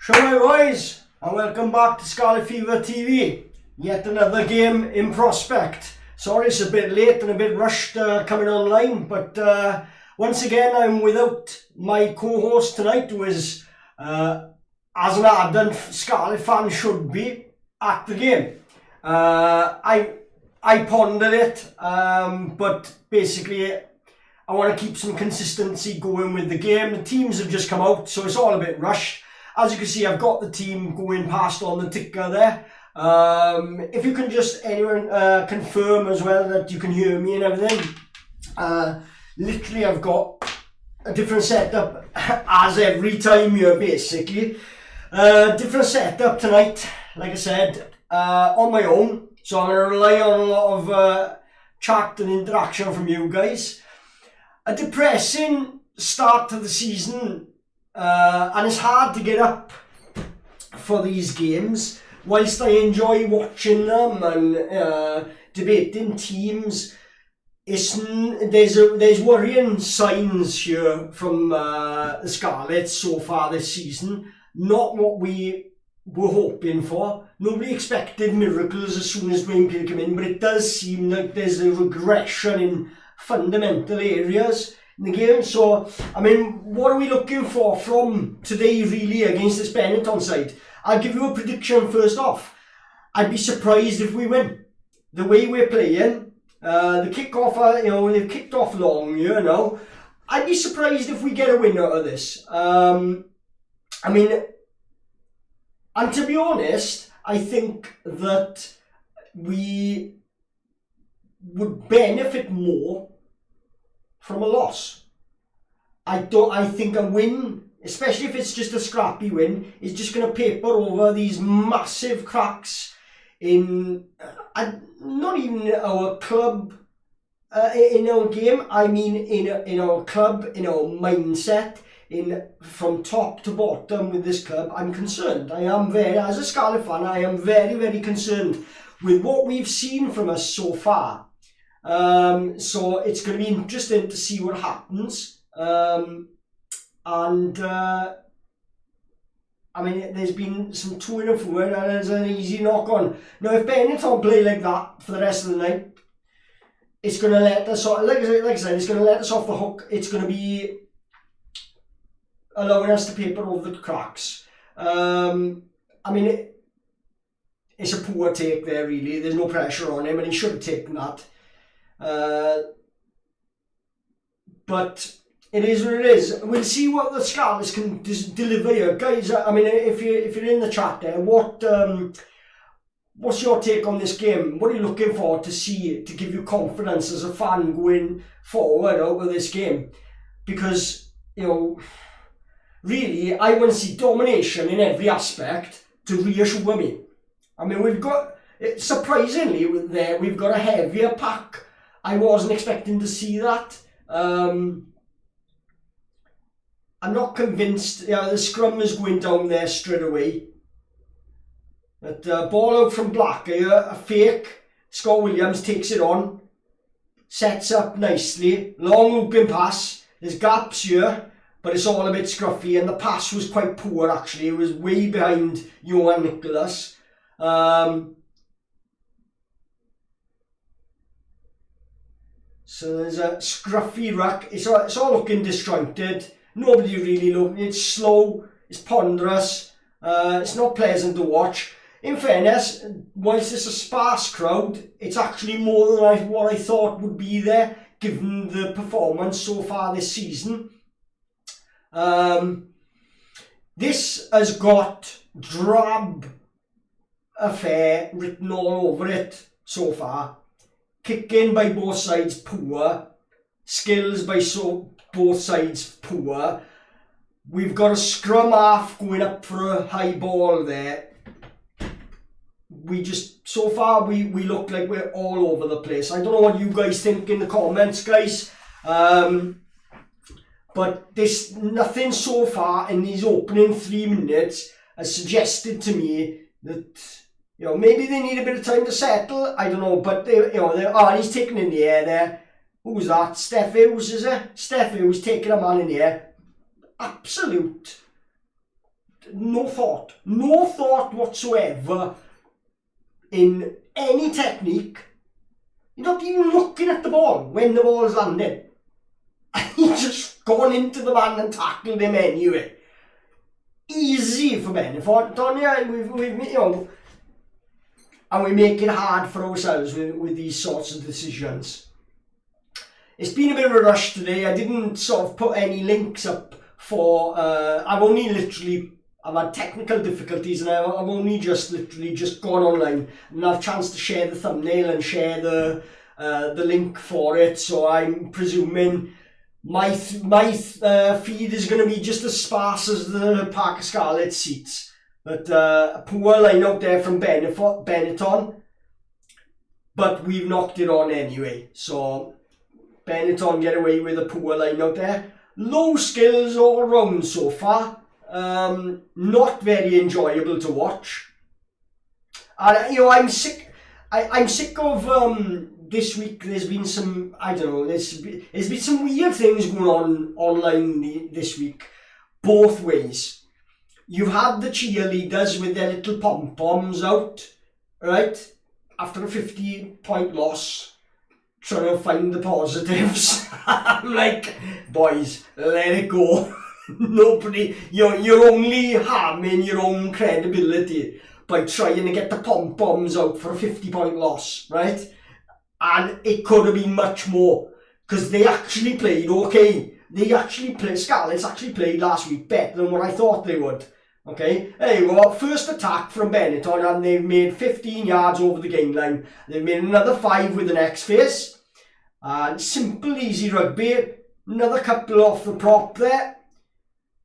Shall boys, and welcome back to Scarlet Fever TV. Yet another game in prospect. Sorry it's a bit late and a bit rushed coming online, but once again I'm without my co-host tonight, who is, as an ardent Scarlet fan should be, at the game. I pondered it, but basically I want to keep some consistency going with the game. The teams have just come out, so it's all a bit rushed. As you can see, I've got the team going past on the ticker there. If you can just anyone confirm as well that you can hear me and everything. Literally I've got a different setup as every time here basically. Different setup tonight, like I said, on my own. So I'm going to rely on a lot of chat and interaction from you guys. A depressing start to the season. And it's hard to get up for these games. Whilst I enjoy watching them and debating teams, there's worrying signs here from the Scarlets so far this season. Not what we were hoping for. Nobody expected miracles as soon as Dwayne Peele came in, but it does seem like there's a regression in fundamental areas in the game. So, I mean, what are we looking for from today really against this Benetton side? I'll give you a prediction first off. I'd be surprised if we win. The way we're playing, the kick-off, they've kicked off long, I'd be surprised if we get a win out of this. I mean, and to be honest, I think that we would benefit more from a loss. I think a win, especially if it's just a scrappy win, is just going to paper over these massive cracks in not even our club, in our game. I mean in our club, in our mindset, from top to bottom with this club. I'm concerned. I am as a Scarlet fan, I am very, very concerned with what we've seen from us so far. So it's going to be interesting to see what happens. I mean, there's been some toing and fooing, and there's an easy knock on. Now, if Benetton play like that for the rest of the night, it's going to let us off, like I said, it's going to let us off the hook. It's going to be allowing us to paper over the cracks. I mean, it's a poor take there, really. There's no pressure on him, and he should have taken that. But it is what it is. We'll see what the Scarlets can deliver here, guys. I mean, if you're in the chat there, what's your take on this game? What are you looking for to see to give you confidence as a fan going forward out of this game? Because really, I want to see domination in every aspect to reassure me. I mean, we've got surprisingly we've got a heavier pack. I wasn't expecting to see that. I'm not convinced. The scrum is going down there straight away. But ball out from Black here, a fake. Scott Williams takes it on, sets up nicely, long looping pass. There's gaps here, but it's all a bit scruffy, and the pass was quite poor actually. It was way behind Johan Nicholas. So there's a scruffy ruck. It's all looking disjointed. Nobody really looking. It's slow. It's ponderous. It's not pleasant to watch. In fairness, whilst it's a sparse crowd, it's actually more than what I thought would be there, given the performance so far this season. This has got drab affair written all over it so far. Kicking by both sides poor, skills by both sides poor. We've got a scrum half going up for a high ball there. So far we look like we're all over the place. I don't know what you guys think in the comments, guys. But there's nothing so far in these opening 3 minutes has suggested to me that maybe they need a bit of time to settle. I don't know, but he's taken in the air there. Who's that? Steph Hughes, is it? Steph Hughes taking a man in the air. Absolute no thought whatsoever in any technique. You're not even looking at the ball when the ball is landing. He's just gone into the man and tackled him anyway. Easy for Benetton, yeah, we've you know, and we make it hard for ourselves with these sorts of decisions. It's been a bit of a rush today. I didn't sort of put any links up for, I've had technical difficulties, and I've only literally just gone online and I've a chance to share the thumbnail and share the link for it. So I'm presuming my feed is going to be just as sparse as the Parc y Scarlets seats. But a poor line out there from Benetton, but we've knocked it on anyway. So Benetton get away with a poor line out there. Low skills all round so far. Not very enjoyable to watch. And you know, I'm sick of this week. There's been some, I don't know, there's been some weird things going on online this week, both ways. You've had the cheerleaders with their little pom-poms out, right, after a 50-point loss, trying to find the positives. I'm like, boys, let it go. Nobody, you're only harming your own credibility by trying to get the pom-poms out for a 50-point loss, right? And it could have been much more, because they actually played okay. Scarlets actually played last week better than what I thought they would. Okay, there you go. First attack from Benetton, and they've made 15 yards over the gain line. They've made another 5 with the next phase. And simple, easy rugby. Another couple off the prop there.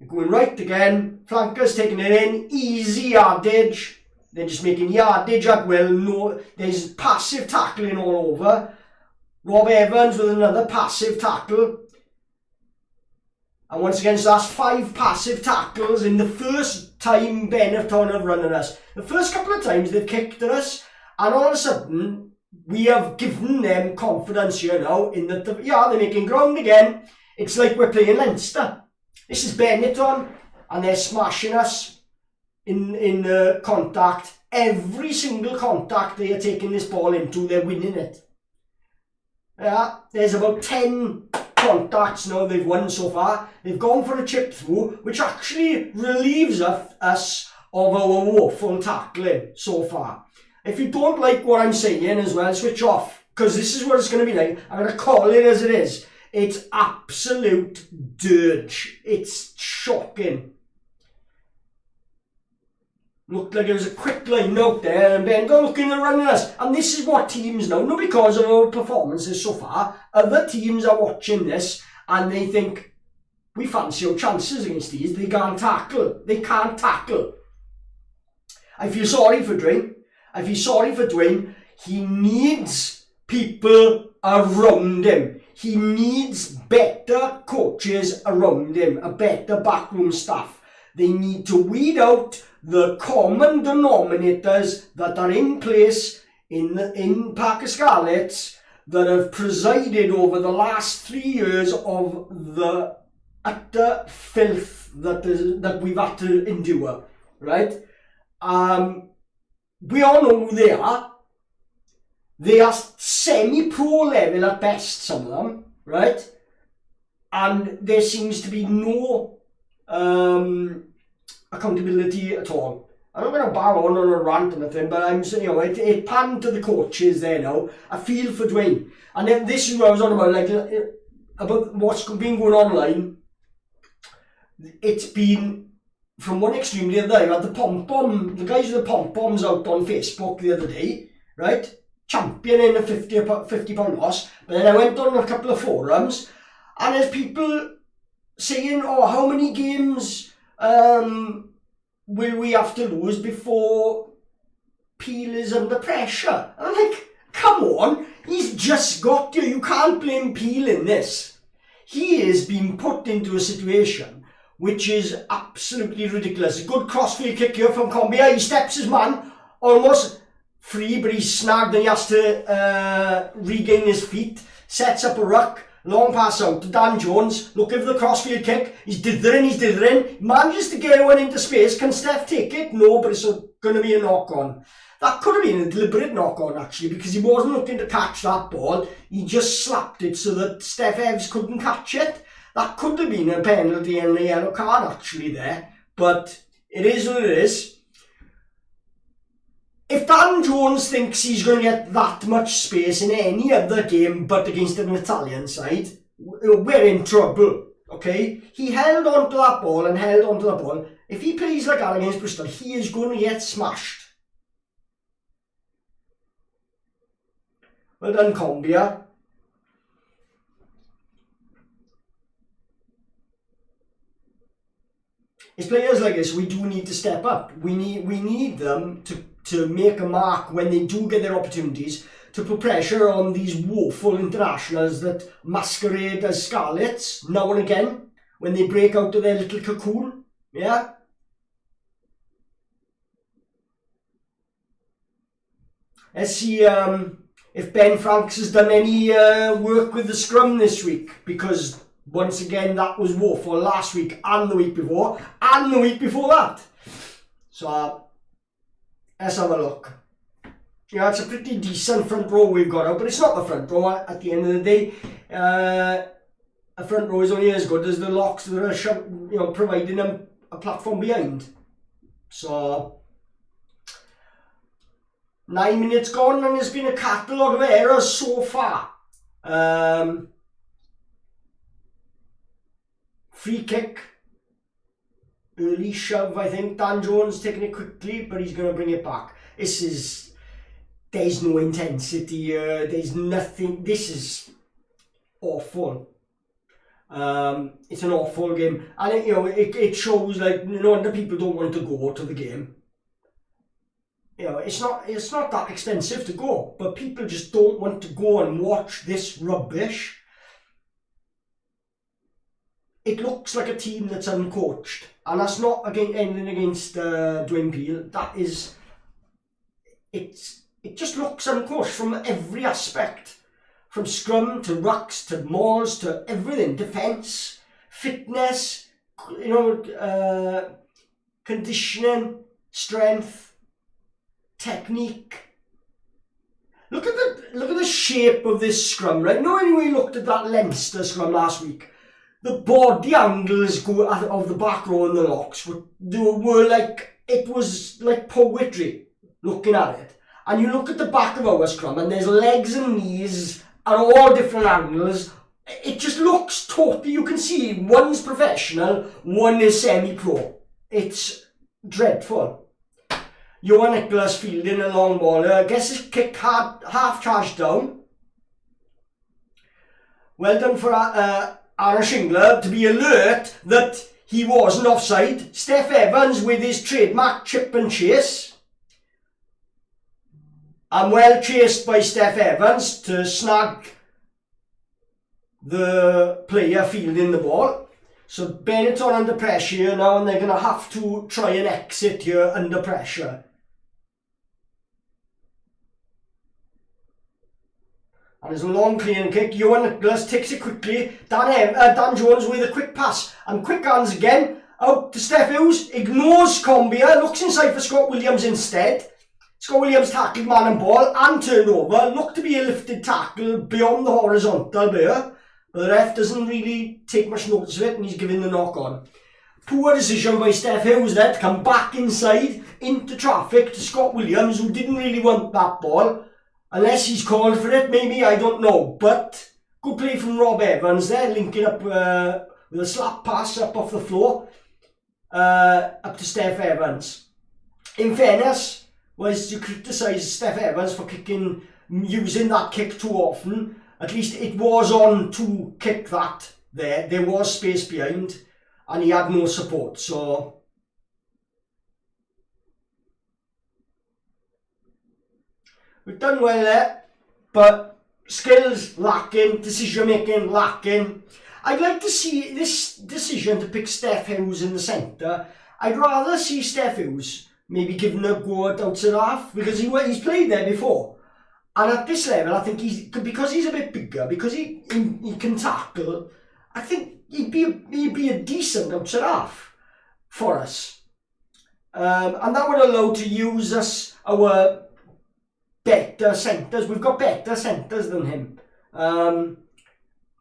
Going right again. Flankers taking it in. Easy yardage. They're just making yardage at will. No, there's passive tackling all over. Rob Evans with another passive tackle. And once again, so that's 5 passive tackles in the first time Benetton have run at us. The first couple of times they've kicked at us, and all of a sudden we have given them confidence here now in that they're making ground again. It's like we're playing Leinster. This is Benetton, and they're smashing us in contact. Every single contact they are taking this ball into, they're winning it. Yeah, there's about 10 contacts now they've won so far. They've gone for a chip through, which actually relieves us of our woeful tackling so far. If you don't like what I'm saying as well, switch off, because this is what it's going to be like. I'm going to call it as it is. It's absolute dirge. It's shocking. Looked like it was a quick line out there, and Benetton looking at running us. And this is what teams now, not because of our performances so far, other teams are watching this and they think, we fancy our chances against these. They can't tackle. They can't tackle. I feel sorry for Dwayne. He needs people around him. He needs better coaches around him, a better backroom staff. They need to weed out the common denominators that are in place in Parc y Scarlets that have presided over the last 3 years of the utter filth that we've had to endure, right? We all know who they are. They are semi-pro level at best, some of them, right? And there seems to be no accountability at all. I'm not going to bar on a rant or anything, but I'm saying, it panned to the coaches there now. I feel for Dwayne. And then this is what I was on about, about what's been going on online. It's been from one extreme to the other. You had the guys with the pom-poms out on Facebook the other day, right? Championing a 50-pound loss. But then I went on a couple of forums, and there's people saying, how many games will we have to lose before Peel is under pressure? And I'm like, come on, he's just got you. You can't blame Peel in this. He is being put into a situation which is absolutely ridiculous. A good crossfield kick here from Combia. He steps his man, almost free, but he's snagged and he has to regain his feet. Sets up a ruck. Long pass out to Dan Jones. Look at the crossfield kick. He's dithering. Manages to get one into space. Can Steph take it? No, but it's going to be a knock-on. That could have been a deliberate knock-on, actually, because he wasn't looking to catch that ball. He just slapped it so that Steph Evans couldn't catch it. That could have been a penalty and a yellow card, actually, there. But it is what it is. If Dan Jones thinks he's going to get that much space in any other game but against an Italian side, we're in trouble, okay? He held on to that ball and held on to that ball. If he plays like that against Bristol, he is going to get smashed. Well done, Combia. It's players like this, we do need to step up. We need them to make a mark when they do get their opportunities, to put pressure on these woeful internationals that masquerade as Scarlets now and again when they break out of their little cocoon. Yeah? Let's see if Ben Franks has done any work with the scrum this week, because once again that was woeful last week and the week before and the week before that. So let's have a look. Yeah, it's a pretty decent front row we've got out, but it's not the front row at the end of the day. A front row is only as good as the locks that are providing them a platform behind. So 9 minutes gone and there's been a catalogue of errors so far. Free kick, early shove, I think. Dan Jones taking it quickly, but he's going to bring it back. There's no intensity here, there's nothing. This is awful. It's an awful game, and it shows, like, no wonder people don't want to go to the game. It's not that expensive to go, but people just don't want to go and watch this rubbish. It looks like a team that's uncoached, and that's not anything against Dwayne Peel. It just looks uncoached from every aspect, from scrum to rucks to mauls to everything. Defence, fitness, conditioning, strength, technique. Look at the shape of this scrum, right? When we looked at that Leinster scrum last week, the body angles of the back row and the locks were like, it was like poetry looking at it. And you look at the back of our scrum and there's legs and knees at all different angles. It just looks totally, you can see one's professional, one is semi-pro. It's dreadful. Johan Nicholas fielding a long ball. I guess his kick had half charged down. Well done for Aaron Shingler to be alert that he wasn't offside. Steph Evans with his trademark chip and chase. And well chased by Steph Evans to snag the player fielding the ball. So Benetton under pressure here now, and they're going to have to try and exit here under pressure. And there's a long clean kick. Johan Nicholas takes it quickly. Dan Jones with a quick pass. And quick hands again. Out to Steph Hughes. Ignores Combia. Looks inside for Scott Williams instead. Scott Williams tackled man and ball and turned over. Looked to be a lifted tackle beyond the horizontal there. But the ref doesn't really take much notice of it, and he's giving the knock on. Poor decision by Steph Hughes there to come back inside into traffic to Scott Williams, who didn't really want that ball. Unless he's called for it, maybe, I don't know. But good play from Rob Evans there, linking up with a slap pass up off the floor. Up to Steph Evans. In fairness, was to criticise Steph Evans for using that kick too often. At least it was on to kick that there. There was space behind and he had no support. So we've done well there, but skills lacking, decision making lacking. I'd like to see this decision to pick Steph Hughes in the centre. I'd rather see Steph Hughes maybe giving a go at outside half, because he's played there before. And at this level, I think because he's a bit bigger, because he can tackle, I think he'd be a decent outside half for us. And that would allow to use our better centres. We've got better centres than him.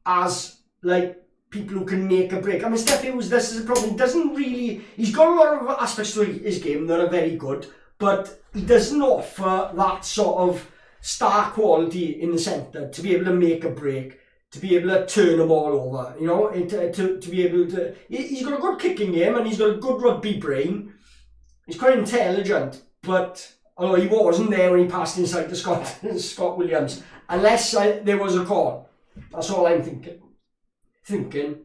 As like people who can make a break. I mean, Steph Hughes, this is a problem. He doesn't really. He's got a lot of aspects to his game that are very good, but he doesn't offer that sort of star quality in the centre to be able to make a break, to be able to turn the ball over, you know, to be able to. He's got a good kicking game and he's got a good rugby brain. He's quite intelligent, but although he wasn't there when he passed inside to Scott Williams, unless there was a call. That's all I'm thinking.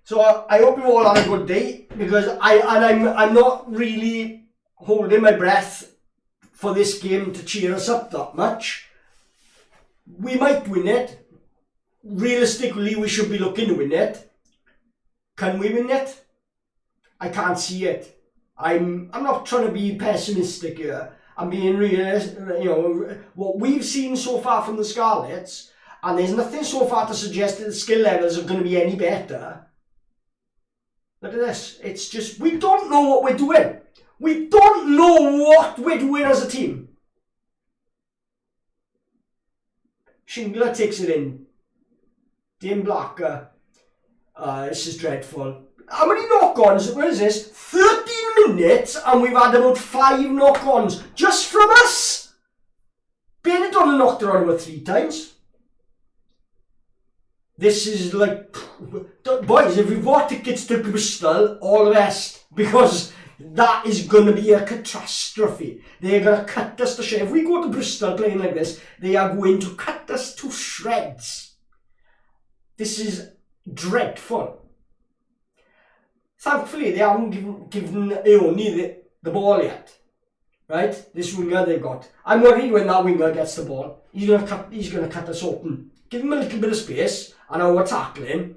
So I hope you all had a good day, because I'm not really holding my breath for this game to cheer us up that much. We might win it. Realistically, we should be looking to win it. Can we win it? I can't see it. I'm not trying to be pessimistic here. I'm being realistic. You know, what we've seen so far from the Scarlets, and there's nothing so far to suggest that the skill levels are going to be any better. Look at this. It's just, we don't know what we're doing. We don't know what we're doing as a team. Shingler takes it in. Dane Blacker. This is dreadful. How many knock-ons? What is this? 13 minutes and we've had about 5 knock-ons just from us. Benetton knocked her on about 3 times. This is like, boys, if we've bought tickets to Bristol, all the best, because that is going to be a catastrophe. They're going to cut us to shreds. If we go to Bristol playing like this, they are going to cut us to shreds. This is dreadful. Thankfully, they haven't given Ioni the ball yet. Right? This winger they've got. I'm worried when that winger gets the ball. He's gonna cut us open. Give him a little bit of space, and our tackling,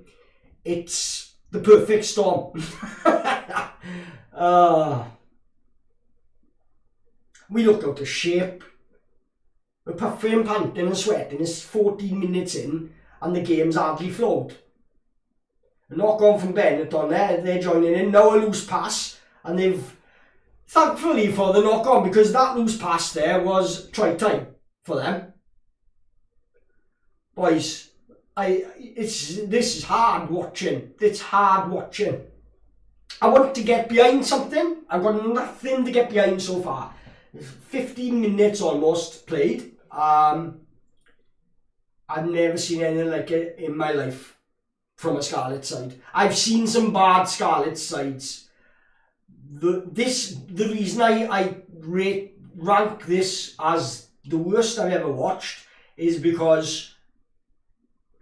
it's the perfect storm. We look out of shape. We're puffing, panting and sweating. It's 14 minutes in and the game's hardly flowed. A knock on from Benetton there, they're joining in. Now a loose pass, and they've, thankfully for the knock on, because that loose pass there was try time for them. Boys, this is hard watching. It's hard watching. I want to get behind something. I've got nothing to get behind so far. 15 minutes almost played. I've never seen anything like it in my life from a Scarlet side. I've seen some bad Scarlet sides. The reason I rank this as the worst I've ever watched is because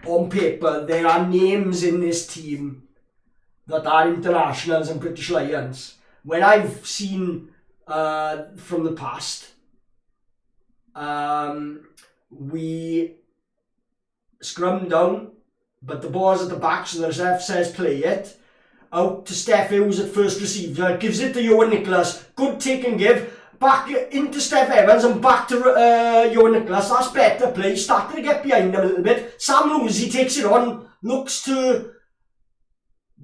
on paper there are names in this team that are internationals and British Lions. When I've seen from the past, we scrum down, but the ball's at the back, so the ref says play it. Out to Steph Hughes at first receiver, gives it to Johan Nicholas. Good take and give. Back into Steph Evans and back to Johan Nicholas. That's better play. Starting to get behind him a little bit. Sam Lucy takes it on, looks to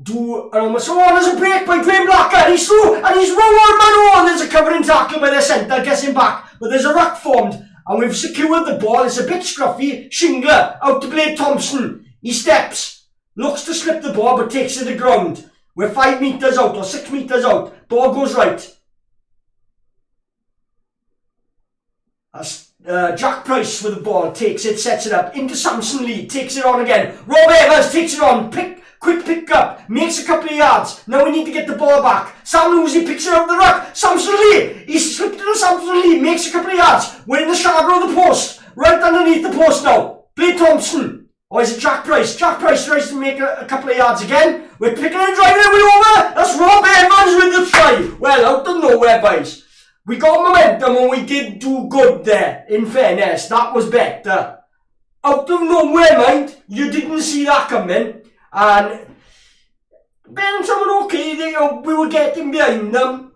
do an almost. Oh, there's a break by Dane Blacker. He's through and he's rolling man on. There's a covering tackle by their centre, gets him back. But there's a ruck formed and we've secured the ball. It's a bit scruffy. Shingler out to Blade Thompson. He steps, looks to slip the ball but takes it to the ground. We're 5 metres out or 6 metres out. Ball goes right. Jack Price with the ball, takes it, sets it up into Samson Lee, takes it on again. Rob Evans takes it on, quick pick up, makes a couple of yards. Now we need to get the ball back. Sam Lucy picks it up the ruck. Samson Lee, he's slipped into Samson Lee, makes a couple of yards. We're in the shadow of the post, right underneath the post now. Blade Thompson. Or is it Jack Price? Jack Price tries to make a couple of yards again. We're picking and driving it way over. That's Rob Evans with the try. Well, out of nowhere, boys. We got momentum and we did do good there. In fairness, that was better. Out of nowhere, mind. You didn't see that coming. And Benetton were okay. We were getting behind them.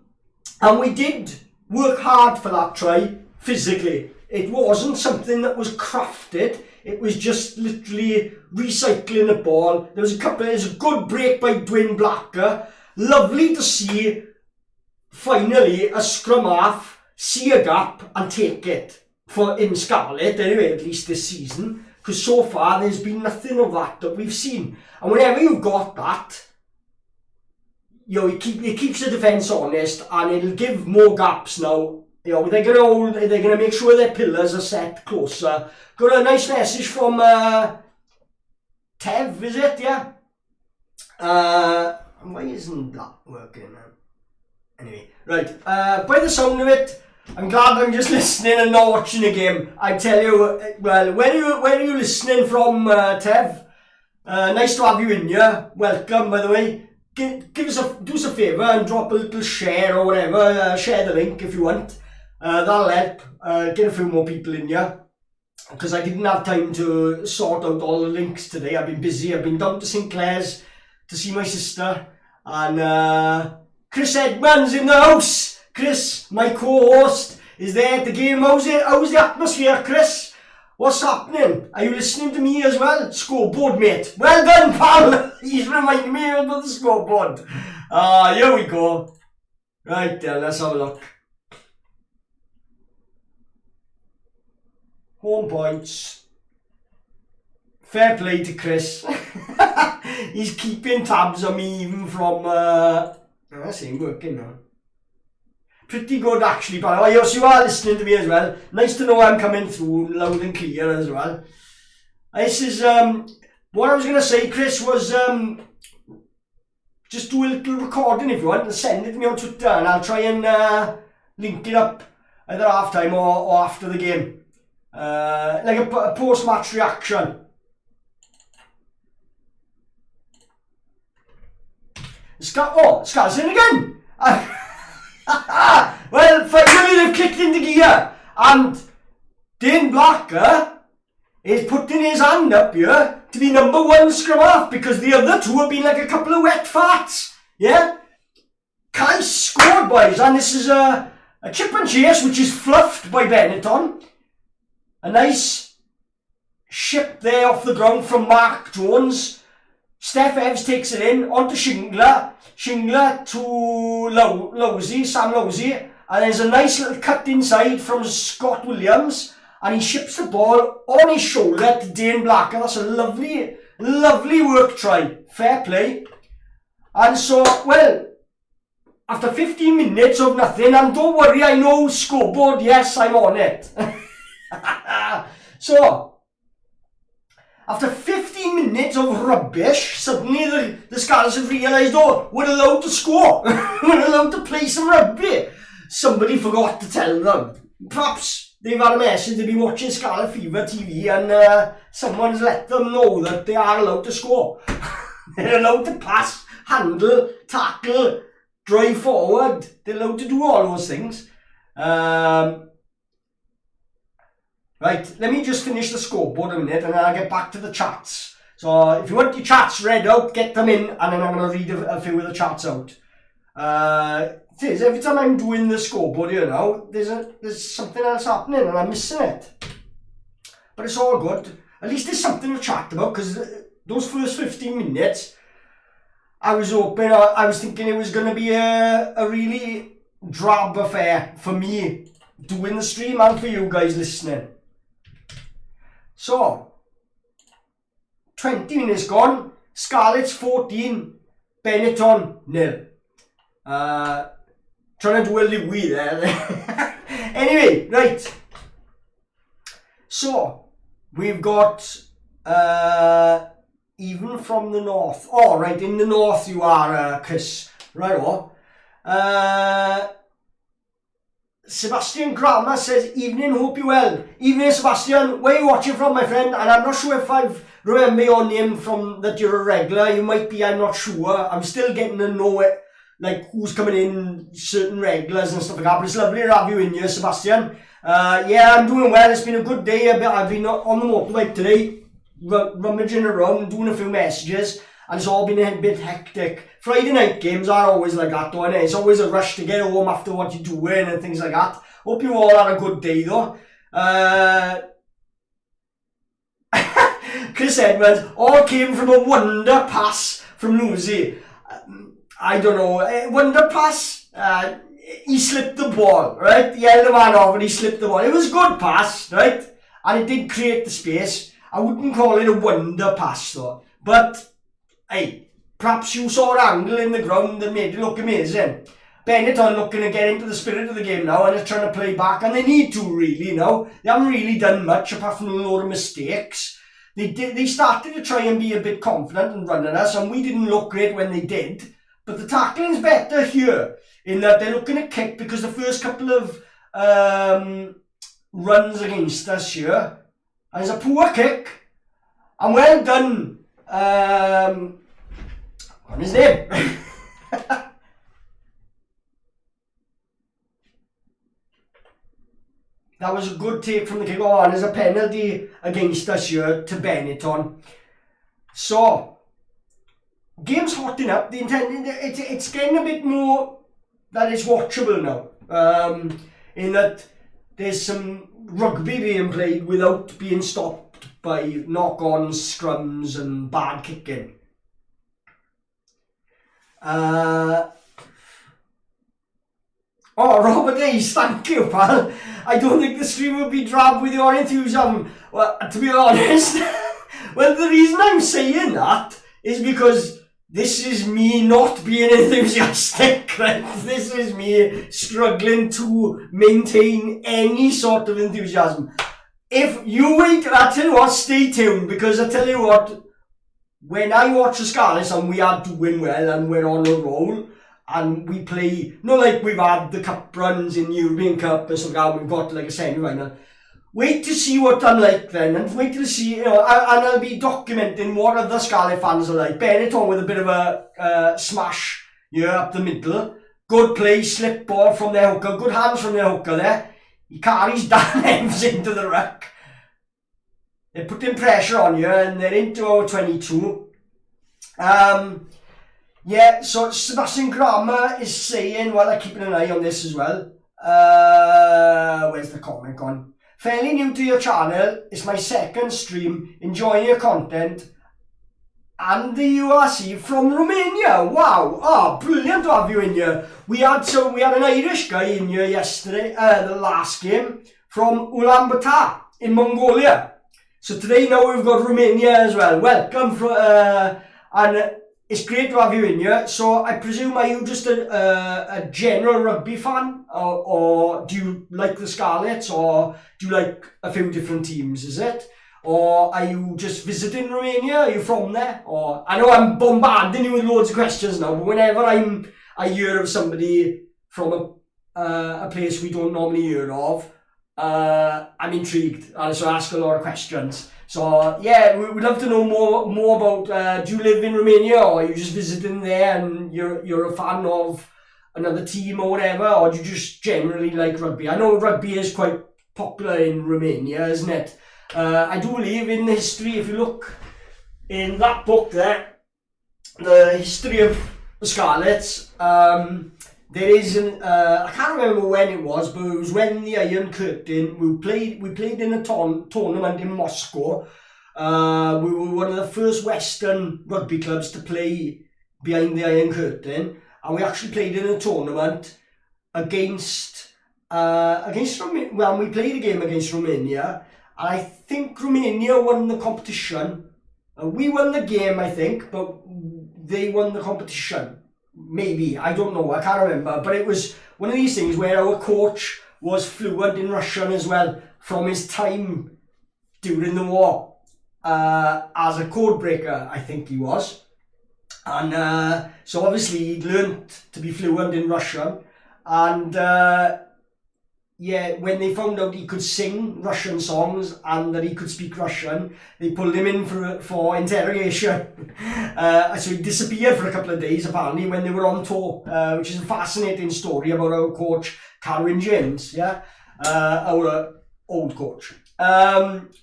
And we did work hard for that try. physically. It wasn't something that was crafted. It was just literally recycling the ball. There's a good break by Dwayne Blacker. Lovely to see, finally, a scrum half see a gap and take it in Scarlet, anyway, at least this season. Because so far, there's been nothing of that we've seen. And whenever you've got that, you know, it keeps the defence honest, and it'll give more gaps now. You know, they're gonna make sure their pillars are set closer. Got a nice message from Tev, is it? Yeah. Why isn't that working? Anyway, right. By the sound of it, I'm glad I'm just listening and not watching the game. I tell you, well, where are you listening from, Tev? Nice to have you in here. Welcome, by the way. Do us a favour and drop a little share or whatever. Share the link if you want. That'll help get a few more people in here, because I didn't have time to sort out all the links today. I've been busy. I've been down to St Clair's to see my sister, and Chris Edmonds in the house. Chris, my co-host, is there at the game. How's the atmosphere, Chris? What's happening? Are you listening to me as well? Scoreboard, mate. Well done, pal. He's reminding me about the scoreboard. Here we go. Right then, let's have a look. Home points. Fair play to Chris. He's keeping tabs on me even from... That's ain't working now. Pretty good actually, but yes, you are listening to me as well. Nice to know I'm coming through loud and clear as well. This is... what I was going to say, Chris, was... just do a little recording if you want and send it to me on Twitter, and I'll try and link it up either half time or after the game. Like a post-match reaction. Scar's in again! Well, finally they've kicked into gear, and Dane Blacker is putting his hand up here to be number one scrum half, because the other two have been like a couple of wet farts. Yeah? Kai scored, boys, and this is a chip and chase which is fluffed by Benetton. A nice ship there off the ground from Mark Jones. Steph Evans takes it in, onto Shingler. Shingler to Lowsey, Sam Lowsey. And there's a nice little cut inside from Scott Williams. And he ships the ball on his shoulder to Dane Blacker. That's a lovely, lovely work try. Fair play. And so, well, after 15 minutes of nothing, and don't worry, I know scoreboard, yes, I'm on it. So, after 15 minutes of rubbish, suddenly the Scarlets have realised, oh, we're allowed to score. We're allowed to play some rugby. Somebody forgot to tell them. Perhaps they've had a message, they've been watching Scarlet Fever TV, and someone's let them know that they are allowed to score. They're allowed to pass, handle, tackle, drive forward. They're allowed to do all those things. Right, let me just finish the scoreboard a minute, and then I'll get back to the chats. So if you want your chats read out, get them in, and then I'm going to read a few of the chats out. It is, every time I'm doing the scoreboard here now, there's something else happening and I'm missing it. But it's all good. At least there's something to chat about, because those first 15 minutes, I was thinking it was going to be a really drab affair for me doing the stream and for you guys listening. So, 20 minutes gone, Scarlets 14, Benetton 0. Trying to do a Louis there. Anyway, right. So, we've got even from the north. Oh, right, in the north you are, Chris. Right, Sebastian Kramer says, evening, hope you well. Evening, Sebastian. Where are you watching from, my friend? And I'm not sure if I've remember your name from that you're a regular. You might be, I'm not sure. I'm still getting to know it, like who's coming in, certain regulars and stuff like that. But it's lovely to have you in here, Sebastian. Yeah, I'm doing well. It's been a good day. I've been on the motorbike today, rummaging around, doing a few messages. And it's all been a bit hectic. Friday night games are always like that though, and it's always a rush to get home after what you're doing and things like that. Hope you all had a good day though. Chris Edmonds, all came from a wonder pass from Lucy. I don't know, wonder pass? He slipped the ball, right? He held the man off and he slipped the ball. It was a good pass, right? And it did create the space. I wouldn't call it a wonder pass though. But, hey, perhaps you saw an angle in the ground that made it look amazing. Benetton looking to get into the spirit of the game now and they're trying to play back. And they need to really now. They haven't really done much apart from a load of mistakes. They started to try and be a bit confident and run at us, and we didn't look great when they did. But the tackling's better here, in that they're looking at kick, because the first couple of runs against us here, and it's a poor kick, and well done, what's his name? That was a good take from the kick. Oh, and there's a penalty against us here to Benetton. So, game's hotting up. It's getting a bit more that it's watchable now. In that there's some rugby being played without being stopped by knock-ons, scrums and bad kicking. Oh, Robert Hayes, thank you, pal. I don't think the stream would be drab with your enthusiasm. Well, to be honest, well, the reason I'm saying that is because this is me not being enthusiastic, right? This is me struggling to maintain any sort of enthusiasm. If you wait, I tell you what, stay tuned, because I tell you what, when I watch the Scarlets and we are doing well and we're on a roll, and we play, not like we've had the cup runs in European Cup and stuff like that, we've got like a semi-final. Wait to see what I'm like then, and wait to see, and I'll be documenting what other Scarlet fans are like. Benetton with a bit of a smash here up the middle. Good play, slip ball from their hooker, good hands from their hooker there. He carries Dan Evans into the ruck. They're putting pressure on you, and they're into our 22. Yeah, so Sebastian Grammar is saying, well, I'm keeping an eye on this as well. Where's the comment gone? Fairly new to your channel. It's my second stream. Enjoying your content. And the URC from Romania. Wow. Oh, brilliant to have you in here. We had an Irish guy in here yesterday, the last game, from Ulaanbaatar in Mongolia. So today now we've got Romania as well. Welcome and it's great to have you in here. So I presume, are you just a general rugby fan, or do you like the Scarlets, or do you like a few different teams, is it? Or are you just visiting Romania? Are you from there? Or I know I'm bombarding you with loads of questions now, but whenever I hear of somebody from a place we don't normally hear of, I'm intrigued, and so I ask a lot of questions. So yeah, we'd love to know more about, do you live in Romania, or are you just visiting there and you're a fan of another team or whatever, or do you just generally like rugby? I know rugby is quite popular in Romania, isn't it? I do believe in the history, if you look in that book there, the history of the Scarlets, there is I can't remember when it was, but it was when the Iron Curtain, we played in a tournament in Moscow. We were one of the first Western rugby clubs to play behind the Iron Curtain, and we actually played in a tournament against Romania. Well, we played a game against Romania, and I think Romania won the competition. We won the game, I think, but they won the competition. Maybe, I don't know, I can't remember, but it was one of these things where our coach was fluent in Russian as well from his time during the war, as a code breaker, I think he was, and so obviously he'd learnt to be fluent in Russian, and yeah, when they found out he could sing Russian songs and that he could speak Russian, they pulled him in for interrogation. So he disappeared for a couple of days, apparently, when they were on tour, which is a fascinating story about our coach, Carwyn James, yeah? Our old coach.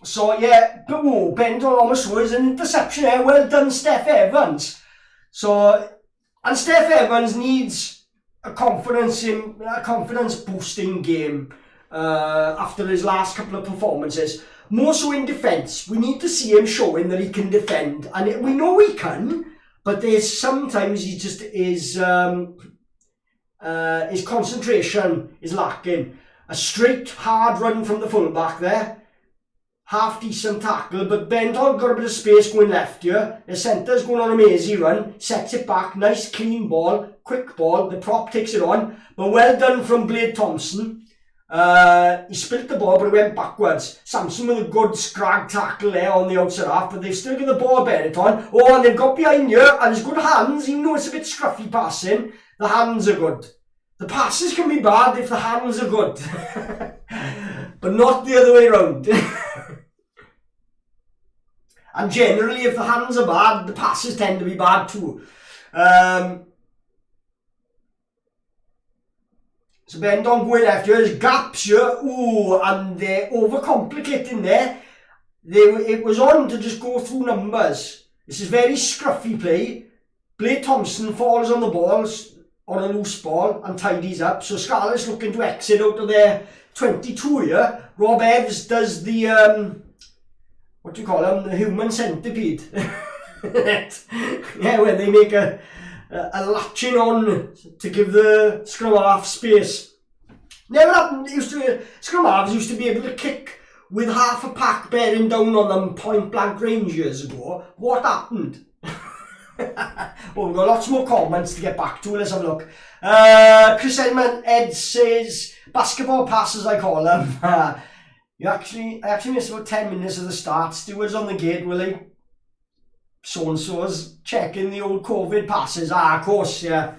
So yeah, but whoa, Benetton almost was an interception there. Well done, Steph Evans. So, and Steph Evans needs a confidence boosting game. after his last couple of performances. More so in defence. We need to see him showing that he can defend. And we know he can, but there's sometimes he just is... his concentration is lacking. A straight, hard run from the fullback there. Half decent tackle, but Benetton got a bit of space going left here. The centre's going on a mazy run, sets it back, nice clean ball, quick ball, the prop takes it on, but well done from Blade Thompson. He spilt the ball but it went backwards. Samson with a good scrag tackle there on the outside half, but they've still got the ball Benetton. Oh, and they've got behind here, and there's good hands, even though it's a bit scruffy passing, the hands are good. The passes can be bad if the hands are good, but not the other way around. And generally, if the hands are bad, the passes tend to be bad too. So Benetton going left here, there's gaps here, ooh, and they're overcomplicating there. It was on to just go through numbers. This is very scruffy play. Blade Thompson falls on the balls, on a loose ball, and tidies up. So Scarlet's looking to exit out of their 22 here. Rob Evans does the... what do you call them? The human centipede. Yeah, when they make a latching on to give the scrum half space. Never happened. Scrum halves used to be able to kick with half a pack bearing down on them point blank range years ago. What happened? Well, we've got lots more comments to get back to. Let's have a look. Chris Ed says, basketball passes I call them. I actually missed about 10 minutes of the start. Stewards on the gate, will they? So-and-so's checking the old COVID passes. Of course, yeah.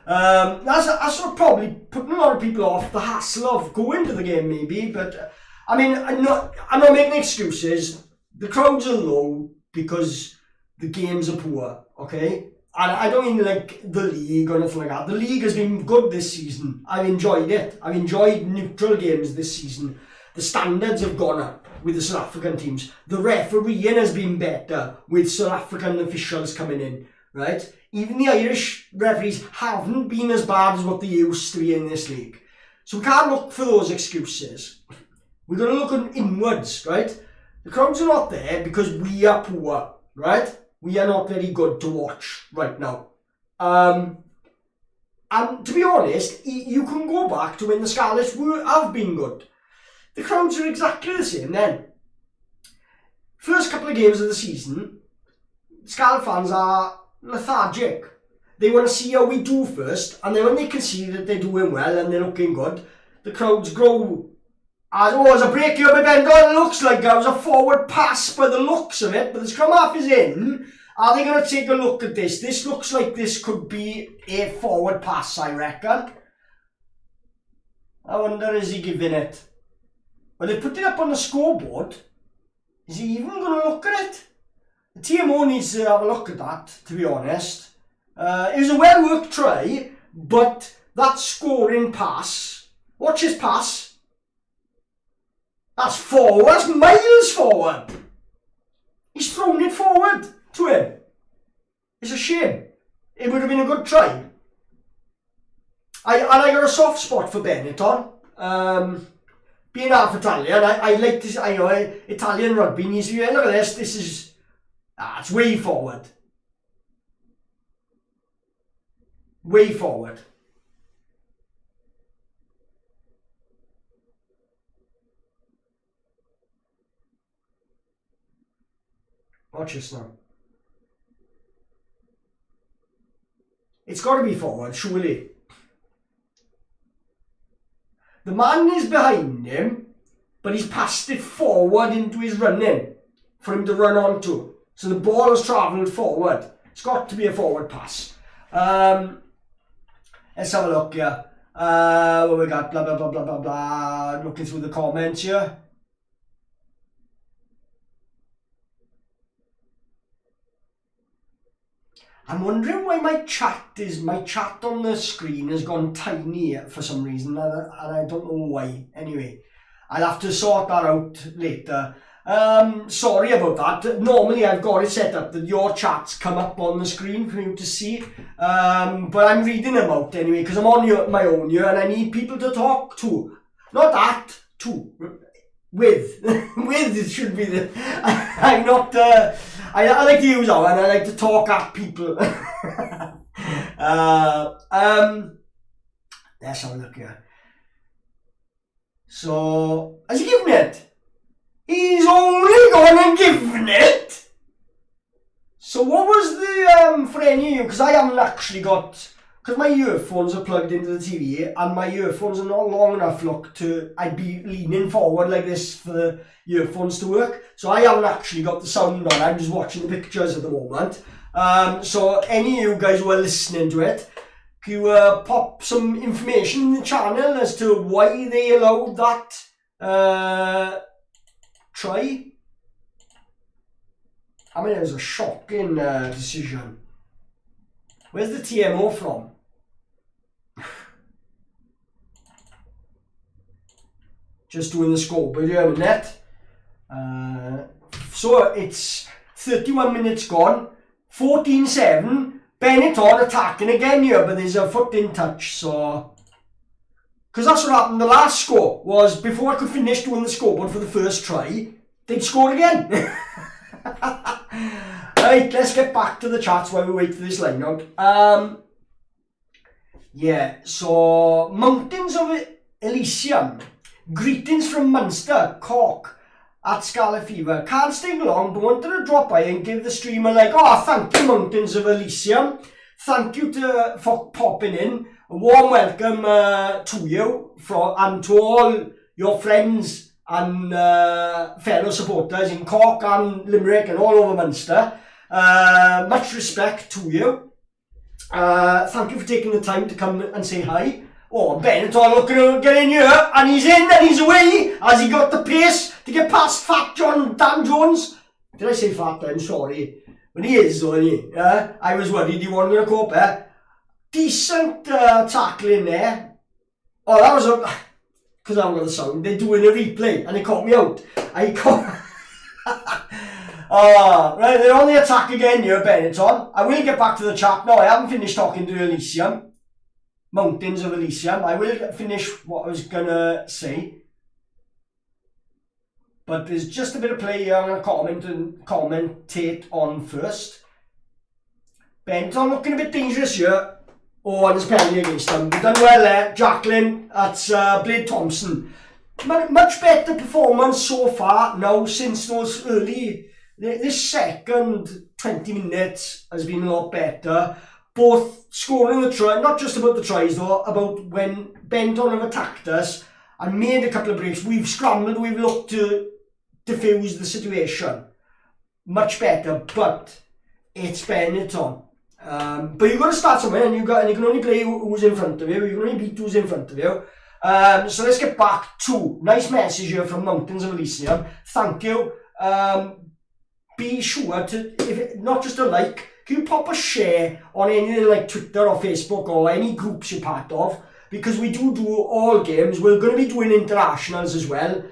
That's sort of probably putting a lot of people off the hassle of going to the game, maybe. But, I mean, I'm not making excuses. The crowds are low because the games are poor, okay? And I don't mean like the league or anything like that. The league has been good this season. I've enjoyed it. I've enjoyed neutral games this season. The standards have gone up with the South African teams. The refereeing has been better with South African officials coming in, right? Even the Irish referees haven't been as bad as what they used to be in this league. So we can't look for those excuses. We're going to look inwards, right? The crowds are not there because we are poor, right? We are not very good to watch right now. And to be honest, you can go back to when the Scarlets have been good. The crowds are exactly the same then. First couple of games of the season, Scarlet fans are lethargic. They want to see how we do first, and then when they can see that they're doing well and they're looking good, the crowds grow. There's a break here by Benetton. It looks like that was a forward pass by the looks of it, but the scrum half is in. Are they going to take a look at this? This looks like this could be a forward pass, I reckon. I wonder, is he giving it? Well, they put it up on the scoreboard. Is he even going to look at it? The TMO needs to have a look at that, to be honest. It was a well-worked try, but that scoring pass... Watch his pass. That's forward. That's miles forward. He's thrown it forward to him. It's a shame. It would have been a good try. I got a soft spot for Benetton. Being half Italian, I like this. I know Italian rugby needs to be. Look at this. This is it's way forward. Way forward. Watch this now. It's got to be forward, surely. The man is behind him, but he's passed it forward into his running for him to run onto. So the ball has travelled forward. It's got to be a forward pass. Let's have a look here. What we got? Blah, blah, blah, blah, blah, blah. Looking through the comments here. I'm wondering why my chat on the screen has gone tiny for some reason, and I don't know why. Anyway, I'll have to sort that out later. Sorry about that. Normally I've got it set up that your chats come up on the screen for you to see, but I'm reading them out anyway because I'm on my own here and I need people to talk to. Not at, to. With. With it should be the... I'm not... I like to use that one. I like to talk at people. Let's have a look here. So, has he given it? He's only gone and given it? So what was the, for any of you, because I haven't actually got, because my earphones are plugged into the TV and my earphones are not long enough, look, I'd be leaning forward like this for the earphones to work. So I haven't actually got the sound on, I'm just watching the pictures at the moment. So any of you guys who are listening to it, can you pop some information in the channel as to why they allowed that try? I mean, it was a shocking decision. Where's the TMO from? Just doing the score here in a minute. So it's 31 minutes gone. 14-7. Benetton attacking again here, but there's a foot in touch, so... Because that's what happened. The last score was, before I could finish doing the scoreboard for the first try, they'd scored again. Right, let's get back to the chats while we wait for this line out. Yeah, so Mountains of Elysium. Greetings from Munster, Cork, at Scarlet Fever. Can't stay long, but wanted to drop by and give the streamer like, oh, thank you, Mountains of Elysium. Thank you for popping in. A warm welcome to you and to all your friends and fellow supporters in Cork and Limerick and all over Munster. Much respect to you. Thank you for taking the time to come and say hi. Oh, Benetton looking to get in here, and he's in and he's away. Has he got the pace to get past Fat Dan Jones? Did I say Fat Dan? Sorry. But he is, though, isn't he? I was worried he wasn't going to cope there. Decent tackling there. Oh, that was a... Because I haven't got the sound. They're doing a replay and it caught me out. Right, they're on the attack again here, Benetton. I will get back to the chat now. I haven't finished talking to Elysium. Mountains of Elysium. I will finish what I was gonna say. But there's just a bit of play here I'm gonna commentate on first. Benetton looking a bit dangerous here. Oh, and there's penalty against them. We've done well there. Jacqueline, that's Blade Thompson. Much better performance so far now since those early... This second 20 minutes has been a lot better. Both scoring the try, not just about the tries though, about when Benetton have attacked us and made a couple of breaks. We've scrambled, we've looked to diffuse the situation. Much better, but it's Benetton. But you've got to start somewhere, and you can only play who's in front of you. You can only beat who's in front of you. So let's get back to nice message here from Mountains of Elysium. Thank you. Be sure to, if not just a like, can you pop a share on anything like Twitter or Facebook or any groups you're part of? Because we do all games. We're going to be doing internationals as well,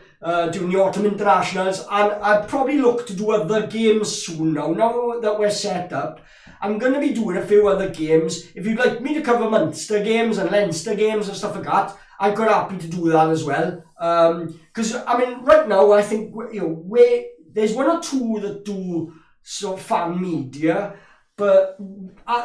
doing the autumn internationals, and I'll probably look to do other games soon now that we're set up. I'm going to be doing a few other games. If you'd like me to cover Munster games and Leinster games and stuff like that, I'm quite happy to do that as well. Because, I mean, right now, I think, there's one or two that do sort of fan media, but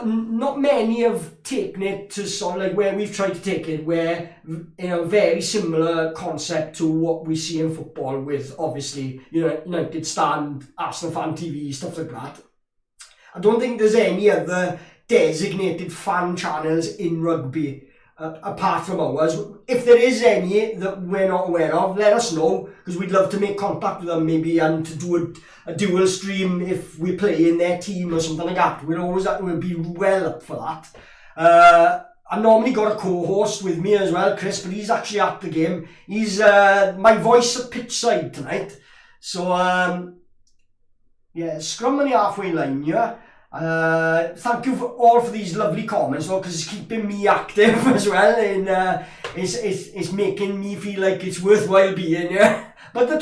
not many have taken it to sort of like where we've tried to take it, where, very similar concept to what we see in football with, obviously, United Stand, Arsenal Fan TV, stuff like that. I don't think there's any other designated fan channels in rugby apart from ours. If there is any that we're not aware of, let us know, because we'd love to make contact with them maybe and to do a dual stream if we play in their team or something like that. We'll be well up for that. I normally got a co-host with me as well, Chris, but he's actually at the game. He's my voice at pitch side tonight. So scrum on the halfway line here. Thank you all for these lovely comments, because it's keeping me active as well, and it's making me feel like it's worthwhile being here. But the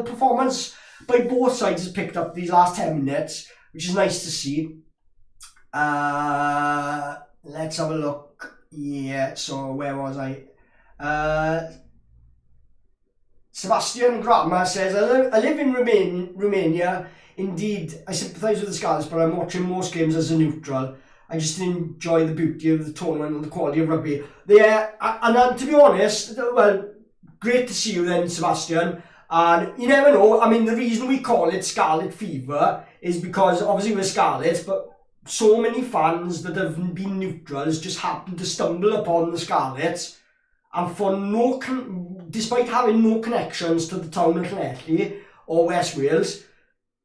performance by both sides has picked up these last 10 minutes, which is nice to see. Let's have a look. Yeah, so where was I? Sebastian Grama says, I live in Romania. Indeed, I sympathise with the Scarlets, but I'm watching most games as a neutral. I just enjoy the beauty of the tournament and the quality of rugby. Yeah, and to be honest, well, great to see you then, Sebastian. And you never know, I mean, the reason we call it Scarlet Fever is because obviously we're Scarlets, but so many fans that have been neutrals just happen to stumble upon the Scarlets, and for despite having no connections to the town of Llanelli or West Wales,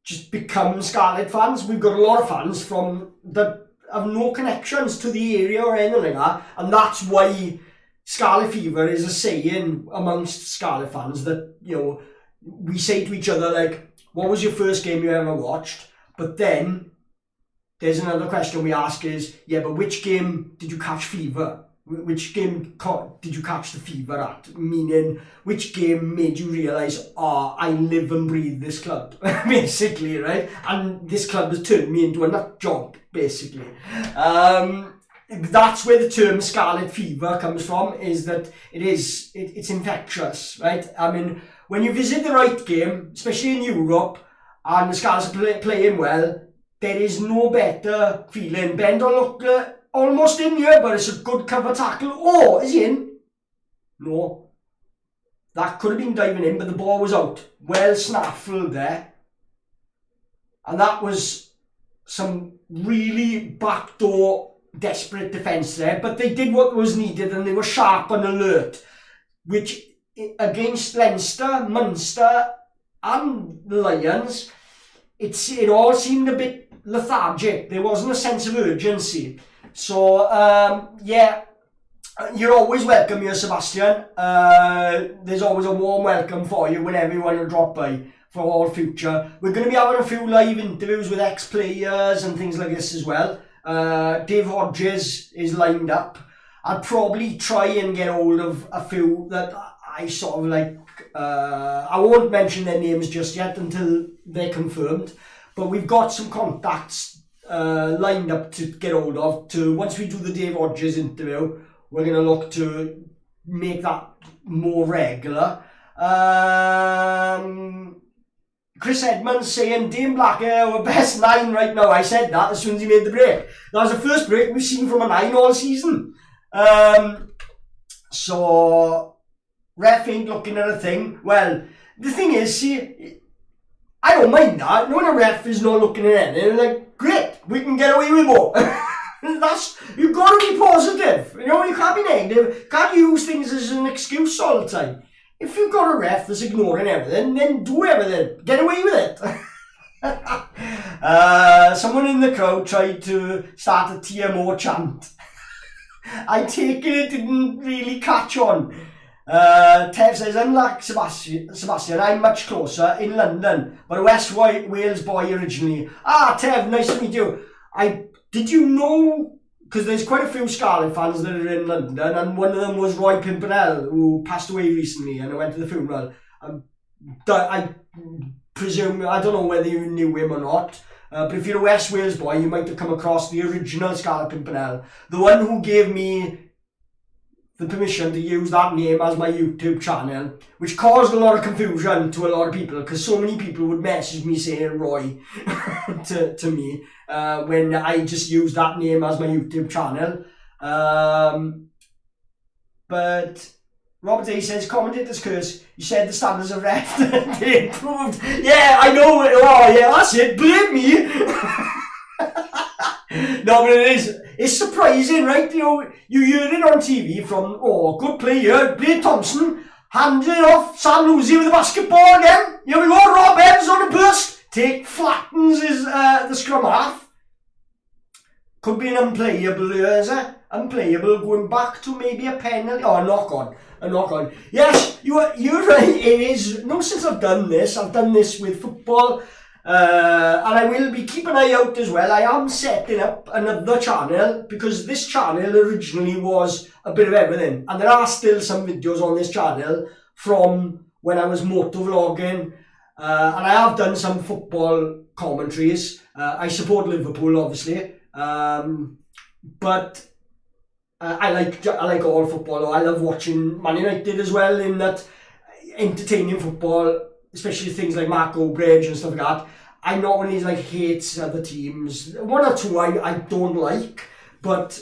just become Scarlet fans. We've got a lot of fans from that have no connections to the area or anything like that, and that's why Scarlet Fever is a saying amongst Scarlet fans that, you know, we say to each other, like, what was your first game you ever watched? But then there's another question we ask is, yeah, but which game did you catch fever? Which game did you catch the fever at? Meaning, which game made you realise, I live and breathe this club, basically, right? And this club has turned me into a nut job, basically. That's where the term Scarlet Fever comes from, is that it's infectious, right? I mean, when you visit the right game, especially in Europe, and the Scarlets are playing well, there is no better feeling. Ben don't look almost in here, but it's a good cover tackle. Oh, is he in? No. That could have been diving in, but the ball was out. Well snaffled there. And that was some really backdoor, desperate defence there. But they did what was needed, and they were sharp and alert. Which, against Leinster, Munster, and the Lions, it all seemed a bit lethargic. There wasn't a sense of urgency. So, yeah, you're always welcome here, Sebastian. There's always a warm welcome for you whenever you want to drop by for all future. We're going to be having a few live interviews with ex-players and things like this as well. Dave Hodges is lined up. I'll probably try and get hold of a few that I sort of like. I won't mention their names just yet until they're confirmed. But we've got some contacts lined up to get hold of. Once we do the Dave Hodges interview, we're going to look to make that more regular. Chris Edmonds saying Dane Blackett our best 9 right now. I said that as soon as he made the break. That was the first break we've seen from a 9 all season. So ref ain't looking at a thing. Well, the thing is, see, I don't mind that. When a ref is not looking at anything, like, great, we can get away with more. You've got to be positive. You know, you can't be negative. You can't use things as an excuse all the time. If you've got a ref that's ignoring everything, then do everything. Get away with it. Someone in the crowd tried to start a TMO chant. I take it didn't really catch on. Tev says, unlike Sebastian, I'm much closer in London, but a West Wales boy originally. Tev, nice to meet you. Did you know, because there's quite a few Scarlet fans that are in London, and one of them was Roy Pimpernel, who passed away recently, and I went to the funeral. I presume, I don't know whether you knew him or not, but if you're a West Wales boy, you might have come across the original Scarlet Pimpernel, the one who gave me the permission to use that name as my YouTube channel, which caused a lot of confusion to a lot of people, because so many people would message me saying Roy to me when I just used that name as my YouTube channel. But Robert A says, commentator's curse, you said the standards of ref they improved. Yeah, I know. Oh yeah, that's it, blame me. No, but it's surprising, right? You know, you hear it on TV from, good play here, Blade Thompson, handing it off, Sam Lucy with the basketball again. Here we go, Rob Evans on the burst, flattens the scrum half. Could be an unplayable, is it? Unplayable, going back to maybe a penalty, a knock on. Yes, you're right, it is, no, since I've done this with football, and I will be keeping an eye out as well. I am setting up another channel, because this channel originally was a bit of everything, and there are still some videos on this channel from when I was motovlogging, and I have done some football commentaries. I support Liverpool, obviously, but I like all football. I love watching Man United as well, in that entertaining football, especially things like Mark O'Bridge and stuff like that. I'm not one of these like hates other teams. One or two I don't like, but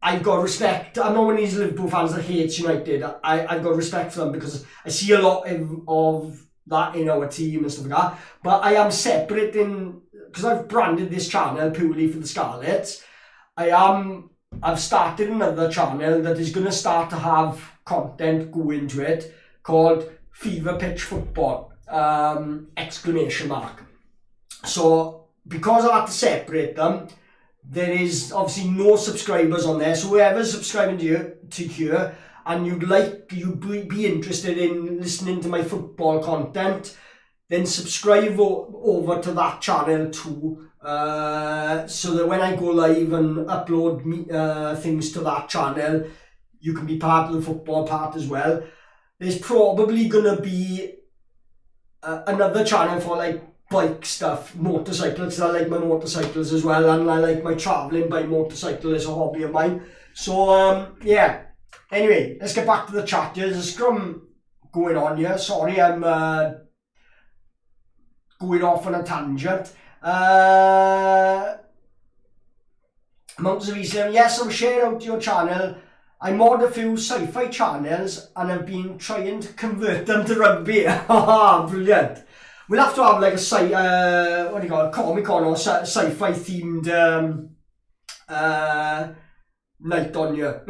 I've got respect. I'm not one of these Liverpool fans that hates United. I've got respect for them because I see a lot of that in our team and stuff like that. But I am separating, because I've branded this channel purely for the Scarlets. I've started another channel that is going to start to have content go into it called Fever Pitch Football, exclamation mark. So because I had to separate them, there is obviously no subscribers on there. So whoever's subscribing to here and you'd be interested in listening to my football content, then subscribe over to that channel too, so that when I go live and upload things to that channel, you can be part of the football part as well. There's probably gonna be another channel for like bike stuff, motorcycles. I like my motorcycles as well, and I like my travelling by motorcycle as a hobby of mine. So yeah. Anyway, let's get back to the chat. There's a scrum going on here. Sorry, I'm going off on a tangent. Mountains of Islam. Yes, I'm sharing out your channel. I mod a few sci-fi channels and I've been trying to convert them to rugby. Brilliant. We'll have to have like a what do you call it, Comic-Con or sci-fi themed night on here.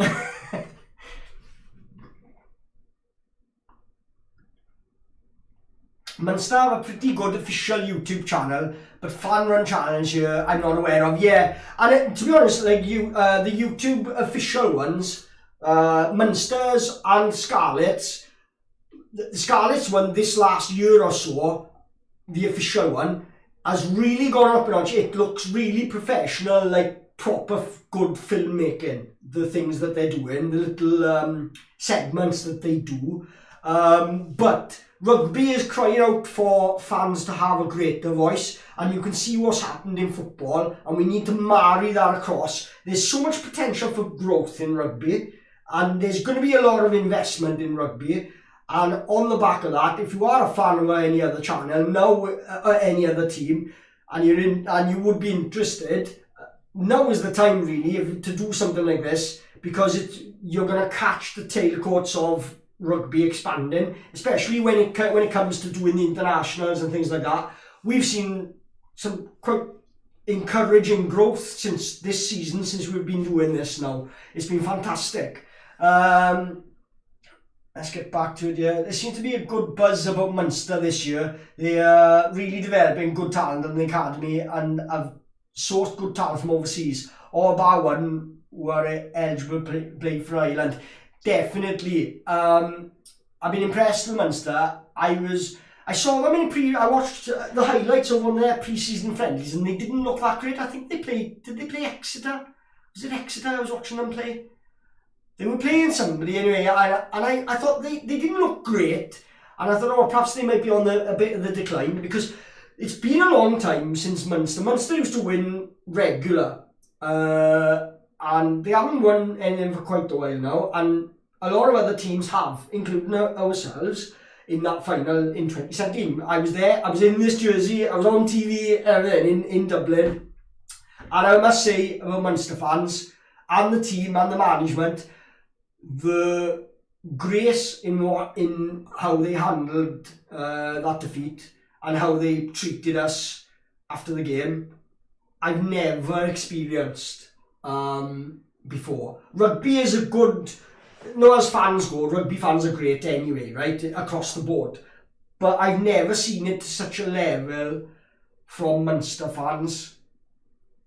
Munster have a pretty good official YouTube channel, but fan-run channels here I'm not aware of. Yeah, and to be honest, like the YouTube official ones, Munsters and Scarlets. The Scarlets one this last year or so, the official one, has really gone up a notch. It looks really professional, like proper good filmmaking. The things that they're doing, the little segments that they do, but rugby is crying out for fans to have a greater voice, and you can see what's happened in football, and we need to marry that across. There's so much potential for growth in rugby, and there's going to be a lot of investment in rugby. And on the back of that, if you are a fan of any other channel now, any other team, and you would be interested, now is the time really to do something like this, because you're going to catch the tailcoats of rugby expanding, especially when it comes to doing the internationals and things like that. We've seen some quite encouraging growth since this season, since we've been doing this now. It's been fantastic. Let's get back to it here. There seems to be a good buzz about Munster this year. They are really developing good talent in the academy and have sourced good talent from overseas. All bar one who are eligible to play for Ireland. Definitely. I've been impressed with Munster. I saw them I watched the highlights of one of their pre-season friendlies and they didn't look that great. I think did they play Exeter? Was it Exeter I was watching them play? They were playing somebody anyway, and I thought they didn't look great, and I thought, oh, perhaps they might be on a bit of the decline, because it's been a long time since Munster used to win regular, and they haven't won anything for quite a while now, and a lot of other teams have, including ourselves, in that final in 2017. I was there, I was in this jersey, I was on TV, everything in Dublin, and I must say about Munster fans, and the team and the management, the grace in how they handled that defeat and how they treated us after the game, I've never experienced before. Rugby is a good, as fans go, rugby fans are great anyway, right, across the board, but I've never seen it to such a level from Munster fans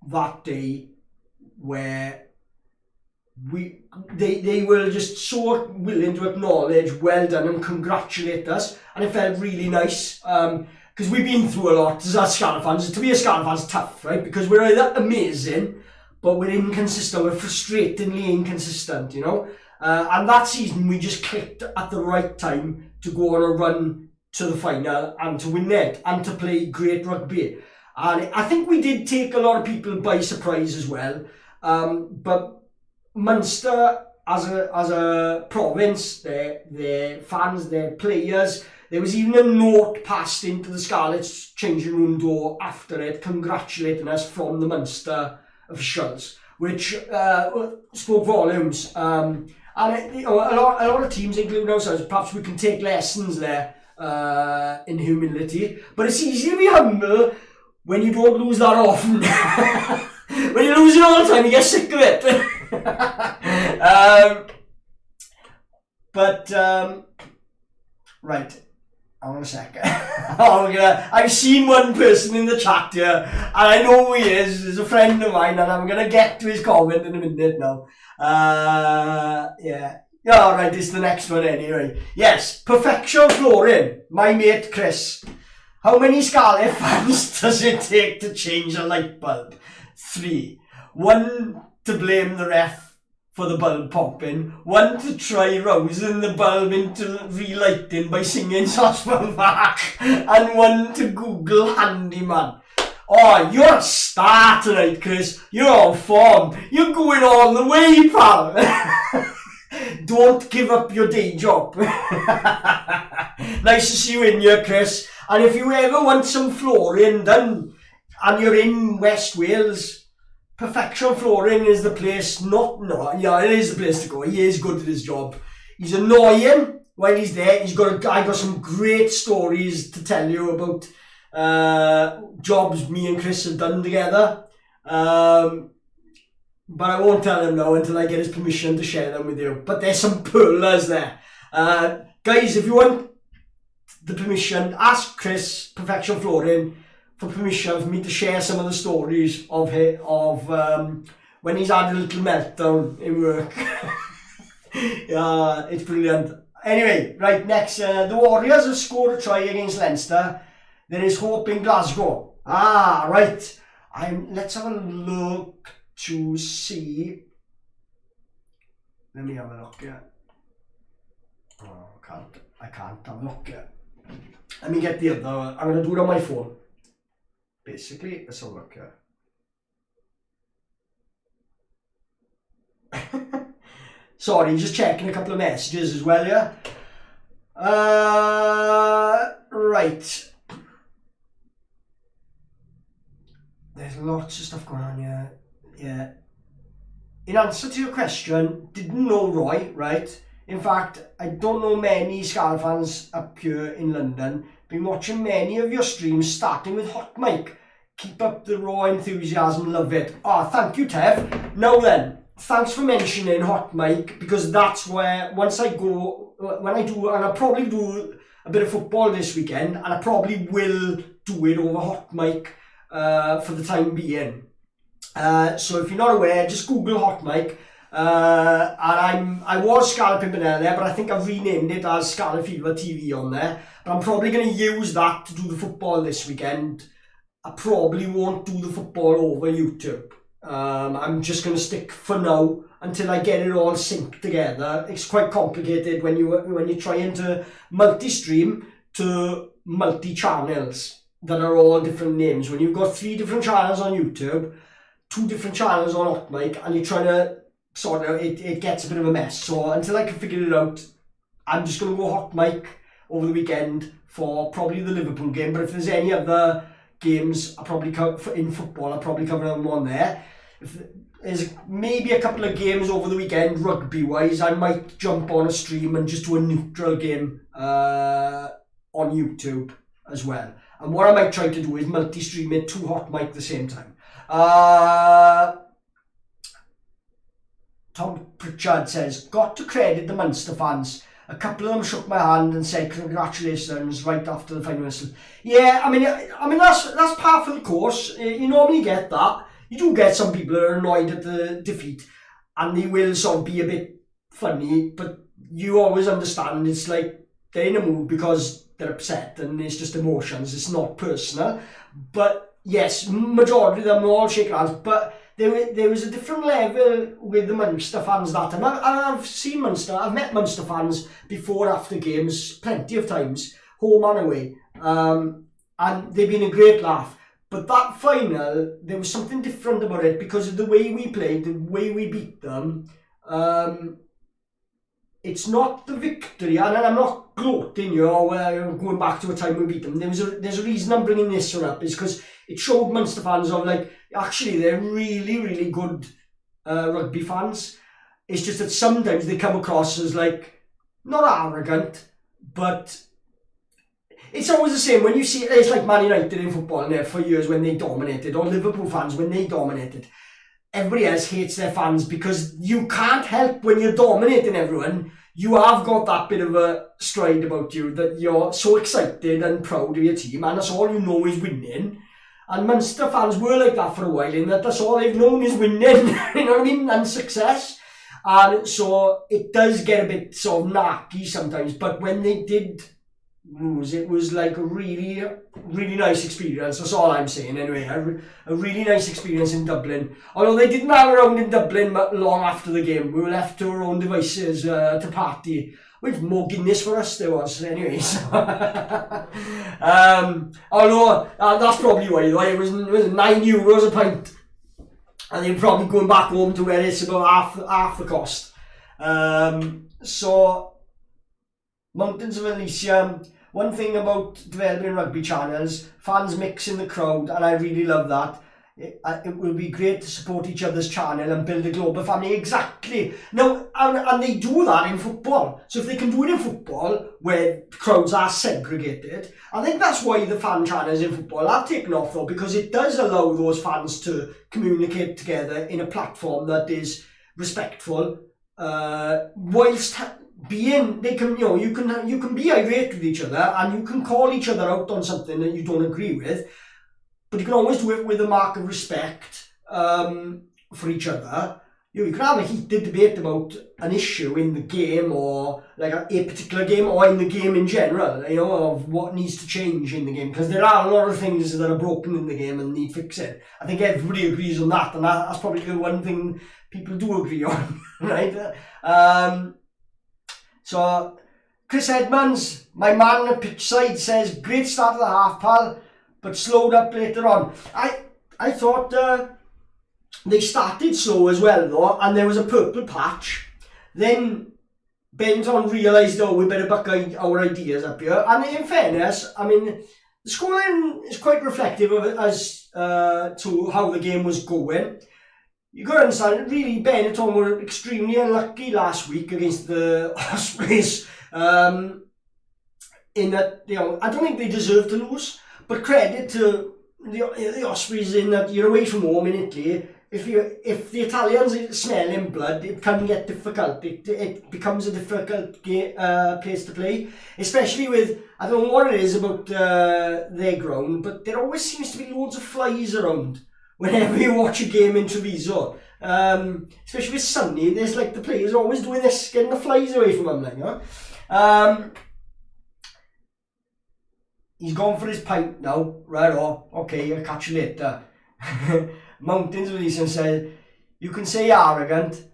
that day, where they were just so willing to acknowledge, well done, and congratulate us, and it felt really nice, because we've been through a lot as Scarlet fans. To be a Scarlet fan is tough, right, because we're either amazing but we're inconsistent, we're frustratingly inconsistent, and that season we just clicked at the right time to go on a run to the final and to win it and to play great rugby. And I think we did take a lot of people by surprise as well, but Munster as a province, their fans, their players, there was even a note passed into the Scarlets changing room door after it, congratulating us from the Munster officials, which spoke volumes. And a lot of teams, including ourselves, perhaps we can take lessons there in humility. But it's easy to be humble when you don't lose that often. When you lose it all the time, you get sick of it. Right. Hold on a second. I've seen one person in the chat here, and I know who he is. He's a friend of mine, and I'm going to get to his comment in a minute now. Yeah. Alright, this is the next one anyway. Yes, Perfection Flooring. My mate Chris. How many Scarlet fans does it take to change a light bulb? 3. 1 to blame the ref for the bulb popping, 1 to try rousing the bulb into relighting by singing Sosman back, and 1 to Google handyman. Oh, you're a star tonight, Chris. You're on form. You're going all the way, pal. Don't give up your day job. Nice to see you in here, Chris. And if you ever want some flooring done and you're in West Wales, Perfection Flooring is the place. Yeah, it is the place to go. He is good at his job. He's annoying while he's there. I got some great stories to tell you about jobs me and Chris have done together. But I won't tell him now until I get his permission to share them with you. But there's some pearlers there. Guys, if you want the permission, ask Chris, Perfection Flooring, for permission for me to share some of the stories of when he's had a little meltdown in work. Yeah, it's brilliant. Anyway, right, next, the Warriors have scored a try against Leinster. There is hope in Glasgow. Right. Let's have a look to see. Let me have a look here. Oh, I can't have a look here. Let me get the other. I'm going to do it on my phone. Basically, let's have a look here. Sorry, just checking a couple of messages as well, yeah? Right. There's lots of stuff going on here. Yeah. In answer to your question, didn't know Roy, right? In fact, I don't know many Scarlet fans up here in London. Been watching many of your streams, starting with Hot Mic. Keep up the raw enthusiasm, love it. Thank you, Tev. Now then, thanks for mentioning Hot Mic, because that's where, when I'll probably do a bit of football this weekend, and I probably will do it over Hot Mic for the time being. So if you're not aware, just Google Hot Mic. And I was Scarlet Pimpernel there, but I think I've renamed it as Scarlet Fever TV on there. But I'm probably going to use that to do the football this weekend. I probably won't do the football over YouTube. I'm just going to stick for now until I get it all synced together. It's quite complicated when you're trying to multi-stream to multi-channels that are all different names. When you've got 3 different channels on YouTube, 2 different channels on Hot Mic, and you're trying to sort of, it gets a bit of a mess. So until I can figure it out, I'm just going to go Hot Mic over the weekend for probably the Liverpool game. But if there's any other games in football, I'll probably cover them on there. If there's maybe a couple of games over the weekend, rugby wise, I might jump on a stream and just do a neutral game on YouTube as well. And what I might try to do is multi-stream it to Hot Mic at the same time. Tom Pritchard says, got to credit the Munster fans. A couple of them shook my hand and said congratulations right after the final whistle. Yeah, I mean that's part of the course. You normally get that. You do get some people who are annoyed at the defeat, and they will sort of be a bit funny, but you always understand it's like they're in a mood because they're upset and it's just emotions. It's not personal. But yes, majority of them all shake hands, but there was a different level with the Munster fans that time. I've seen Munster, I've met Munster fans before, after games, plenty of times, home and away, and they've been a great laugh. But that final, there was something different about it because of the way we played, the way we beat them. it's not the victory, and I'm not gloating, you know, going back to a time we beat them. There's a reason I'm bringing this one up, is because it showed Munster fans of, like, actually they're really, really good rugby fans. It's just that sometimes they come across as, like, not arrogant, but it's always the same. When you see, it's like Man United in football there for years when they dominated, or Liverpool fans when they dominated. Everybody else hates their fans because you can't help when you're dominating everyone. You have got that bit of a stride about you that you're so excited and proud of your team, and that's all you know is winning. And Munster fans were like that for a while, in that that's all they've known is winning, you know what I mean, and success. And so it does get a bit sort of narky sometimes, but when they did lose, it was like a really, really nice experience. That's all I'm saying anyway. A really nice experience in Dublin. Although they didn't hang around in Dublin long after the game. We were left to our own devices to party. Which more Guinness for us there was anyway. So although that's probably why it was €9 a pint. And they're probably going back home to where it's about half the cost. So Mountains of Elysium. One thing about developing rugby channels, fans mix in the crowd, and I really love that. It will be great to support each other's channel and build a global family. Exactly. Now, and they do that in football. So if they can do it in football, where crowds are segregated, I think that's why the fan channels in football have taken off, though, because it does allow those fans to communicate together in a platform that is respectful, whilst being, they can, you know, you can be irate with each other, and you can call each other out on something that you don't agree with, but you can always do it with a mark of respect for each other. You can have a heated debate about an issue in the game, or like a particular game, or in the game in general, you know, of what needs to change in the game, because there are a lot of things that are broken in the game and need fixing. I think everybody agrees on that, and that's probably the one thing people do agree on, right? So Chris Edmonds, my man at pitch side, says, great start of the half, pal, but slowed up later on. I thought they started slow as well, though, and there was a purple patch. Then Benetton realised, oh, we better back our ideas up here. And in fairness, I mean, the scoreline is quite reflective of it as to how the game was going. You got to understand, really, Benetton were extremely unlucky last week against the Ospreys. In that, you know, I don't think they deserve to lose, but credit to the Ospreys in that you're away from home in Italy. If the Italians smell in blood, it can get difficult. It becomes a difficult place to play, especially with, I don't know what it is about their ground, but there always seems to be loads of flies around whenever you watch a game in Treviso. Especially if it's sunny, there's like the players are always doing this, getting the flies away from them, like, you know? He's gone for his pint now. Right on. Okay, I'll catch you later. Mountains of Elysium said, you can say arrogant.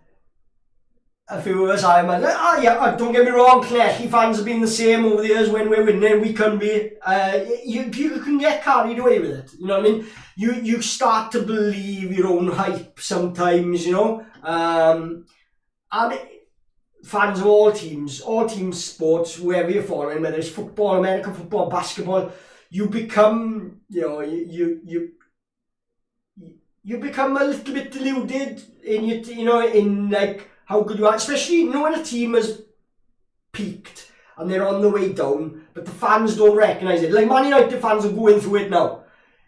A few of us are, man. Yeah, don't get me wrong, Clechy fans have been the same over the years. When we're winning, we can be. You can get carried away with it. You know what I mean? You start to believe your own hype sometimes, you know. And fans of all teams, sports, wherever you're following, whether it's football, American football, basketball, you become, you know, you become a little bit deluded in your, you know, in like how good you are, especially, you know, when a team has peaked and they're on the way down, but the fans don't recognise it. Like Man United fans are going through it now.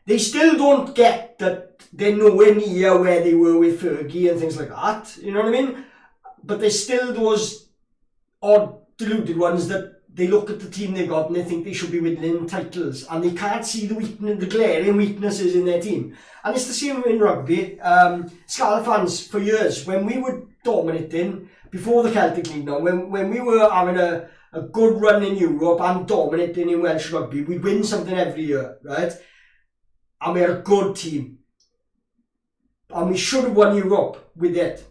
They still don't get that they're nowhere near where they were with Fergie and things like that. You know what I mean? But there's still those odd deluded ones that they look at the team they got and they think they should be winning titles, and they can't see the glaring weaknesses in their team. And it's the same in rugby. Scarlet fans, for years, when we were dominating, before the Celtic League now, when we were having a good run in Europe and dominating in Welsh rugby, we'd win something every year, right? And we had a good team. And we should have won Europe with it,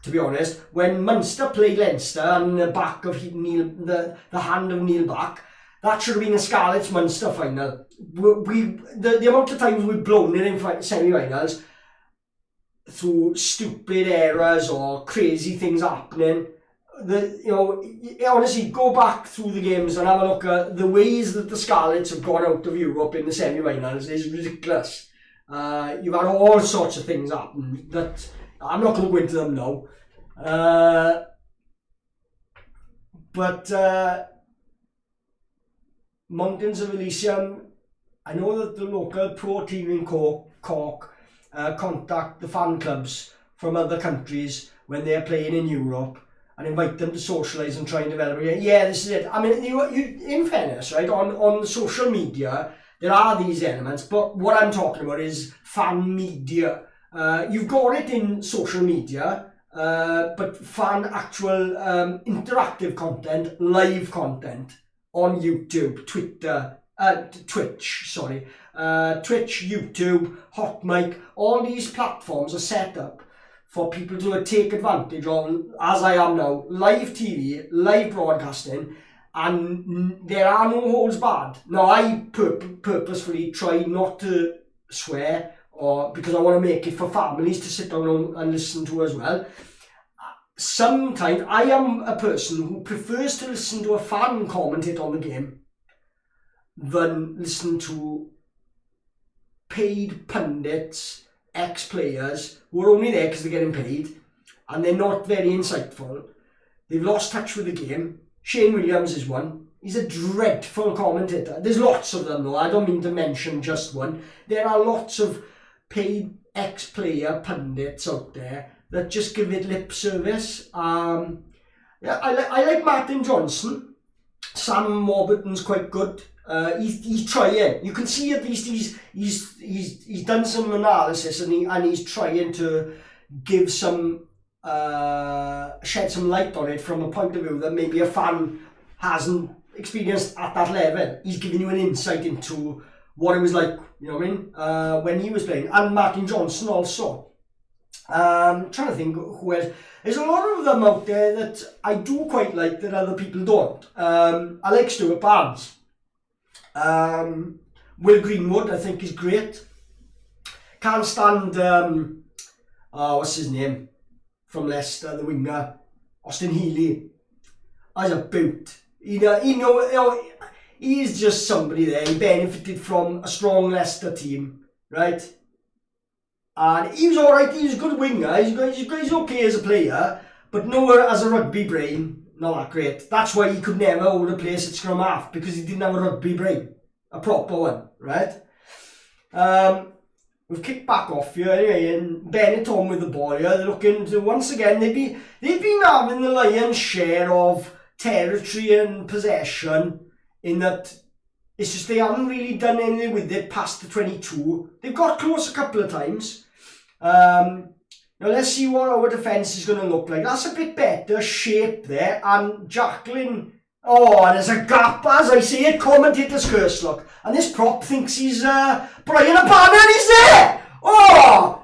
to be honest. When Munster played Leinster on the back of the hand of Neil Back, that should have been a Scarlets Munster final. The amount of times we've blown it in semi-finals, through stupid errors or crazy things happening. Honestly, go back through the games and have a look at the ways that the Scarlets have gone out of Europe in the semi-finals is ridiculous. You've had all sorts of things happen that I'm not going to go into them now. But Mountains of Elysium, I know that the local pro team in Cork contact the fan clubs from other countries when they're playing in Europe and invite them to socialise and try and develop it. Yeah, this is it. I mean, you in fairness, right, on social media, there are these elements, but what I'm talking about is fan media. You've got it in social media, but fan actual interactive content, live content on YouTube, Twitter, Twitch, YouTube, Hot Mic, all these platforms are set up for people to take advantage of, as I am now, live TV, live broadcasting, and there are no holds barred. Now, I purposefully try not to swear, or because I want to make it for families to sit down and listen to as well. Sometimes I am a person who prefers to listen to a fan commentate on the game than listen to paid pundits, ex-players who are only there because they're getting paid and they're not very insightful. They've lost touch with the game. Shane Williams is one. He's a dreadful commentator. There's lots of them though. I don't mean to mention just one. There are lots of paid ex-player pundits out there that just give it lip service. I like Martin Johnson. Sam Warburton's quite good. He's trying. You can see at least he's done some analysis and he's trying to give some shed some light on it from a point of view that maybe a fan hasn't experienced at that level. He's giving you an insight into what it was like, you know what I mean, when he was playing. And Martin Johnson also. Trying to think who else. There's a lot of them out there that I do quite like that other people don't. I like Stuart Barnes. Will Greenwood, I think, is great. Can't stand what's his name from Leicester, the winger, Austin Healey. As a boot, he's just somebody there. He benefited from a strong Leicester team, right? And he was alright. He was a good winger. He's okay as a player, but nowhere as a rugby brain. Not that great. That's why he could never hold a place at scrum half, because he didn't have a rugby brain. A proper one, right? We've kicked back off here anyway, and Benetton with the ball here. They're looking to, once again, they've been having the lion's share of territory and possession, in that it's just they haven't really done anything with it past the 22. They've got close a couple of times. Now let's see what our defence is going to look like. That's a bit better shape there, and Jacqueline. Oh, there's a gap, as I say it, commentator's curse, look. And this prop thinks he's Brian O'Bannon, and he's there! Oh!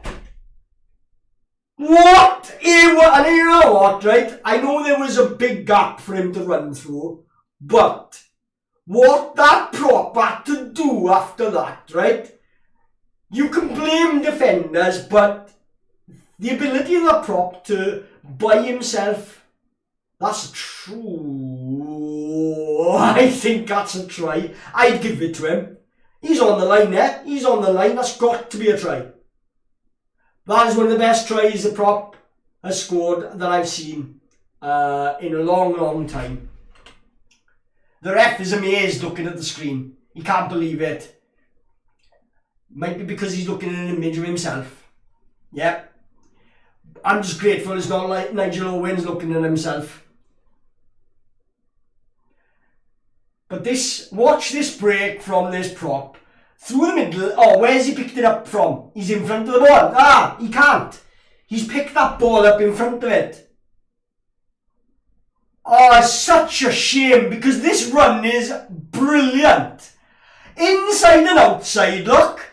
What? And you know what, right? I know there was a big gap for him to run through, but what that prop had to do after that, right? You can blame defenders, but the ability of the prop to buy himself, that's true. I think that's a try. I'd give it to him. He's on the line there. He's on the line. That's got to be a try. That is one of the best tries the prop has scored that I've seen in a long, long time. The ref is amazed looking at the screen. He can't believe it. Might be because he's looking at an image of himself. Yeah. I'm just grateful it's not like Nigel Owens looking at himself. But watch this break from this prop. Through the middle. Oh, where's he picked it up from? He's in front of the ball. Ah, he can't. He's picked that ball up in front of it. Oh, it's such a shame, because this run is brilliant. Inside and outside, look.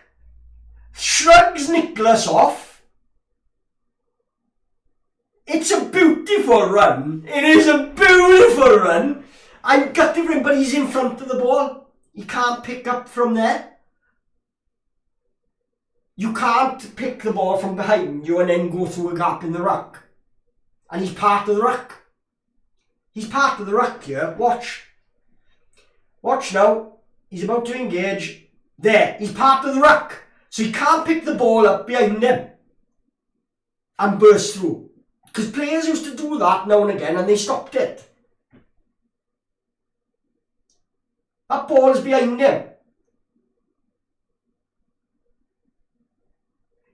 Shrugs Nicholas off. It's a beautiful run. It is a beautiful run. I'm gutted for him, but he's in front of the ball. He can't pick up from there. You can't pick the ball from behind you and then go through a gap in the ruck. And he's part of the ruck. He's part of the ruck here. Watch. Watch now. He's about to engage. There. He's part of the ruck. So he can't pick the ball up behind him and burst through. Because players used to do that now and again and they stopped it. That ball is behind him.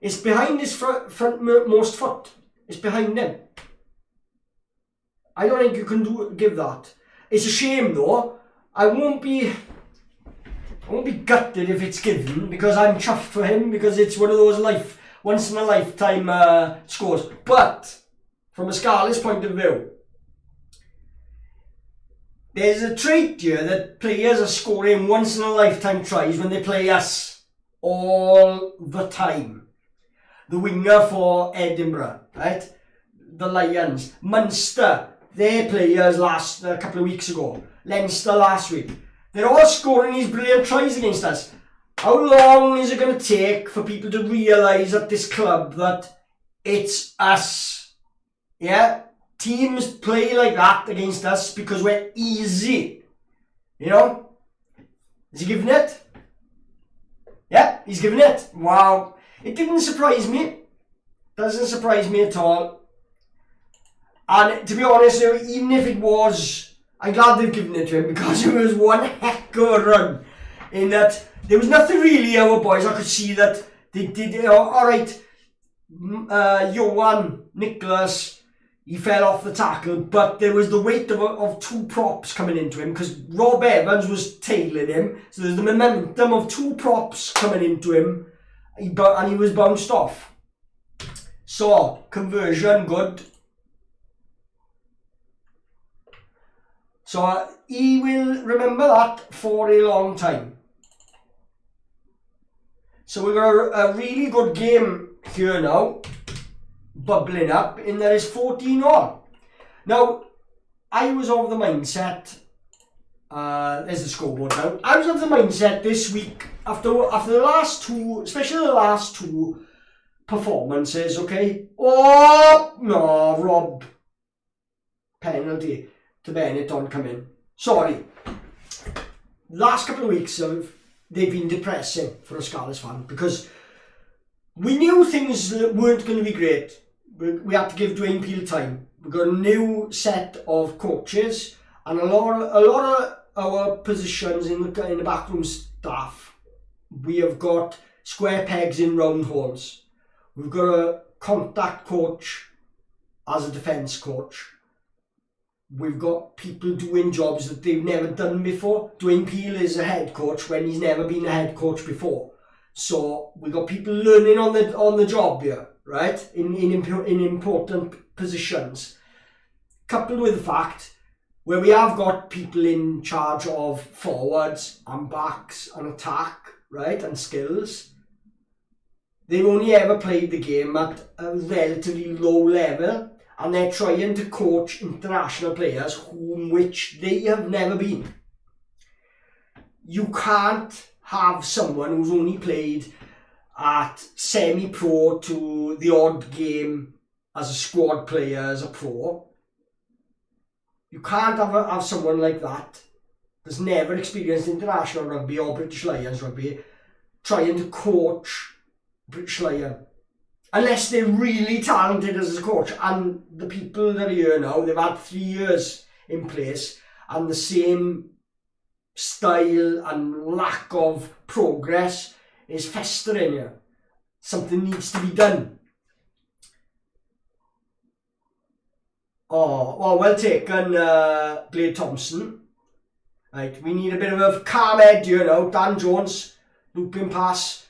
It's behind his frontmost foot. It's behind him. I don't think you can give that. It's a shame though. I won't be gutted if it's given, because I'm chuffed for him, because it's one of those once in a lifetime scores. But from a Scarlets point of view, there's a trait here that players are scoring once in a lifetime tries when they play us all the time. The winger for Edinburgh, right? The Lions, Munster, their players a couple of weeks ago, Leinster last week. They're all scoring these brilliant tries against us. How long is it going to take for people to realise at this club that it's us? Yeah? Teams play like that against us because we're easy. You know? Is he giving it? Yeah, he's giving it. Wow. It didn't surprise me. Doesn't surprise me at all. And to be honest, even if it was, I'm glad they've given it to him, because it was one heck of a run. In that there was nothing really, our boys. I could see that they did. Alright, Johan, Nicholas, he fell off the tackle, but there was the weight of two props coming into him, because Rob Evans was tailing him. So there's the momentum of two props coming into him, and he was bounced off. So, conversion, good. So, he will remember that for a long time. So, we've got a really good game here now, bubbling up, and there is 14-all. Now, I was of the mindset, there's the scoreboard now. I was of the mindset this week, after the last two, especially the last two performances, okay? Oh, no, Rob. Penalty to Benetton come in. Sorry. Last couple of weeks, they've been depressing for a Scarlets fan, because we knew things weren't going to be great. We had to give Dwayne Peel time. We've got a new set of coaches, and a lot of our positions in the backroom staff, we have got square pegs in round holes. We've got a contact coach as a defence coach. We've got people doing jobs that they've never done before. Dwayne Peel is a head coach when he's never been a head coach before. So we've got people learning on the job here, right? In important positions. Coupled with the fact where we have got people in charge of forwards and backs and attack, right, and skills. They've only ever played the game at a relatively low level, and they're trying to coach international players which they have never been. You can't have someone who's only played at semi-pro to the odd game as a squad player, as a pro. You can't have someone like that that's never experienced international rugby or British Lions rugby trying to coach British Lion. Unless they're really talented as a coach. And the people that are here now, they've had 3 years in place, and the same style and lack of progress is festering here. Something needs to be done. Oh, well taken, Blade Thompson. Right, we need a bit of a calm head here now. Dan Jones, looping pass.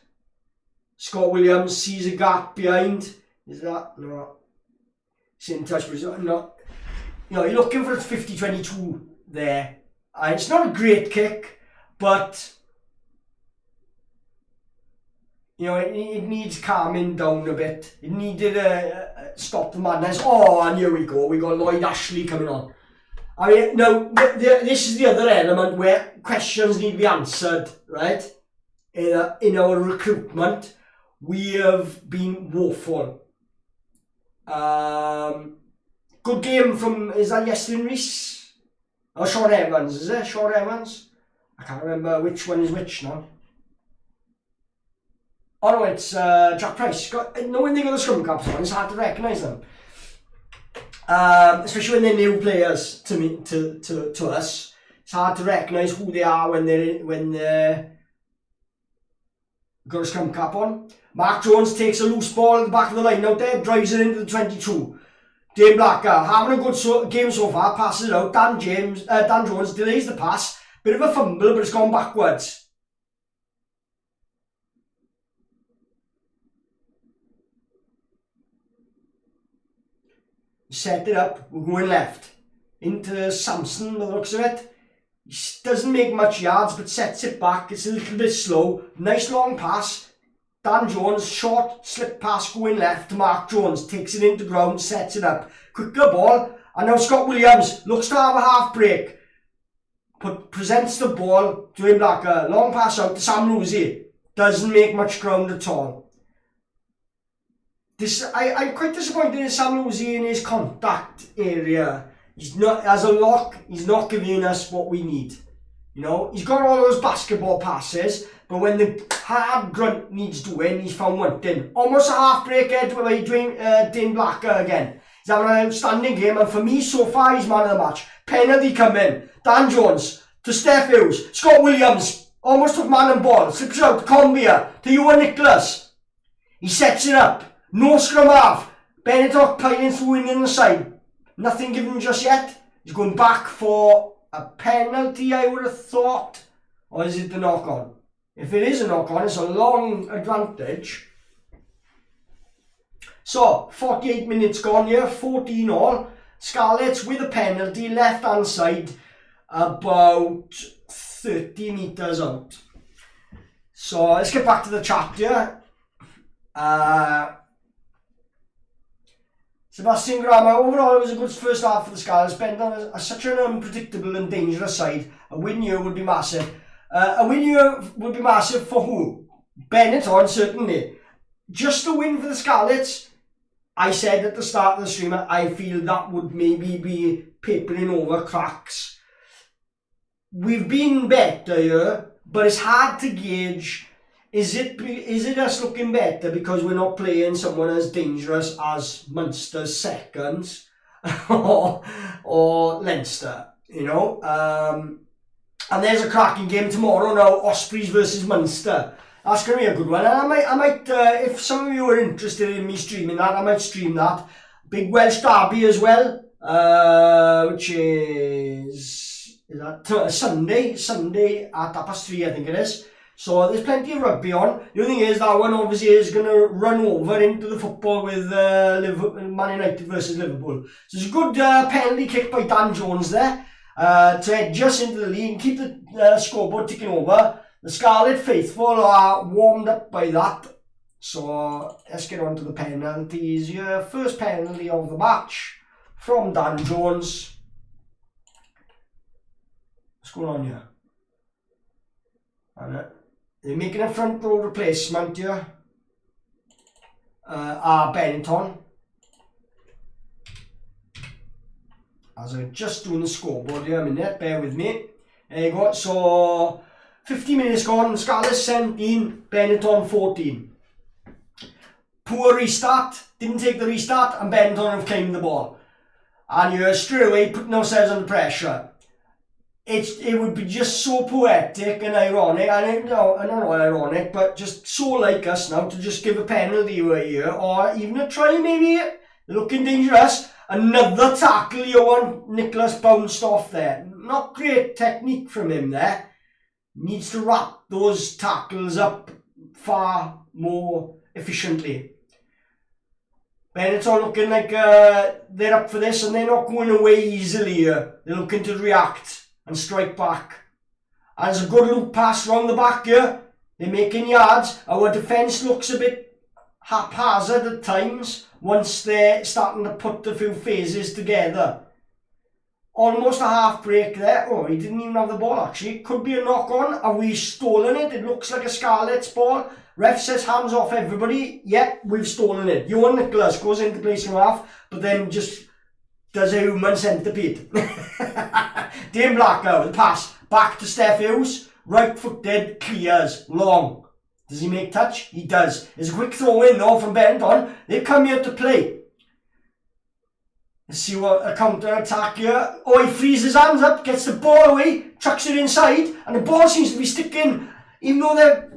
Scott Williams sees a gap behind. Is that? No. He's in touch, but he's not. You know, you're looking for a 50-22 there. It's not a great kick, but you know, it needs calming down a bit. It needed a stop the madness. Oh, and here we go. We got Lloyd Ashley coming on. I mean, no, this is the other element where questions need to be answered, right? In our recruitment. we have been woeful. Good game from, is that Iestyn Rees? Or Sean Evans, is it? Sean Evans? I can't remember which one is which now. Oh no, it's Jack Price. When they got the scrum caps on, it's hard to recognise them. Especially when they're new players to us. It's hard to recognise who they are when they're got a scrum cap on. Mark Jones takes a loose ball at the back of the line out there, drives it into the 22. Dane Blacker having a good game so far, passes it out. Dan Jones delays the pass, bit of a fumble, but it's gone backwards. Set it up, we're going left. Into Samson, by the looks of it. He doesn't make much yards, but sets it back. It's a little bit slow. Nice long pass. Dan Jones, short slip pass going left to Mark Jones. Takes it into ground, sets it up. Quicker ball. And now Scott Williams looks to have a half break. Presents the ball to Dane Blacker. Long pass out to Sam Lucy. Doesn't make much ground at all. I'm quite disappointed in Sam Lucy in his contact area. He's not, as a lock, he's not giving us what we need. You know, he's got all those basketball passes, but when the hard grunt needs doing, he's found wanting. Almost a half break head by Dane Blacker again. He's having an outstanding game, and for me, so far, he's man of the match. Penalty coming. Dan Jones to Steph Hughes. Scott Williams almost took man and ball. Slips out to Combia to Ewan Nicholas. He sets it up. No scrum half. Benetton piling through in the side. Nothing given just yet. He's going back for a penalty, I would have thought. Or is it the knock-on? If it is a knock-on, it's a long advantage. So, 48 minutes gone here, 14 all. Scarlets with a penalty, left-hand side, about 30 metres out. So, let's get back to the chat here. Sebastian Grammer, overall it was a good first half for the Scarlets. Benetton are such an unpredictable and dangerous side. A win here would be massive. A win here would be massive for who? Benetton, certainly. Just a win for the Scarlets. I said at the start of the stream, I feel that would maybe be papering over cracks. We've been better here, but it's hard to gauge. Is it us looking better because we're not playing someone as dangerous as Munster's seconds or Leinster, you know? And there's a cracking game tomorrow now, Ospreys versus Munster. That's going to be a good one. And I might if some of you are interested in me streaming that, I might stream that. Big Welsh derby as well, which is that Sunday at 3:30, I think it is. So there's plenty of rugby on. The only thing is that one obviously is going to run over into the football with Man United versus Liverpool. So it's a good penalty kick by Dan Jones there to head just into the lead and keep the scoreboard ticking over. The Scarlet faithful are warmed up by that. So let's get on to the penalties here. First penalty of the match from Dan Jones. What's going on here? And they're making a front row replacement here. Benetton. As I'm just doing the scoreboard here a minute, bear with me. There you go. So 50 minutes gone, Scarlets 17, Benetton 14. Poor restart, didn't take the restart, and Benetton have claimed the ball. And you're straight away putting ourselves under pressure. It would be just so poetic and ironic, and not ironic, but just so like us now to just give a penalty away here, or even a try maybe. Looking dangerous. Another tackle, Ewan Nicholas bounced off there. Not great technique from him there. Needs to wrap those tackles up far more efficiently. Benetton looking like they're up for this and they're not going away easily here. They're looking to react and strike back. And there's a good loop pass round the back here. They're making yards. Our defence looks a bit haphazard at times once they're starting to put the few phases together. Almost a half break there. Oh, he didn't even have the ball actually. Could be a knock on. Have we stolen it? It looks like a Scarlets ball. Ref says hands off everybody. Yep, we've stolen it. Johan Nicholas goes into place from half, but then just does a human centipede. Dane Blacker with the pass back to Steph Hughes. Right footed, clears, long. Does he make touch? He does. There's a quick throw in though from Benetton. They come here to play. Let's see what a counter attack here. Oh, he frees his hands up, gets the ball away, chucks it inside, and the ball seems to be sticking. Even though they're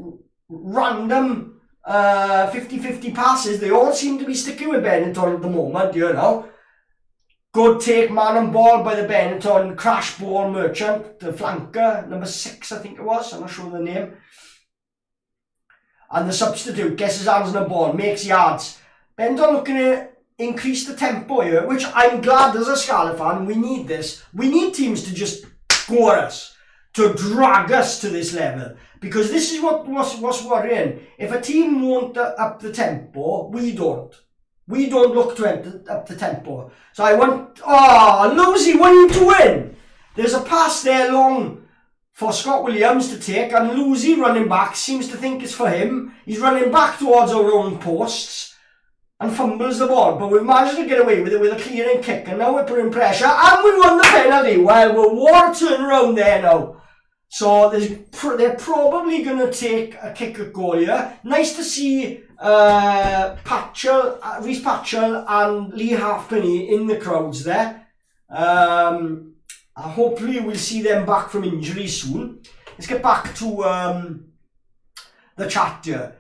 random 50-50 passes, they all seem to be sticking with Benetton at the moment, you know. Good take, man and ball by the Benetton crash ball merchant, the flanker, number 6 I think it was, I'm not sure the name. And the substitute gets his hands on the ball, makes yards. Benetton looking to increase the tempo here, which I'm glad as a Scarlet fan, we need this. We need teams to just go at us, to drag us to this level. Because this is what's worrying. If a team won't up the tempo, we don't. We don't look to up the tempo. So I want... Oh, Lucy, what are you doing? There's a pass there long for Scott Williams to take, and Lucy running back seems to think it's for him. He's running back towards our own posts and fumbles the ball, but we've managed to get away with it with a clearing kick, and now we're putting pressure, and we won the penalty. Well, we're one turn around there now. So they're probably going to take a kick at goal here. Nice to see Reece Patchell and Lee Halfpenny in the crowds there. Hopefully we'll see them back from injury soon. Let's get back to the chat here.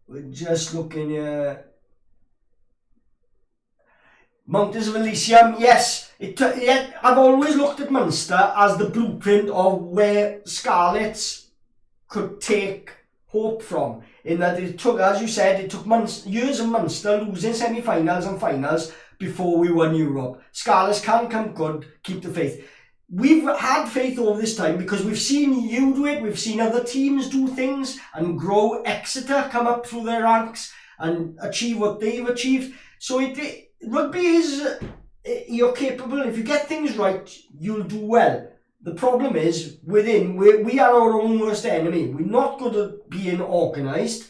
We're just looking here. Mountains of Elysium, yes. I've always looked at Munster as the blueprint of where Scarlets could take hope from. In that it took, as you said, it took years of Munster losing semi-finals and finals before we won Europe. Scarlets can come good, keep the faith. We've had faith all this time because we've seen you do it, we've seen other teams do things and grow. Exeter come up through their ranks and achieve what they've achieved. So rugby is, you're capable, if you get things right, you'll do well. The problem is, we are our own worst enemy. We're not good at being organised.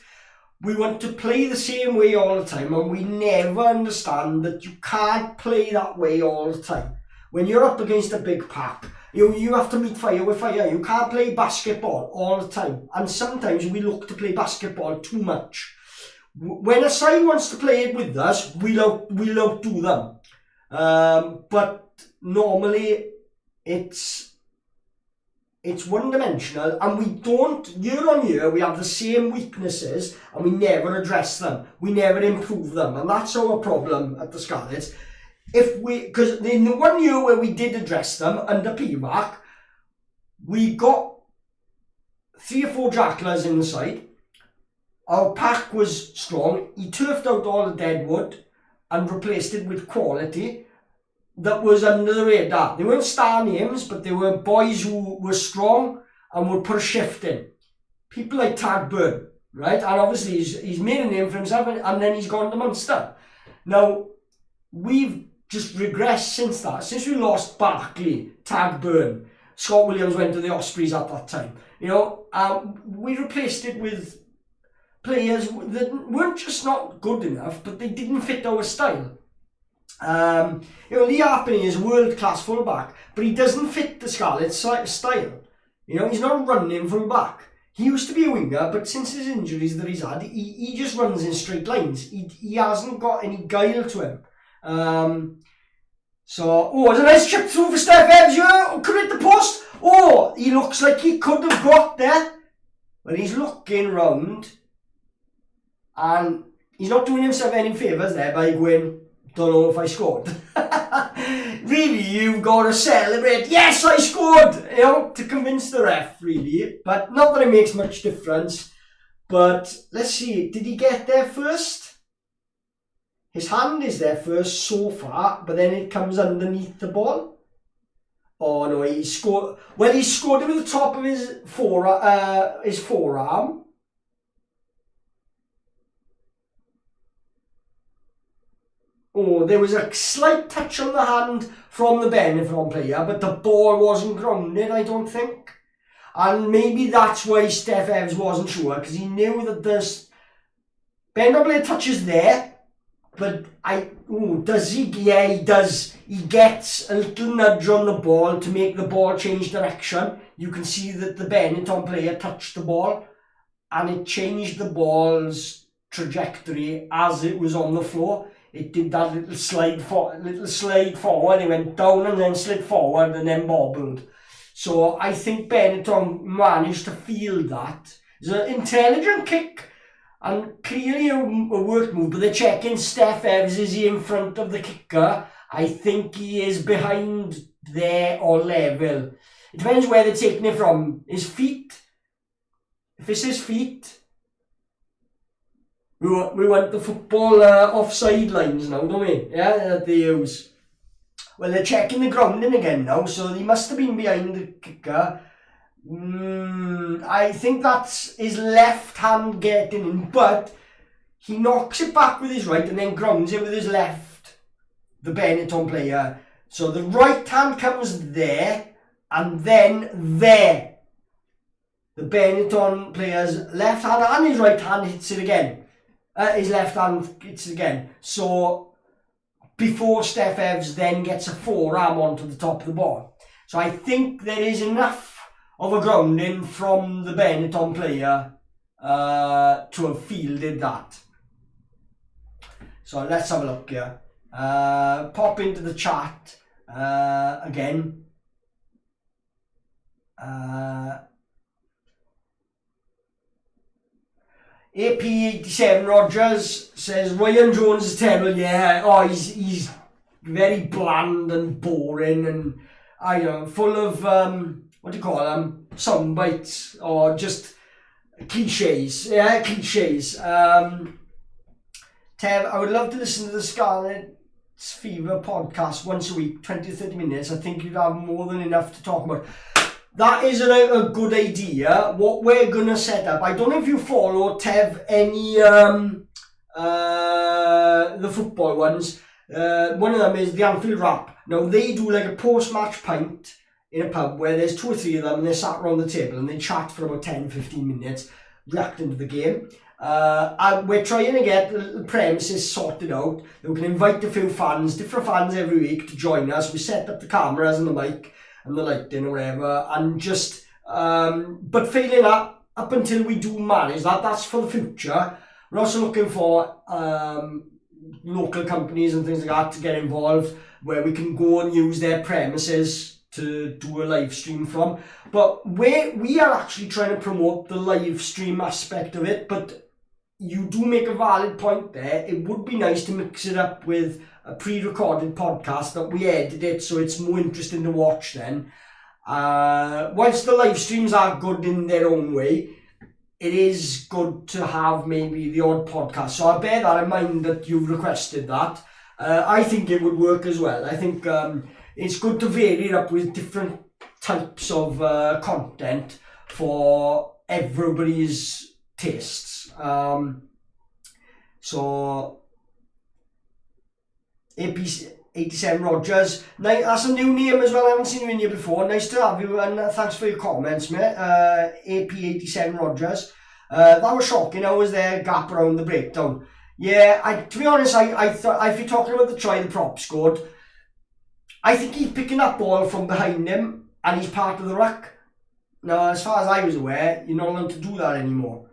We want to play the same way all the time, and we never understand that you can't play that way all the time. When you're up against a big pack, you have to meet fire with fire. You can't play basketball all the time. And sometimes we look to play basketball too much. When a side wants to play it with us, we'll outdo them. But normally it's one-dimensional, and we don't, year on year, we have the same weaknesses and we never address them. We never improve them, and that's our problem at the Scarlets. Because in the 1 year where we did address them under Pivac, we got 3 or 4 jacklers in the side. Our pack was strong. He turfed out all the dead wood and replaced it with quality that was under the radar. They weren't star names, but they were boys who were strong and would put a shift in. People like Tag Bird, right? And obviously he's made a name for himself, and then he's gone to Munster. Now, we've just regressed since that. Since we lost Barkley, Tag Burn, Scott Williams went to the Ospreys at that time. We replaced it with players that weren't just not good enough, but they didn't fit our style. Lee Halfpenny is a world-class fullback, but he doesn't fit the Scarlets style. He's not running from back. He used to be a winger, but since his injuries that he's had, he just runs in straight lines. He hasn't got any guile to him. It's a nice chip through for Steph Hughes here. Could hit the post. Oh, he looks like he could have got there. Well, he's looking round, and he's not doing himself any favours there by going, don't know if I scored. Really, you've got to celebrate. Yes, I scored! To convince the ref, really. But not that it makes much difference. But let's see, did he get there first? His hand is there first so far, but then it comes underneath the ball. Oh no, he scored. Well, he scored it with the top of his forearm. Oh, there was a slight touch on the hand from the Benetton player, but the ball wasn't grounded, I don't think. And maybe that's why Steph Evans wasn't sure, because he knew that this Benetton player touches there, but does he? Yeah, he does. He gets a little nudge on the ball to make the ball change direction. You can see that the Benetton player touched the ball, and it changed the ball's trajectory as it was on the floor. It did that little slide forward. It went down and then slid forward and then bobbled. So I think Benetton managed to feel that. It's an intelligent kick and clearly a worked move, but they're checking Steph Evans. Is he in front of the kicker? I think he is behind there or level. It depends where they're taking it from. His feet. If it's his feet, we want the football offside lines now, don't we? Yeah, that they use. Well, they're checking the grounding again now, so he must have been behind the kicker. I think that's his left hand getting in, but he knocks it back with his right and then grounds it with his left, the Benetton player. So the right hand comes there, and then there. The Benetton player's left hand and his right hand hits it again. His left hand hits it again. So before Steph Evans then gets a forearm onto the top of the ball. So I think there is enough of a grounding from the Benetton player to have fielded that. So let's have a look here. Pop into the chat again. AP87 Rogers says Ryan Jones is terrible. Yeah, he's very bland and boring, and I don't know, full of what do you call them? Sound bites or just cliches. Yeah, cliches. Tev, I would love to listen to the Scarlet's Fever podcast once a week, 20 to 30 minutes. I think you'd have more than enough to talk about. That is a good idea. What we're going to set up, I don't know if you follow, Tev, any the football ones. One of them is the Anfield Rap. Now, they do like a post-match pint in a pub where there's 2 or 3 of them and they sat around the table and they chat for about 10-15 minutes reacting to the game. And we're trying to get the premises sorted out. We can invite a few fans, different fans every week to join us. We set up the cameras and the mic and the lighting or whatever, and just but failing that, up until we do manage that's for the future. We're also looking for local companies and things like that to get involved, where we can go and use their premises to do a live stream from. But we are actually trying to promote the live stream aspect of it, but you do make a valid point there. It would be nice to mix it up with a pre-recorded podcast that we edit it so it's more interesting to watch then. Whilst the live streams are good in their own way, it is good to have maybe the odd podcast. So I bear that in mind that you've requested that. I think it would work as well. I think it's good to vary it up with different types of content for everybody's tastes. So AP87 Rogers, that's a new name as well. I haven't seen you in here before. Nice to have you, and thanks for your comments, mate. AP87 Rogers, that was shocking. I was there, gap around the breakdown. Yeah, to be honest, I thought, if you're talking about the try the prop scored, I think he's picking that ball from behind him and he's part of the ruck. Now, as far as I was aware, you're not allowed to do that anymore.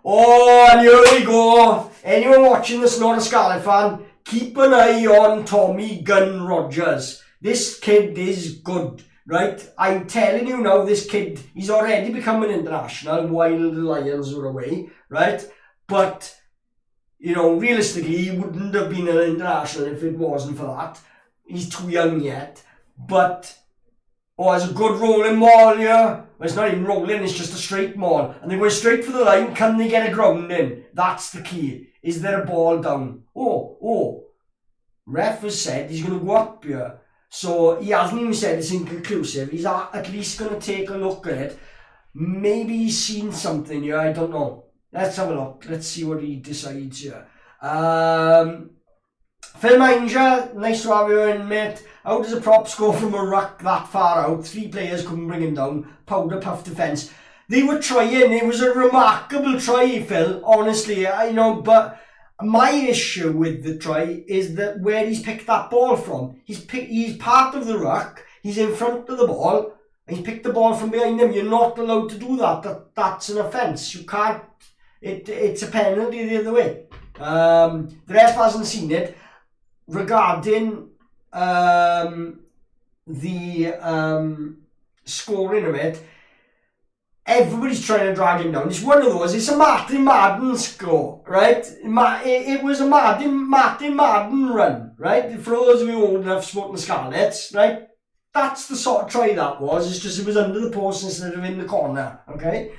Oh, and here we go. Anyone watching that's not a Scarlet fan, keep an eye on Tommy Gunn Rogers. This kid is good, right? I'm telling you now, this kid, he's already become an international while the Lions were away, right? But, you know, realistically, he wouldn't have been an international if it wasn't for that. He's too young yet. But, it's a good rolling maul here. Well, it's not even rolling, it's just a straight maul. And they go straight for the line. Can they get a ground in? That's the key. Is there a ball down? Ref has said he's going to go up here. So he hasn't even said it's inconclusive. He's at least going to take a look at it. Maybe he's seen something here, I don't know. Let's have a look. Let's see what he decides here. Phil Minger, nice to have you in, mate. How does a prop score from a ruck that far out? 3 players couldn't bring him down. Powder puff defence. They were trying. It was a remarkable try, Phil, honestly. I know, but my issue with the try is that where he's picked that ball from. He's part of the ruck. He's in front of the ball. And he picked the ball from behind him. You're not allowed to do that. That's an offence. You can't. It's a penalty the other way. The ref hasn't seen it. Regarding the scoring of it, everybody's trying to drag him down. It's one of those. It's a Martin Madden score, right? It was a Martin Madden run, right? For those of you old enough supporting the Scarlets, right? That's the sort of try that was. It's just it was under the post instead of in the corner, okay?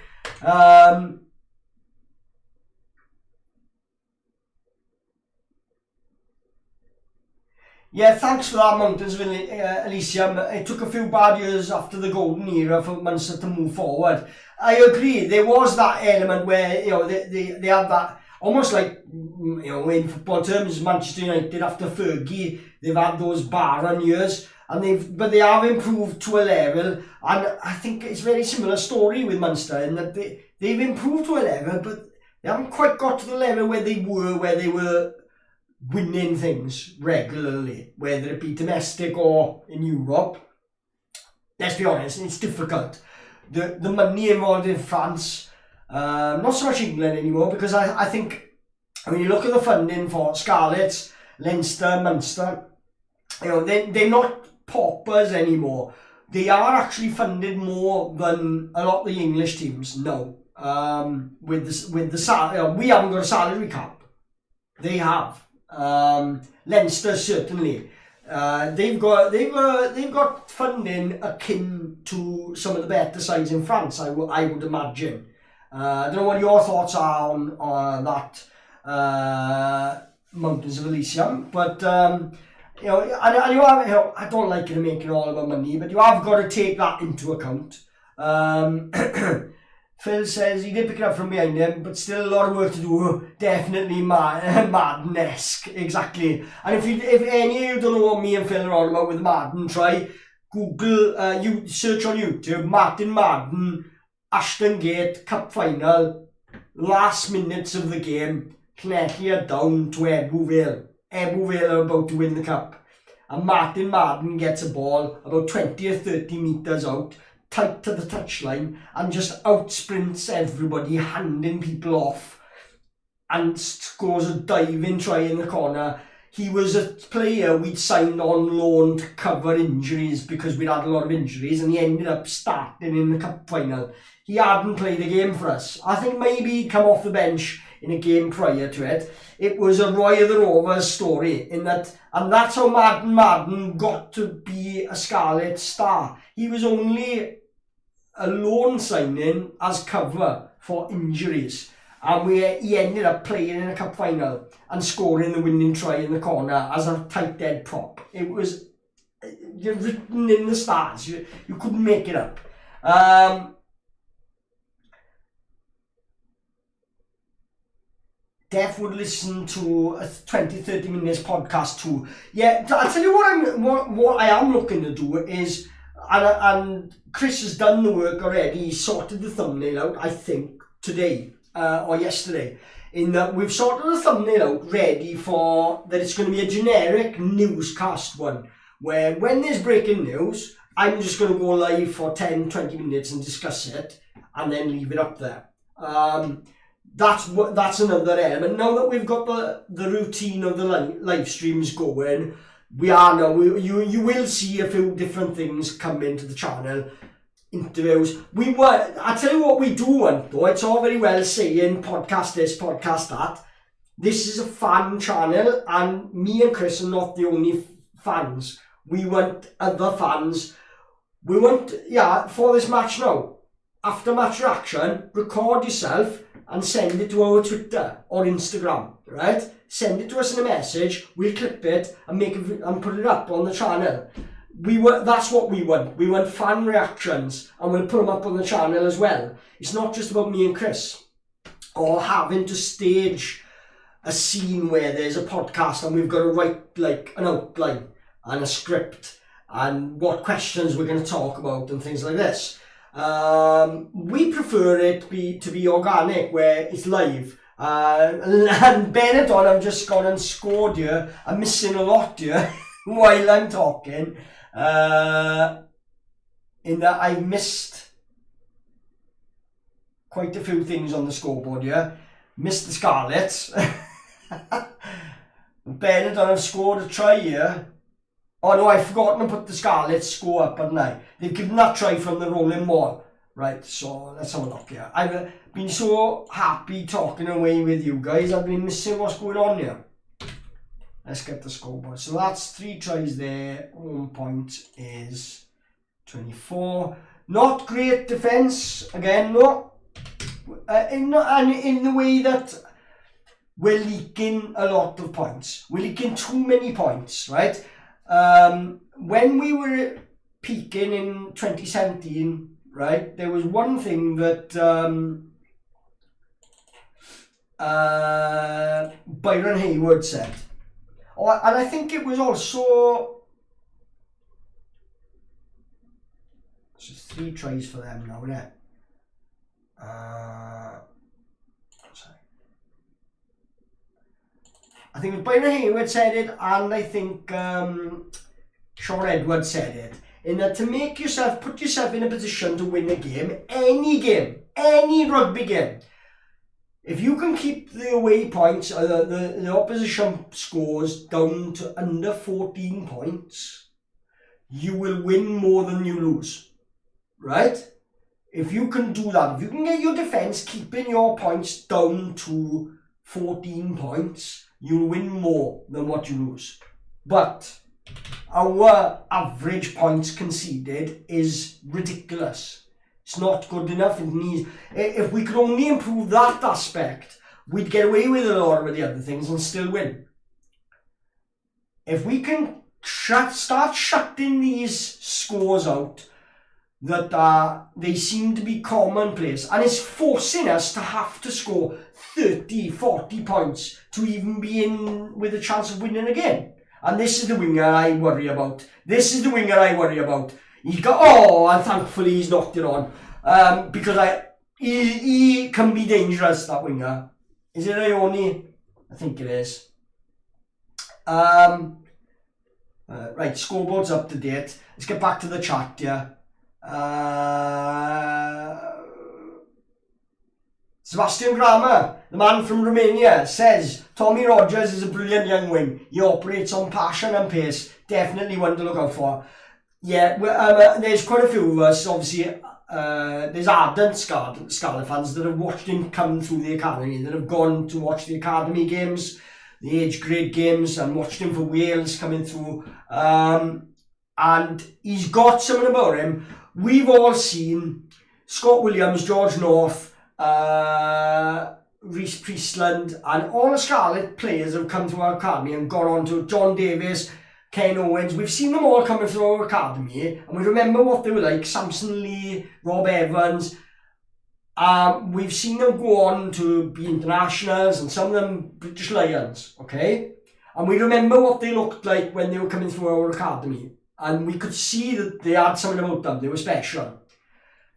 Yeah, thanks for that, Mountains of Elysium. It took a few bad years after the golden era for Munster to move forward. I agree, there was that element where, you know, they had that, almost like, you know, in football terms, Manchester United after Fergie, they've had those barren years, but they have improved to a level, and I think it's a very similar story with Munster, in that they've improved to a level, but they haven't quite got to the level where they were winning things regularly, whether it be domestic or in Europe. Let's be honest, it's difficult. The money involved in France, not so much England anymore, because I think when you look at the funding for Scarlets, Leinster, Munster, you know, they're not paupers anymore. They are actually funded more than a lot of the English teams now. With the salary, we haven't got a salary cap. They have. Leinster certainly. They've got funding akin to some of the better sides in France. I would imagine. I don't know what your thoughts are on that, Mountains of Elysium, but you know, and you have, you know, I don't like it making all about money, but you have got to take that into account. Phil says he did pick it up from behind him, but still a lot of work to do. Definitely Madden-esque, exactly. And if any of you don't know what me and Phil are on about with Madden, try Google, you search on YouTube, Martin Madden, Ashton Gate, Cup Final, last minutes of the game, Connecticut down to Ebbw Vale. Ebbw Vale are about to win the cup. And Martin Madden gets a ball about 20 or 30 metres out, tight to the touchline, and just out sprints everybody, handing people off, and scores a diving try in the corner. He was a player we'd signed on loan to cover injuries because we'd had a lot of injuries, and he ended up starting in the cup final. He hadn't played a game for us. I think maybe he'd come off the bench in a game prior to it. It was a Roy of the Rovers story in that, and that's how Madden got to be a Scarlet star. He was only a loan signing as cover for injuries, and he ended up playing in a cup final and scoring the winning try in the corner as a tight dead prop. It was written in the stars. You couldn't make it up. Def would listen to a 20-30 minutes podcast too. Yeah, I'll tell you what I am looking to do is, and Chris has done the work already. He sorted the thumbnail out, I think, today or yesterday. In that we've sorted the thumbnail out ready for that. It's going to be a generic newscast one, where when there's breaking news, I'm just going to go live for 10-20 minutes and discuss it, and then leave it up there. That's another element. Now that we've got the routine of the live streams going, you will see a few different things come into the channel. Interviews. I tell you what we do want though. It's all very well saying podcast this, podcast that. This is a fan channel, and me and Chris are not the only fans. We want other fans. We want, for this match now, after match reaction, record yourself and send it to our Twitter or Instagram, right? Send it to us in a message, we'll clip it and and put it up on the channel. That's what we want. We want fan reactions, and we'll put them up on the channel as well. It's not just about me and Chris, or having to stage a scene where there's a podcast and we've got to write like an outline and a script and what questions we're going to talk about and things like this. We prefer it to be organic, where it's live. And Benetton have just gone and scored here. I'm missing a lot here while I'm talking. In that I missed quite a few things on the scoreboard here. Missed the Scarlets. Benetton have scored a try here. Oh no, I've forgotten to put the Scarlets score up, hadn't I? They've given that try from the rolling ball. Right, so let's have a look here. I've been so happy talking away with you guys. I've been missing what's going on here. Let's get the scoreboard. So that's 3 tries there. Home point is 24. Not great defence. Again, no. In the way that we're leaking a lot of points. We're leaking too many points, right? When we were peaking in 2017, right, there was one thing that Byron Hayward said. Oh, and I think it was also... It's just 3 tries for them now, isn't it? Sorry. I think it was Byron Hayward said it, and I think Sean Edwards said it. In that to put yourself in a position to win a game, any rugby game, if you can keep the away points, the opposition scores down to under 14 points, you will win more than you lose, right? If you can do that, if you can get your defence keeping your points down to 14 points, you'll win more than what you lose. But our average points conceded is ridiculous. It's not good enough. It needs, if we could only improve that aspect, we'd get away with a lot of the other things and still win. If we can start shutting these scores out, that they seem to be commonplace, and it's forcing us to have to score 30, 40 points to even be in with a chance of winning again. And this is the winger I worry about. He's got, and thankfully he's knocked it on. Because he can be dangerous, that winger. Is it Ione? I think it is. Right, scoreboard's up to date. Let's get back to the chat here. Sebastian Grammar, the man from Romania, says Tommy Rogers is a brilliant young wing. He operates on passion and pace. Definitely one to look out for. Yeah, there's quite a few of us. Obviously, there's ardent Scarlet fans that have watched him come through the academy, that have gone to watch the academy games, the age grade games, and watched him for Wales coming through. And he's got something about him. We've all seen Scott Williams, George North, Rhys Priestland, and all the Scarlet players have come through our academy and gone on to John Davis, Ken Owens. We've seen them all coming through our academy, and we remember what they were like. Samson Lee, Rob Evans. We've seen them go on to be internationals, and some of them British Lions, okay? And we remember what they looked like when they were coming through our academy, and we could see that they had something about them. They were special.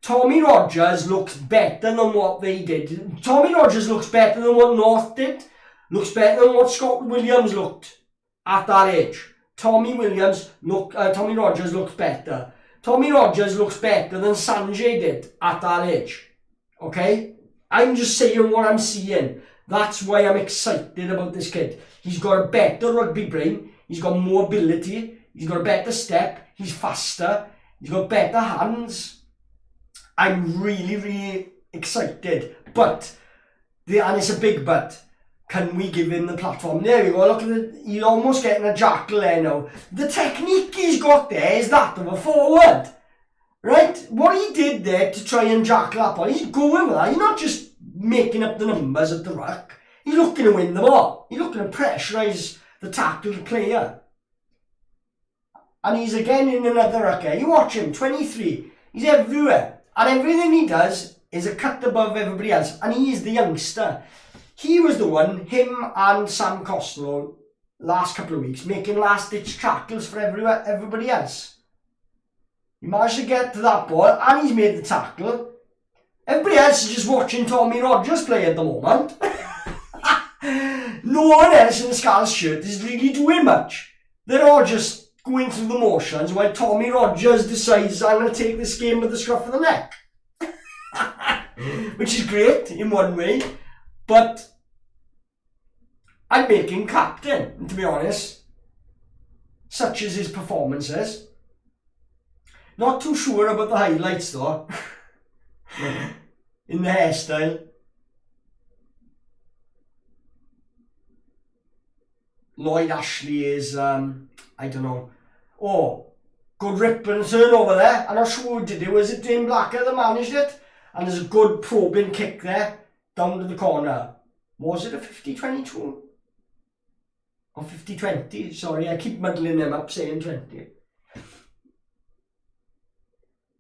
Tommy Rogers looks better than what they did. Tommy Rogers looks better than what North did. Looks better than what Scott Williams looked at that age. Tommy Rogers looks better. Tommy Rogers looks better than Sanjay did at that age. Okay? I'm just saying what I'm seeing. That's why I'm excited about this kid. He's got a better rugby brain. He's got more ability. He's got a better step. He's faster. He's got better hands. I'm really, really excited. But, and it's a big but, can we give him the platform? There we go. Look at he's almost getting a jackal there now. The technique he's got there is that of a forward. Right? What he did there to try and jackal up on, he's going with that. He's not just making up the numbers at the ruck. He's looking to win the ball. He's looking to pressurise the tackled player. And he's again in another ruck here. You watch him, 23. He's everywhere. And everything he does is a cut above everybody else. And he is the youngster. He was the one, him and Sam Costello, last couple of weeks, making last-ditch tackles for everybody else. He managed to get to that ball, and he's made the tackle. Everybody else is just watching Tommy Rogers play at the moment. No one else in the Scarlets shirt is really doing much. They're all just going through the motions while Tommy Rogers decides, I'm going to take this game with the scruff of the neck. Which is great in one way, but I'd make him captain, to be honest. Such as his performances. Not too sure about the highlights though. In the hairstyle. Lloyd Ashley is, I don't know. Oh, good rip and turn over there. I'm not sure who did it. Was it Dane Blacker that managed it? And there's a good probing kick there, down to the corner. Was it a 50-22? Or 50-20? Sorry, I keep muddling them up saying 20.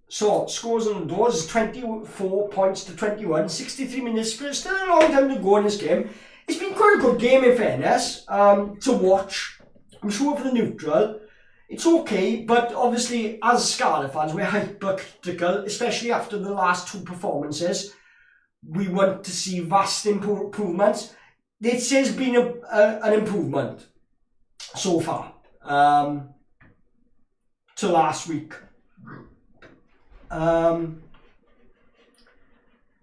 So, scores on the doors, 24 points to 21, 63 minutes, but still a long time to go in this game. It's been quite a good game in fairness, to watch. I'm sure for the neutral, it's okay, but obviously as Scarlet fans, we're hyper-critical, especially after the last two performances. We want to see vast improvements. This has been an improvement so far, to last week.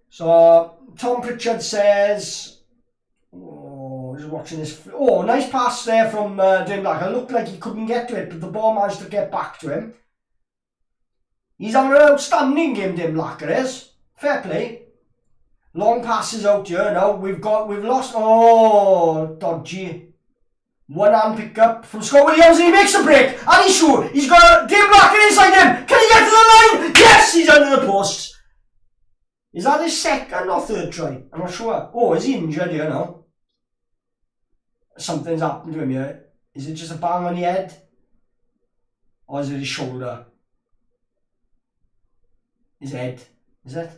So Tom Pritchard says, oh, just watching this. Oh, nice pass there from Dane Blacker. It looked like he couldn't get to it, but the ball managed to get back to him. He's having an outstanding game, Dane Blacker is. Fair play. Long passes out here now. We've lost. Oh, dodgy. One hand pick up from Scott Williams, and he makes a break. And he's sure. He's got Dane Blacker inside him. Can he get to the line? Yes, he's under the post. Is that his second or third try? I'm not sure. Oh, is he injured here now? Something's happened to him here. Is it just a bang on the head? Or is it his shoulder? His head. Is it?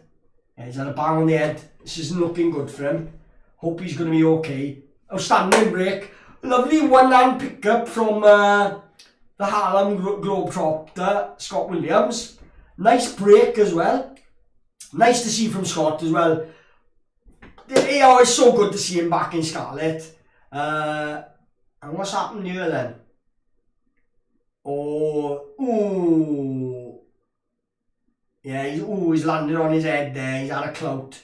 Yeah, he's had a bang on the head. This isn't looking good for him. Hope he's going to be okay. Outstanding break. Lovely one-hand pick-up from the Harlem Globetrotter, Scott Williams. Nice break as well. Nice to see from Scott as well. It's so good to see him back in Scarlet. And what's happened here then? Oh, ooh. Yeah, he's landed on his head there. He's had a clout.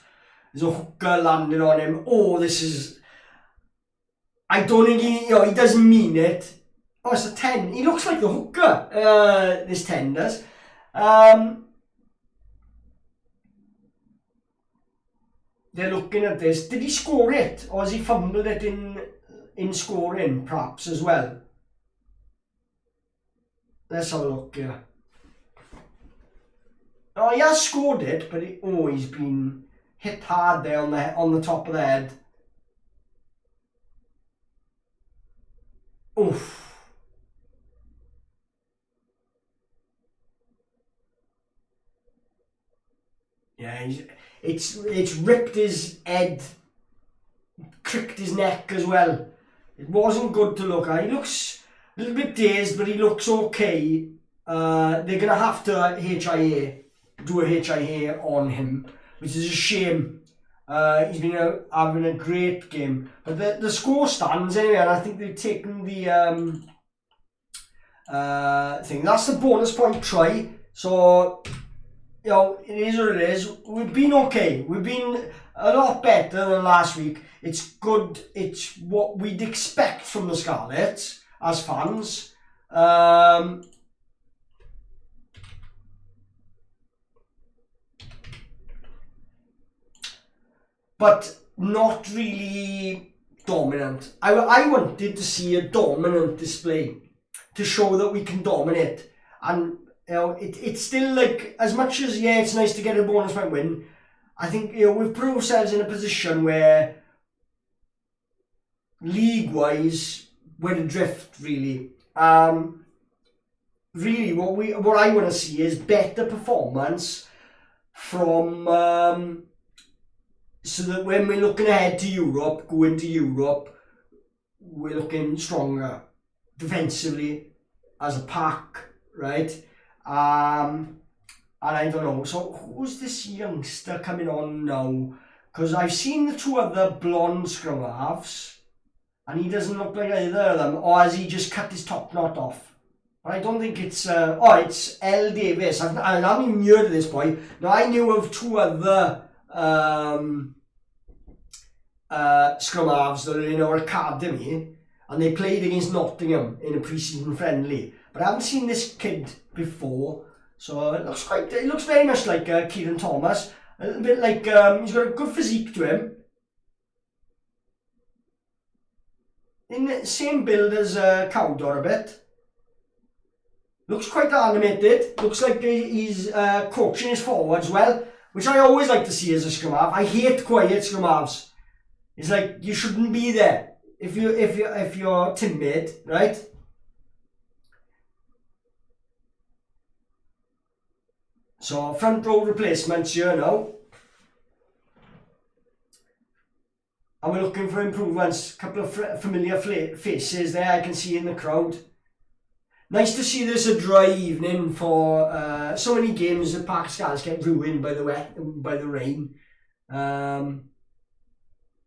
There's a hooker landed on him. Oh, this is... I don't think he doesn't mean it. Oh, it's a 10. He looks like the hooker. This 10 does. They're looking at this. Did he score it? Or has he fumbled it in scoring, perhaps, as well? Let's have a look here. Oh, he has scored it, but he's been hit hard there on the top of the head. Oof. Yeah, it's ripped his head, cricked his neck as well. It wasn't good to look at. He looks a little bit dazed, but he looks okay. They're going to have to do a HIA on him, which is a shame. He's been having a great game. But the score stands anyway, and I think they've taken the thing. That's the bonus point try. So, it is what it is. We've been okay. We've been a lot better than last week. It's good. It's what we'd expect from the Scarlets as fans. But not really dominant. I wanted to see a dominant display to show that we can dominate. And it's still like, as much as it's nice to get a bonus point win, I think we've put ourselves in a position where league-wise we're adrift really. Really what I want to see is better performance from so that when we're looking ahead to Europe, going to Europe, we're looking stronger defensively as a pack, right? And I don't know, so who's this youngster coming on now? Because I've seen the two other blonde scrum halves, and he doesn't look like either of them, or has he just cut his top knot off? But I don't think it's, it's L. Davis. I haven't even heard of this boy. Now, I knew of two other scrum halves that are in our academy, and they played against Nottingham in a pre-season friendly. But I haven't seen this kid before, so it looks very much like Kieran Thomas. A little bit like, he's got a good physique to him. In the same build as Cowdor a bit. Looks quite animated. Looks like he's coaching his forwards well, which I always like to see as a scrum half. I hate quiet scrum halves. It's like, you shouldn't be there if you're timid, right? So front row replacements here now. And we're looking for improvements. A couple of familiar faces there I can see in the crowd. Nice to see this a dry evening for so many games at Parc Scarlets get ruined by the rain. I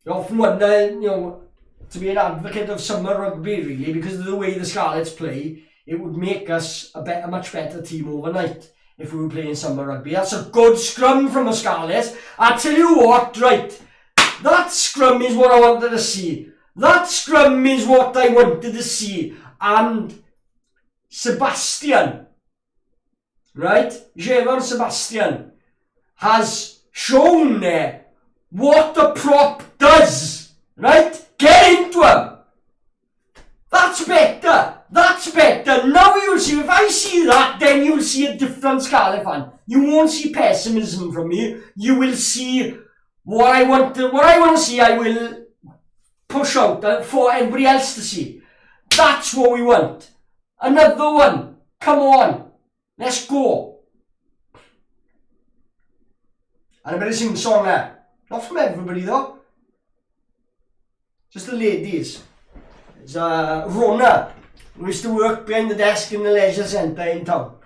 often wonder, to be an advocate of summer rugby really, because of the way the Scarlets play, it would make us a much better team overnight if we were playing summer rugby. That's a good scrum from the Scarlets. I tell you what, right, that scrum is what I wanted to see. That scrum is what I wanted to see. And Sebastian, right, Jevan Sebastian, has shown there what the prop does, right? Get into him. That's better. That's better. Now you'll see. If I see that, then you'll see a different Scarlet fan. You won't see pessimism from me. You will see what I want to see. I will push out for everybody else to see. That's what we want. Another one. Come on. Let's go. And I better sing the song there. Not from everybody though. Just the ladies. It's Rona, who used to work behind the desk in the leisure centre in town.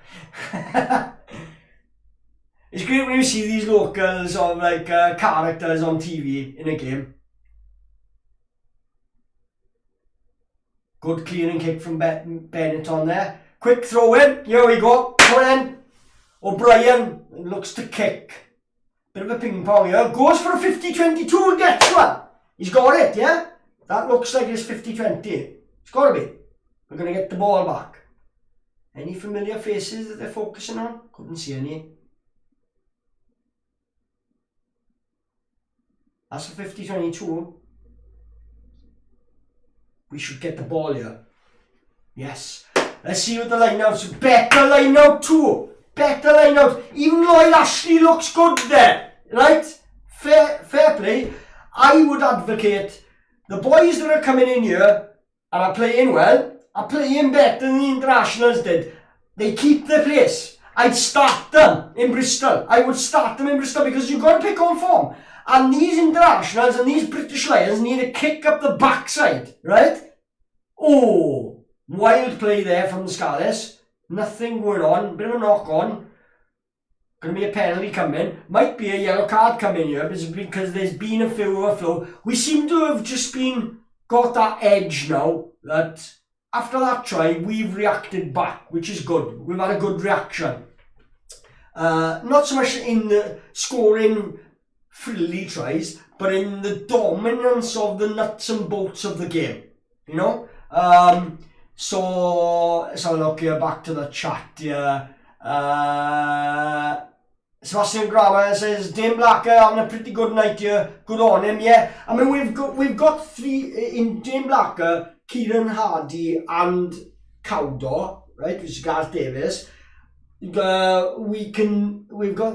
It's great when you see these locals of like characters on TV in a game. Good clearing kick from Benetton there. Quick throw in. Here we go. Come in. O'Brien looks to kick. Bit of a ping pong here. Goes for a 50-22 and gets one. He's got it, yeah? That looks like it's 50-20. It's got to be. We're going to get the ball back. Any familiar faces that they're focusing on? Couldn't see any. That's a 50-22. We should get the ball here. Yes. Let's see what the line-out's. Better line-out too. Better line-out. Even Lloyd Ashley looks good there. Right? Fair play. I would advocate the boys that are coming in here and are playing well, are playing better than the internationals did. They keep their place. I'd start them in Bristol. I would start them in Bristol because you've got to pick on form. And these internationals and these British Lions need to kick up the backside, right? Oh, wild play there from the Scarlets. Nothing going on. Bit of a knock on. Going to be a penalty coming. Might be a yellow card coming here because there's been a few overflow. We seem to have just got that edge now that after that try we've reacted back, which is good. We've had a good reaction. Not so much in the scoring frilly tries, but in the dominance of the nuts and bolts of the game, you know. So let's have a look here, back to the chat here. Sebastian Grammer says Dame Blacker having a pretty good night here. Good on him, yeah. I mean we've got three in Dame Blacker, Kieran Hardy and Cowdor, right, which is Gareth Davis. We've got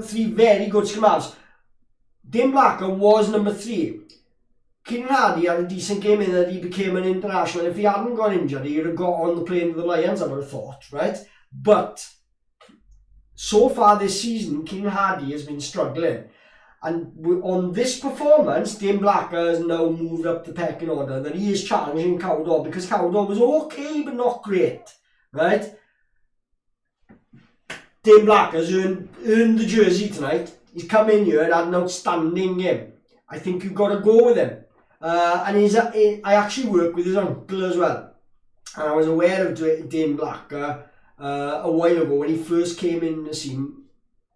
three very good scrum halves. Dame Blacker was number 3. Kieran Hardy had a decent game in that he became an international. If he hadn't got injured, he would have got on the plane with the Lions, I would have thought, right? But so far this season, Kieran Hardy has been struggling. And on this performance, Dane Blacker has now moved up the pecking order, that he is challenging Cowdor, because Cowdor was okay but not great, right? Dane Blacker's earned the jersey tonight. He's come in here and had an outstanding game. I think you've got to go with him. And I actually work with his uncle as well. And I was aware of Dane Blacker a while ago when he first came in the scene.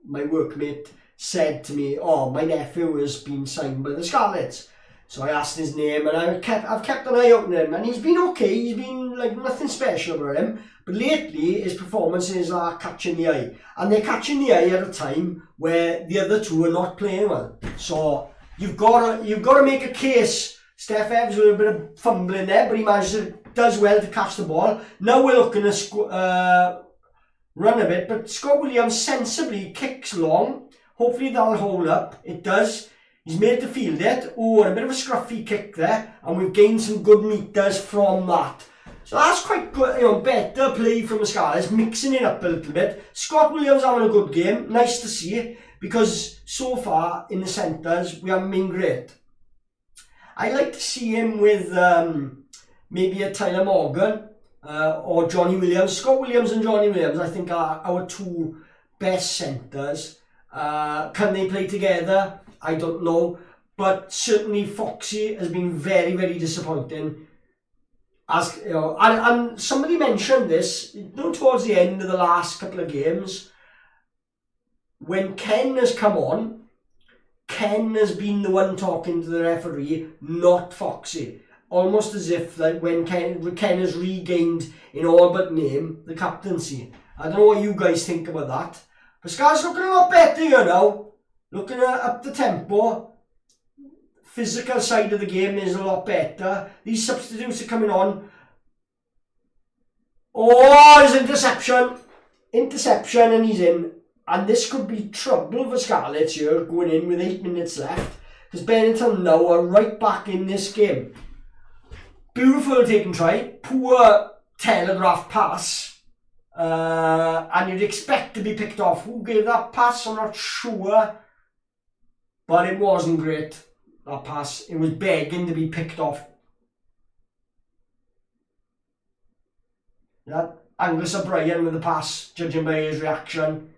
My workmate said to me, "Oh, my nephew has been signed by the Scarlets." So I asked his name, and I've kept an eye out on him, and he's been okay. He's been like nothing special about him, but lately his performances are catching the eye, and they're catching the eye at a time where the other two are not playing well. So you've got to make a case. Steph Evans with a bit of fumbling there, but he does well to catch the ball. Now we're looking to run a bit, but Scott Williams sensibly kicks long. Hopefully that'll hold up. It does. He's made to field it. Oh, and a bit of a scruffy kick there, and we've gained some good meters from that. So that's quite good, better play from the Scarlets, mixing it up a little bit. Scott Williams having a good game. Nice to see, because so far in the centres we haven't been great. I like to see him with maybe a Tyler Morgan or Johnny Williams. Scott Williams and Johnny Williams, I think, are our two best centres. Can they play together? I don't know, but certainly Foxy has been very, very disappointing. As you know, and somebody mentioned this, towards the end of the last couple of games, when Ken has come on, Ken has been the one talking to the referee, not Foxy. Almost as if like when Ken has regained, in all but name, the captaincy. I don't know what you guys think about that. Pascal's looking a lot better here now. Looking up the tempo. Physical side of the game is a lot better. These substitutes are coming on. Oh, there's interception. Interception, and he's in. And this could be trouble for Scarlets here, going in with 8 minutes left. Because Benetton now are right back in this game. Beautiful taken try. Poor telegraph pass. And you'd expect to be picked off. Who gave that pass? I'm not sure. But it wasn't great, that pass. It was begging to be picked off. That Angus O'Brien with the pass, judging by his reaction.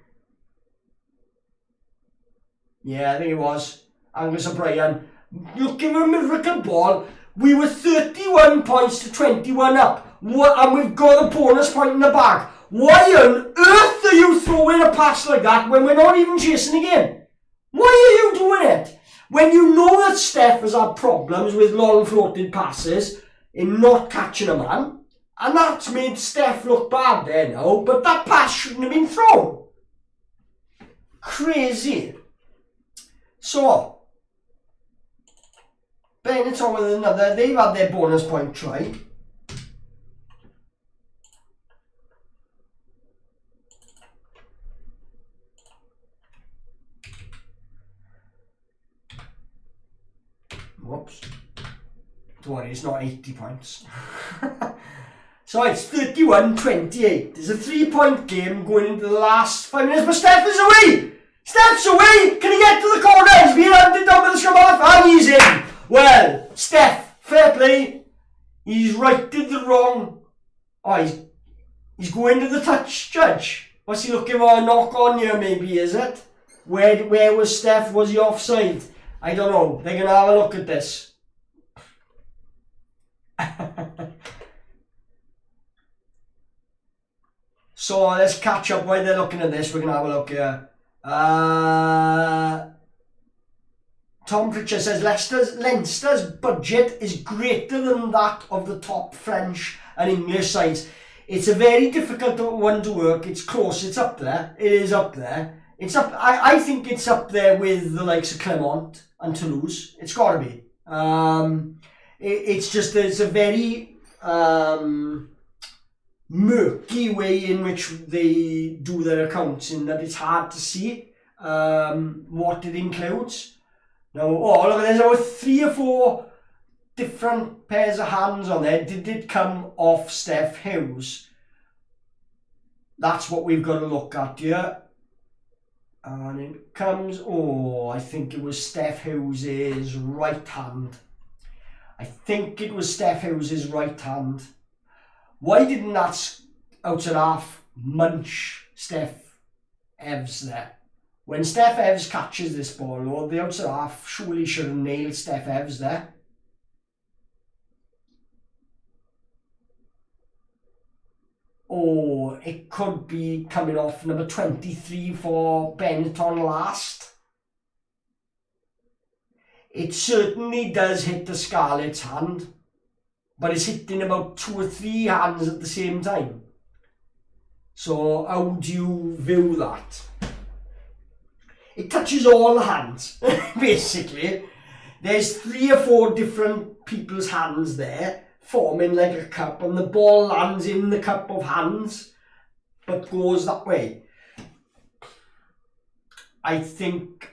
Yeah, I think it was. Angus O'Brien. Looking for a miracle ball. We were 31 points to 21 up. And we've got a bonus point in the bag. Why on earth are you throwing a pass like that when we're not even chasing the game? Why are you doing it? When you know that Steph has had problems with long floated passes in not catching a man, and that's made Steph look bad there now, but that pass shouldn't have been thrown. Crazy. So, Benetton with another, they've had their bonus point try. Whoops. Don't worry, it's not 80 points. So it's 31-28. There's a 3-point game going into the last 5 minutes, but Steph is away! Steph's away! Can he get to the corner? He's being hunted down by the scrum half, and he's in! Well, Steph, fair play. He's righted the wrong. Oh, he's going to the touch, judge. What's he looking for? A knock on here, maybe, is it? Where was Steph? Was he offside? I don't know. They're going to have a look at this. So let's catch up while they're looking at this. We're going to have a look here. Tom Pritchard says Leinster's budget is greater than that of the top French and English sides. It's a very difficult one to work. It's close. It's up there. It is up there. It's up. I think it's up there with the likes of Clermont and Toulouse. It's got to be. It's just it's a very murky way in which they do their accounts, in that it's hard to see what it includes. Now, oh look, there's over 3 or 4 different pairs of hands on there. Did it come off Steph Hughes? That's what we've got to look at here. And it comes, oh, I think it was Steph Hughes' right hand. I think it was Steph Hughes' right hand. Why didn't that outside half munch Steph Evs there? When Steph Evs catches this ball, or the outside half surely should have nailed Steph Evs there. Oh, it could be coming off number 23 for Benetton last. It certainly does hit the Scarlets' hand, but it's hitting about 2 or 3 hands at the same time. So how do you view that? It touches all the hands, basically. There's 3 or 4 different people's hands there, forming like a cup, and the ball lands in the cup of hands, but goes that way. I think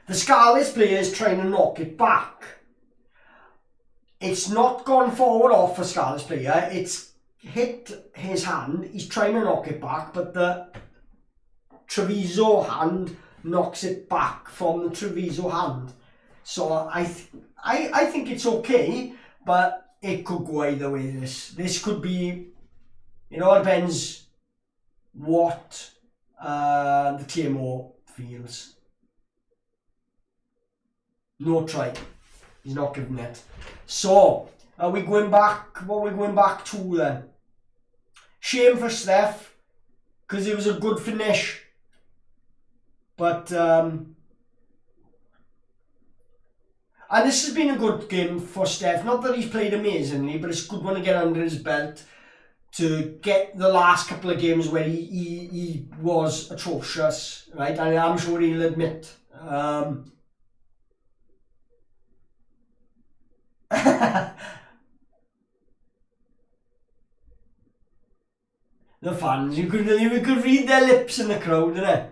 the Scarlets player is trying to knock it back. It's not gone forward off a Scarlets player, it's hit his hand, he's trying to knock it back, but the Treviso hand knocks it back from the Treviso hand. So I think it's okay, but it could go either way. This could be, it all depends what the TMO feels. No try. He's not giving it. So are we going back? What are we going back to then? Shame for Steph, because it was a good finish. But and this has been a good game for Steph. Not that he's played amazingly, but it's a good one to get under his belt, to get the last couple of games where he was atrocious, right? And I'm sure he'll admit. The fans, you could read their lips in the crowd, innit?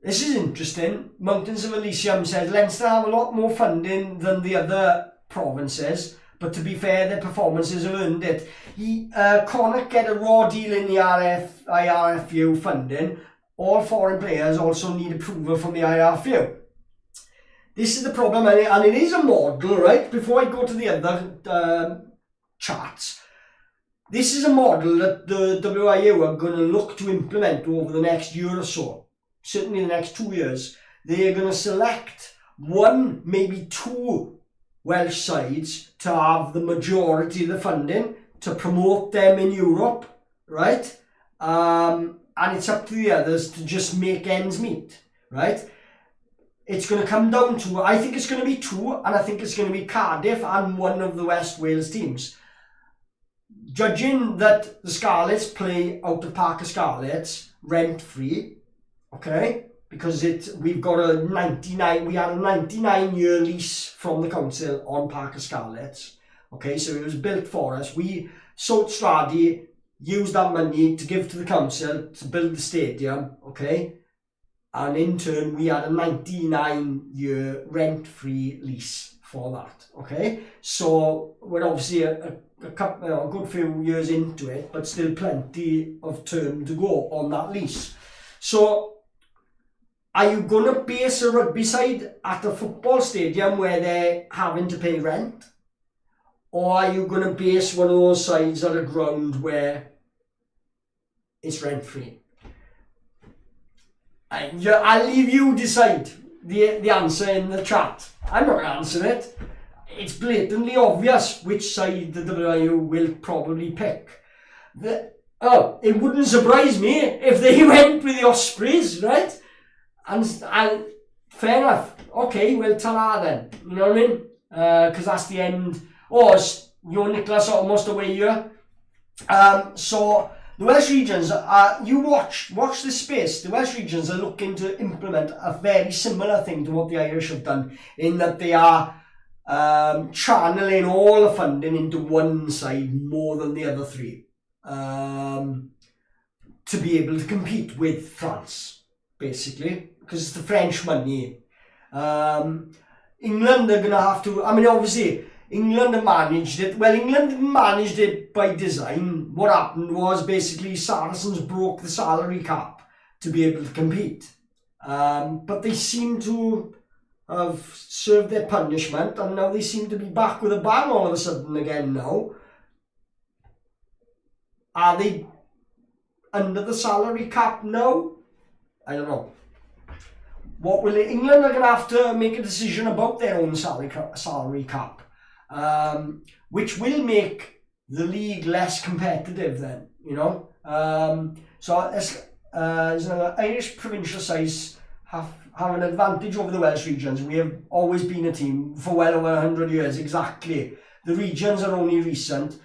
This is interesting. Mountains of Elysium says Leinster have a lot more funding than the other provinces, but to be fair, their performances have earned it. Connacht get a raw deal in the IRFU funding. All foreign players also need approval from the IRFU. This is the problem, and it is a model, right? Before I go to the other charts, this is a model that the WIU are going to look to implement over the next year or so. Certainly the next 2 years. They are going to select 1, maybe 2 Welsh sides to have the majority of the funding to promote them in Europe, right? And it's up to the others to just make ends meet, right? It's going to come down to, I think it's going to be 2, and I think it's going to be Cardiff and one of the West Wales teams. Judging that the Scarlets play out of Parc y Scarlets rent-free, okay, because we had a 99-year lease from the council on Parc y Scarlets, okay, so it was built for us. We, Salt Stradi, used that money to give to the council to build the stadium, okay, and in turn we had a 99-year rent-free lease for that, okay, so we're obviously a good few years into it, but still plenty of term to go on that lease. So are you going to base a rugby side at a football stadium where they're having to pay rent? Or are you going to base one of those sides at a ground where it's rent-free? I'll leave you decide the answer in the chat. I'm not going to answer it. It's blatantly obvious which side the WIU will probably pick. It wouldn't surprise me if they went with the Ospreys, right? And fair enough. Okay, well, ta-ra then. You know what I mean? Because that's the end. Oh, it's Nicholas almost away here. So the Welsh Regions, you watch this space. The Welsh Regions are looking to implement a very similar thing to what the Irish have done, in that they are channeling all the funding into one side more than the other 3, to be able to compete with France, basically, because it's the French money. England are going to have to, I mean, obviously England have managed it. Well, England didn't manage it by design. What happened was basically Saracens broke the salary cap to be able to compete. But they seem to have served their punishment, and now they seem to be back with a bang all of a sudden again now. Are they under the salary cap now? I don't know. What will England are going to have to make a decision about their own salary cap, which will make the league less competitive then, you know. So the Irish provincial sides have an advantage over the Welsh regions. We have always been a team for well over 100 years, exactly. The regions are only recent.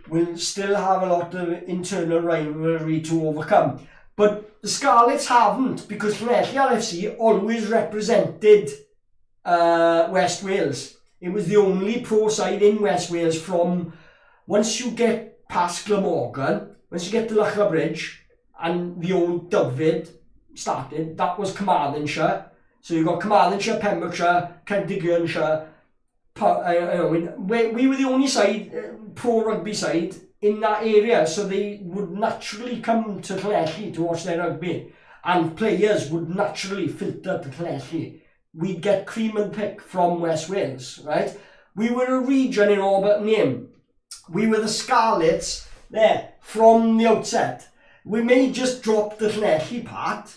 We'll still have a lot of internal rivalry to overcome. But the Scarlets haven't, because Llanelli RFC always represented West Wales. It was the only pro side in West Wales from, once you get past Glamorgan, once you get to Loughra Bridge, and the old Dyfed started, that was Carmarthenshire. So you got Carmarthenshire, Pembrokeshire, Ceredigion, we were the only side, pro rugby side in that area, so they would naturally come to Llanelli to watch their rugby, and players would naturally filter to Llanelli. We'd get cream and pick from West Wales, right? We were a region in all but name. We were the Scarlets there from the outset. We may just drop the Llanelli part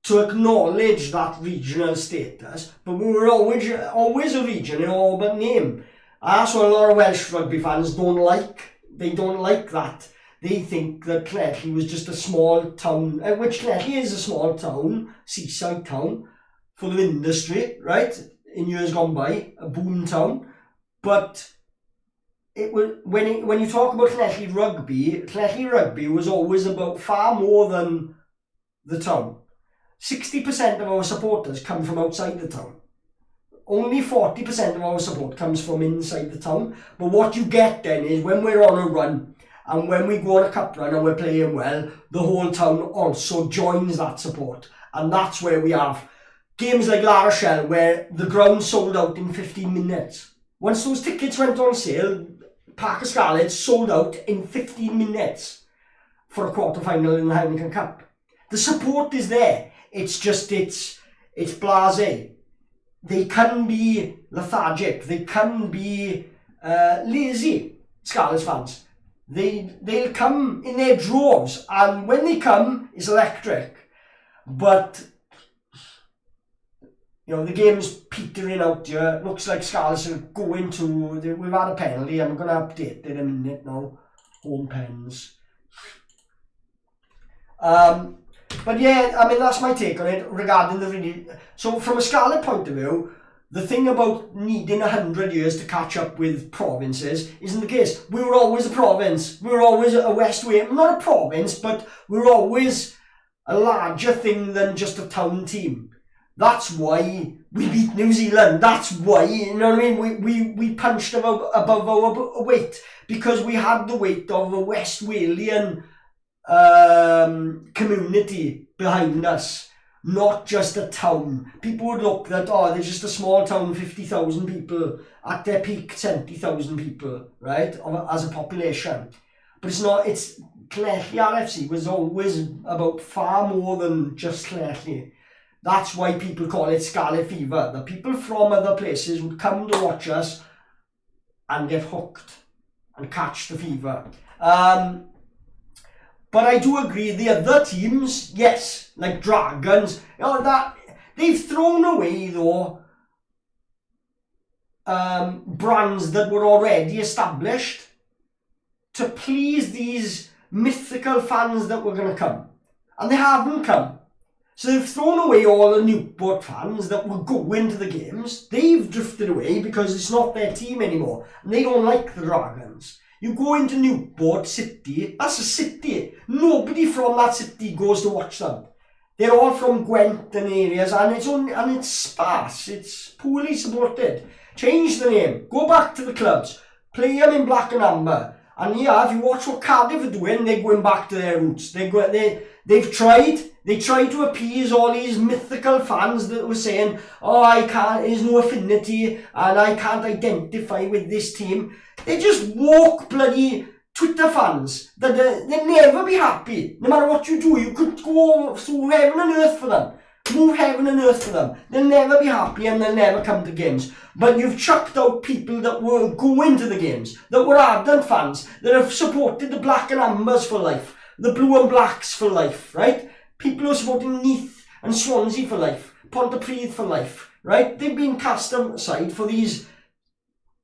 to acknowledge that regional status, but we were always a region in all but name. That's what a lot of Welsh rugby fans don't like. They don't like that. They think that Llanelli was just a small town, which Llanelli is a small town, seaside town, full of industry, right? In years gone by, a boom town. But it was, when you talk about Llanelli rugby was always about far more than the town. 60% of our supporters come from outside the town. Only 40% of our support comes from inside the town. But what you get then is when we're on a run and when we go on a cup run and we're playing well, the whole town also joins that support. And that's where we have games like La Rochelle where the ground sold out in 15 minutes. Once those tickets went on sale, Park of Scarlets sold out in 15 minutes for a quarter-final in the Heineken Cup. The support is there. It's just, it's blasé. They can be lethargic. They can be lazy, Scarlets fans. They'll come in their droves, and when they come, it's electric. But you know, the game's petering out here. Looks like Scarlets are going to. We've had a penalty. I'm going to update it in a minute now. Home pens. But yeah, I mean, that's my take on it regarding the so from a Scarlet point of view, the thing about needing 100 years to catch up with provinces isn't the case. We were always a province. We were always a West Wales, not a province, but we were always a larger thing than just a town team. That's why we beat New Zealand. That's why, you know what I mean? We punched above our weight, because we had the weight of a West Walian community behind us, not just a town. People would look that, oh, they're just a small town, 50,000 people, at their peak 70,000 people, right, as a population. But it's not. It's Llanelli RFC was always about far more than just Llanelli. That's why people call it Scarlet Fever. The people from other places would come to watch us and get hooked and catch the fever. But I do agree, the other teams, yes, like Dragons, you know, that they've thrown away though brands that were already established to please these mythical fans that were going to come, and they haven't come. So they've thrown away all the Newport fans that were going to the games. They've drifted away because it's not their team anymore, and they don't like the Dragons. You go into Newport City, that's a city. Nobody from that city goes to watch them. They're all from Gwent and areas, and it's sparse. It's poorly supported. Change the name. Go back to the clubs. Play them in black and amber. And yeah, if you watch what Cardiff are doing, they're going back to their roots. They've tried. They tried to appease all these mythical fans that were saying, oh, I can't, there's no affinity and I can't identify with this team. They just woke bloody Twitter fans that they'll never be happy. No matter what you do, you could go through heaven and earth for them. Move heaven and earth for them. They'll never be happy and they'll never come to games. But you've chucked out people that will go into the games, that were ardent fans, that have supported the black and ambers for life, the blue and blacks for life, right? People who are supporting Neath and Swansea for life, Pontypridd for life, right? They've been cast aside for these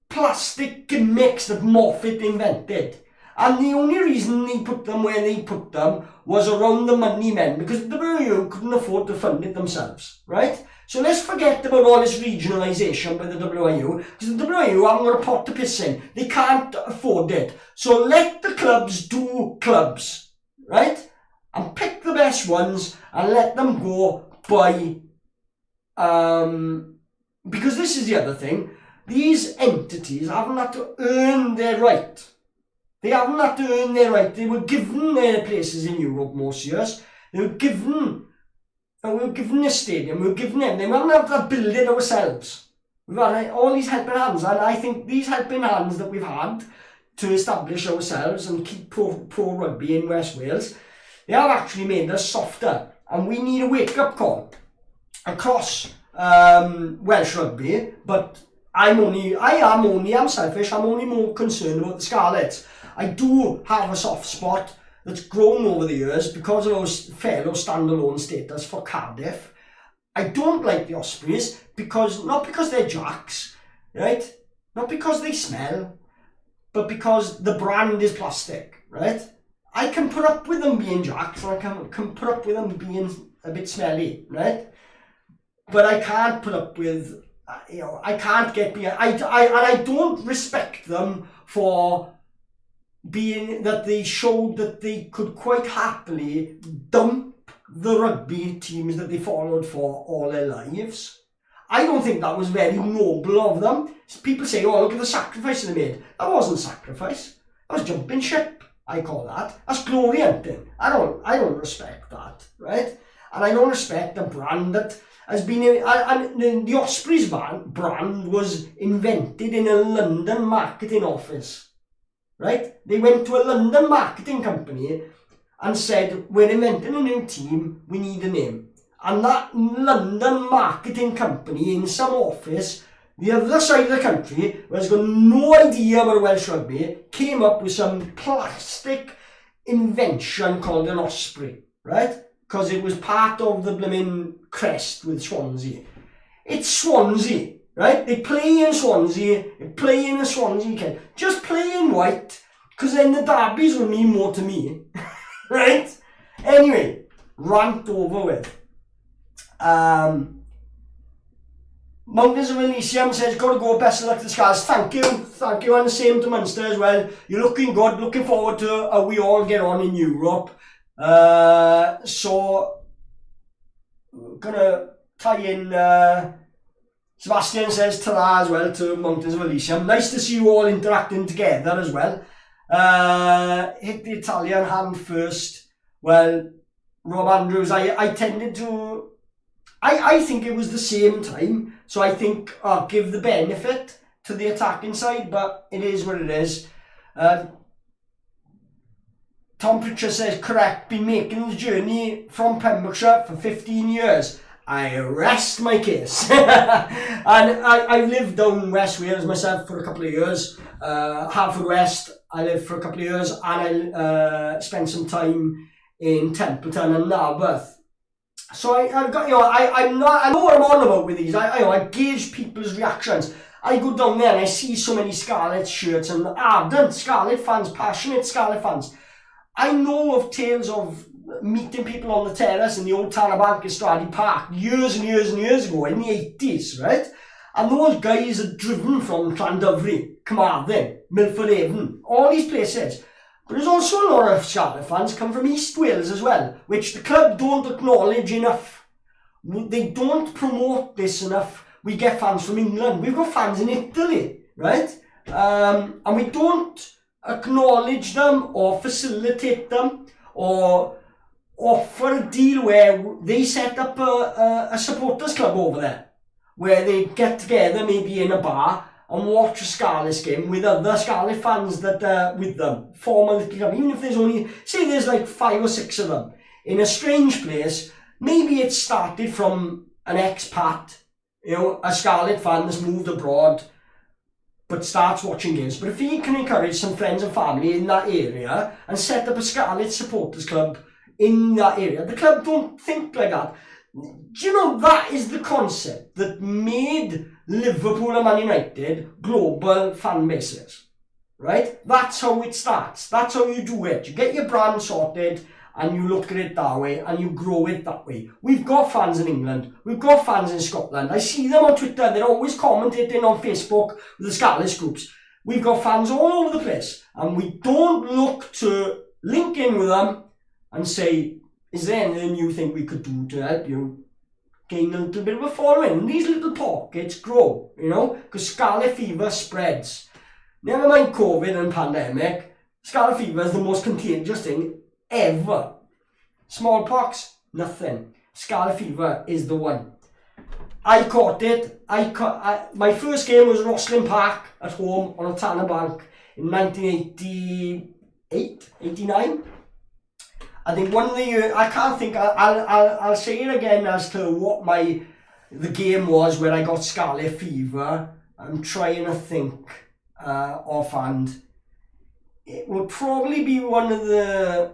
plastic gimmicks that Moffat invented. And the only reason they put them where they put them was around the money men, because the WU couldn't afford to fund it themselves, right? So let's forget about all this regionalisation by the WIU, because the WIU haven't got a pot to piss in. They can't afford it. So let the clubs do clubs, right? And pick the best ones and let them go by... because this is the other thing. These entities haven't had to earn their right. They haven't had to earn their right. They were given their places in Europe most years. They were given... we were given a stadium. We were given everything. We haven't had to build it ourselves. We've had all these helping hands. And I think these helping hands that we've had to establish ourselves and keep pro rugby in West Wales, they have actually made us softer. And we need a wake-up call across Welsh rugby. But I'm selfish. I'm only more concerned about the Scarlets. I do have a soft spot that's grown over the years because of our fellow standalone status for Cardiff. I don't like the Ospreys not because they're jacks, right? Not because they smell, but because the brand is plastic, right? I can put up with them being jacks and I can put up with them being a bit smelly, right? But I can't put up with, I can't get behind, I don't respect them for being that they showed that they could quite happily dump the rugby teams that they followed for all their lives. I don't think that was very noble of them. People say, oh, look at the sacrifice they made. That wasn't sacrifice. That was jumping ship, I call that. That's glory hunting. I don't respect that, right? And I don't respect a brand that has been... And the Ospreys brand was invented in a London marketing office. Right? They went to a London marketing company and said, we're inventing a new team, we need a name. And that London marketing company in some office, the other side of the country, who has got no idea about Welsh rugby, came up with some plastic invention called an Osprey, right? Because it was part of the blooming crest with Swansea. It's Swansea. Right? They play in Swansea, they play in a Swansea kit. Just play in white, because then the derbies will mean more to me. Right? Anyway, rant over with. Mountains of Elysium says, gotta go, best of luck to the Scarlets. Thank you, and the same to Munster as well. You're looking good, looking forward to how we all get on in Europe. So, gonna tie in... Sebastian says ta-ra as well to Mountains of Elysium. Nice to see you all interacting together as well. Hit the Italian hand first. Well, Rob Andrews, I tended to... I think it was the same time. So I think I'll give the benefit to the attacking side, but it is what it is. Tom Pritchard says, correct, been making the journey from Pembrokeshire for 15 years. I rest my case. And I lived down West Wales myself for a couple of years. Hartford West, I lived for a couple of years, and I spent some time in Templeton and Narberth. So I've got, I know what I'm on about with these. I gauge people's reactions. I go down there and I see so many Scarlet shirts and ardent Scarlet fans, passionate Scarlet fans. I know of tales of meeting people on the terrace in the old Tannerbank Estradi Park years and years and years ago in the 80s, right? And those guys are driven from Llandovery, Carmarthen, Milford Haven, all these places. But there's also a lot of Scarlet fans come from East Wales as well, which the club don't acknowledge enough. They don't promote this enough. We get fans from England, we've got fans in Italy, right? And we don't acknowledge them or facilitate them or offer a deal where they set up a supporters club over there, where they get together maybe in a bar and watch a Scarlets game with other Scarlet fans that with them, form a little club. Even if there's only, say there's like 5 or 6 of them in a strange place, maybe it started from an expat, you know, a Scarlet fan that's moved abroad but starts watching games. But if he can encourage some friends and family in that area and set up a Scarlet supporters club in that area, the club don't think like that. Do you know, that is the concept that made Liverpool and Man United global fan bases, right? That's how it starts. That's how you do it. You get your brand sorted and you look at it that way and you grow it that way. We've got fans in England. We've got fans in Scotland. I see them on Twitter. They're always commenting on Facebook with the Scarlets groups. We've got fans all over the place, and we don't look to link in with them and say, is there anything you think we could do to help you gain a little bit of a following? And these little pockets grow, you know, because Scarlet fever spreads. Never mind COVID and pandemic, Scarlet fever is the most contagious thing ever. Smallpox, nothing. Scarlet fever is the one. I caught it. My first game was Roslyn Park at home on a Tanner Bank in 1988, 89. I think one of the years, I can't think, I'll say it again as to what the game was where I got Scarlet fever. I'm trying to think offhand. It will probably be one of the,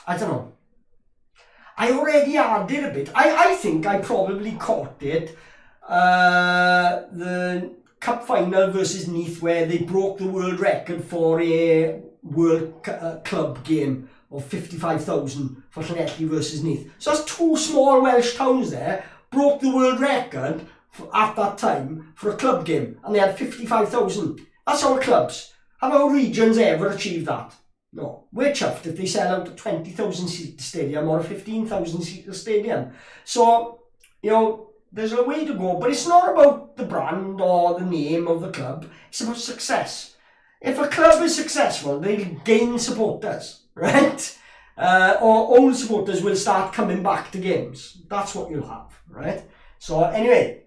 I don't know. I already had it a bit. I think I probably caught it. The Cup final versus Neath, where they broke the world record for a World Club game of 55,000 for Llanelli versus Neath. So that's 2 small Welsh towns there, broke the world record at that time for a club game, and they had 55,000. That's our clubs. Have our regions ever achieved that? No. We're chuffed if they sell out a 20,000 seat stadium or a 15,000 seat stadium. So, you know, there's a way to go, but it's not about the brand or the name of the club. It's about success. If a club is successful, they'll gain supporters, right? Or old supporters will start coming back to games. That's what you'll have, right? So anyway,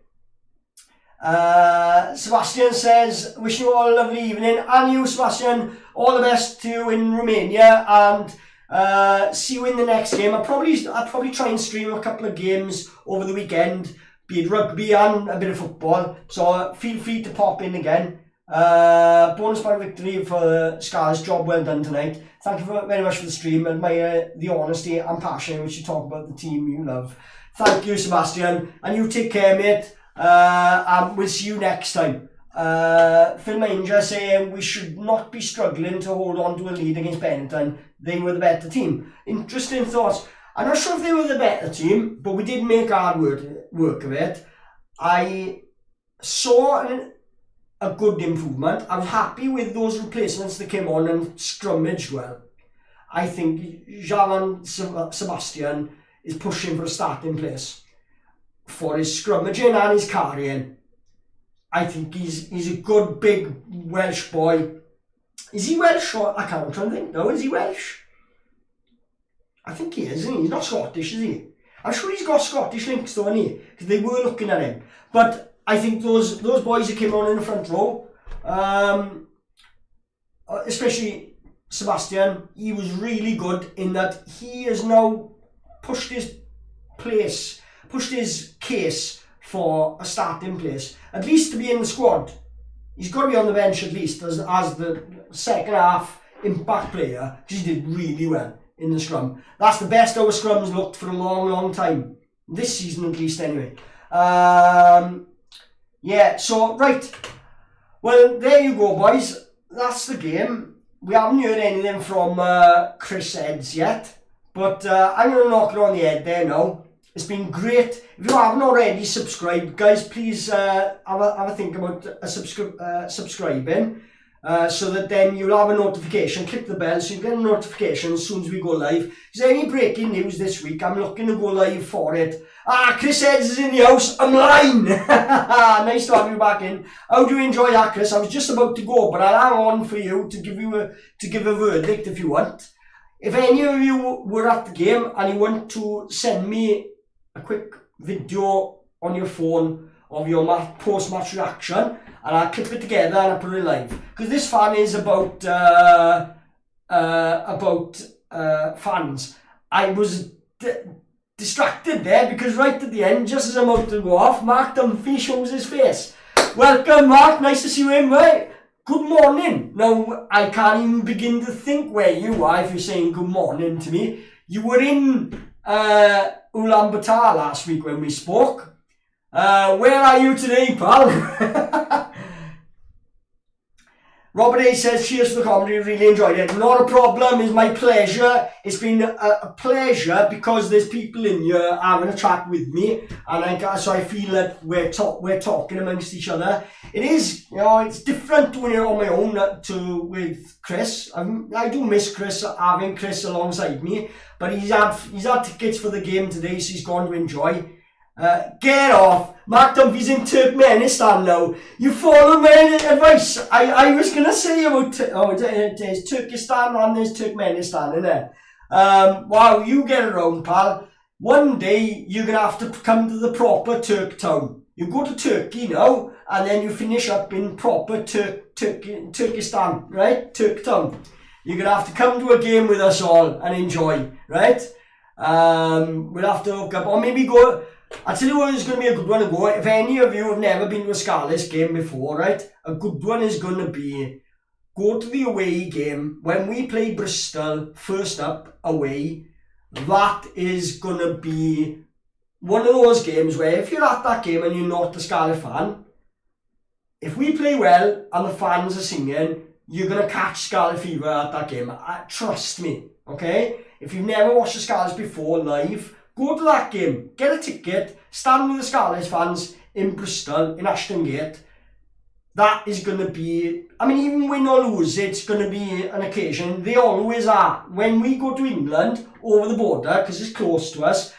Sebastian says, wishing you all a lovely evening. And you, Sebastian, all the best to you in Romania, and see you in the next game. I'll probably try and stream a couple of games over the weekend, be it rugby and a bit of football. So feel free to pop in again. Bonus point victory for Scar's. Job well done tonight. Thank you very much for the stream. Admire the honesty and passion which you talk about the team you love. Thank you, Sebastian, and you take care, mate. And we'll see you next time. Phil Manger saying we should not be struggling to hold on to a lead against Benetton. They were the better team. Interesting thoughts. I'm not sure if they were the better team, but we did make hard work of it. I saw a good improvement. I was happy with those replacements that came on and scrummaged well. I think Javan Sebastian is pushing for a starting place for his scrummaging and his carrying. I think he's a good big Welsh boy. Is he Welsh? Or I can't try and think. No, is he Welsh? I think he is, isn't he? He's not Scottish, is he? I'm sure he's got Scottish links though, isn't he? Because they were looking at him. But I think those boys that came on in the front row, especially Sebastian, he was really good in that he has now pushed his case for a starting place, at least to be in the squad. He's got to be on the bench at least as the second half impact player, because he did really well in the scrum. That's the best our scrums looked for a long time, this season at least anyway. Yeah, so right, well there you go boys, that's the game. We haven't heard anything from Chris Eds yet, but I'm going to knock it on the head there now. It's been great. If you haven't already subscribed, guys, please have a think about subscribing, so that then you'll have a notification. Click the bell so you get a notification as soon as we go live. Is there any breaking news this week? I'm looking to go live for it. Chris Eds is in the house. I'm lying. Nice to have you back in. How do you enjoy that, Chris? I was just about to go, but I'll hang on for you to give a verdict if you want. if any of you were at the game and you want to send me a quick video on your phone of your post-match reaction, and I'll clip it together and I'll put it live. Because this fan is about fans. I was distracted there because right at the end, just as I'm about to go off, Mark Dunphy shows his face. Welcome, Mark. Nice to see you in, right? Good morning. Now, I can't even begin to think where you are if you're saying good morning to me. You were in Ulaanbaatar last week when we spoke. Where are you today, pal? Robert A says, cheers for the comedy, really enjoyed it. Not a problem, it's my pleasure. It's been a pleasure because there's people in here having a chat with me, and so I feel that we're talking amongst each other. It is, you know, it's different when you're on my own with Chris. I do miss Chris, having Chris alongside me, but he's had tickets for the game today, so he's gone to enjoy. Get off! Mark Dunphy's in Turkmenistan now. You followed my advice. I was gonna say about there's Turkestan and there's Turkmenistan, innit? Wow, you get around, pal. One day you're gonna have to come to the proper Turk town. You go to Turkey now, and then you finish up in proper Turkestan, right? Turk town. You're gonna have to come to a game with us all and enjoy, right? We'll have to hook up, or maybe go. I'll tell you what is going to be a good one to go. If any of you have never been to a Scarlets game before, right? A good one is going to be go to the away game. When we play Bristol, first up, away, that is going to be one of those games where if you're at that game and you're not a Scarlet fan, if we play well and the fans are singing, you're going to catch Scarlet fever at that game. Trust me, okay? If you've never watched the Scarlets before live, go to that game, get a ticket, stand with the Scarlets fans in Bristol, in Ashton Gate. That is going to be, I mean, even win or lose, it's going to be an occasion. They always are. When we go to England, over the border, because it's close to us,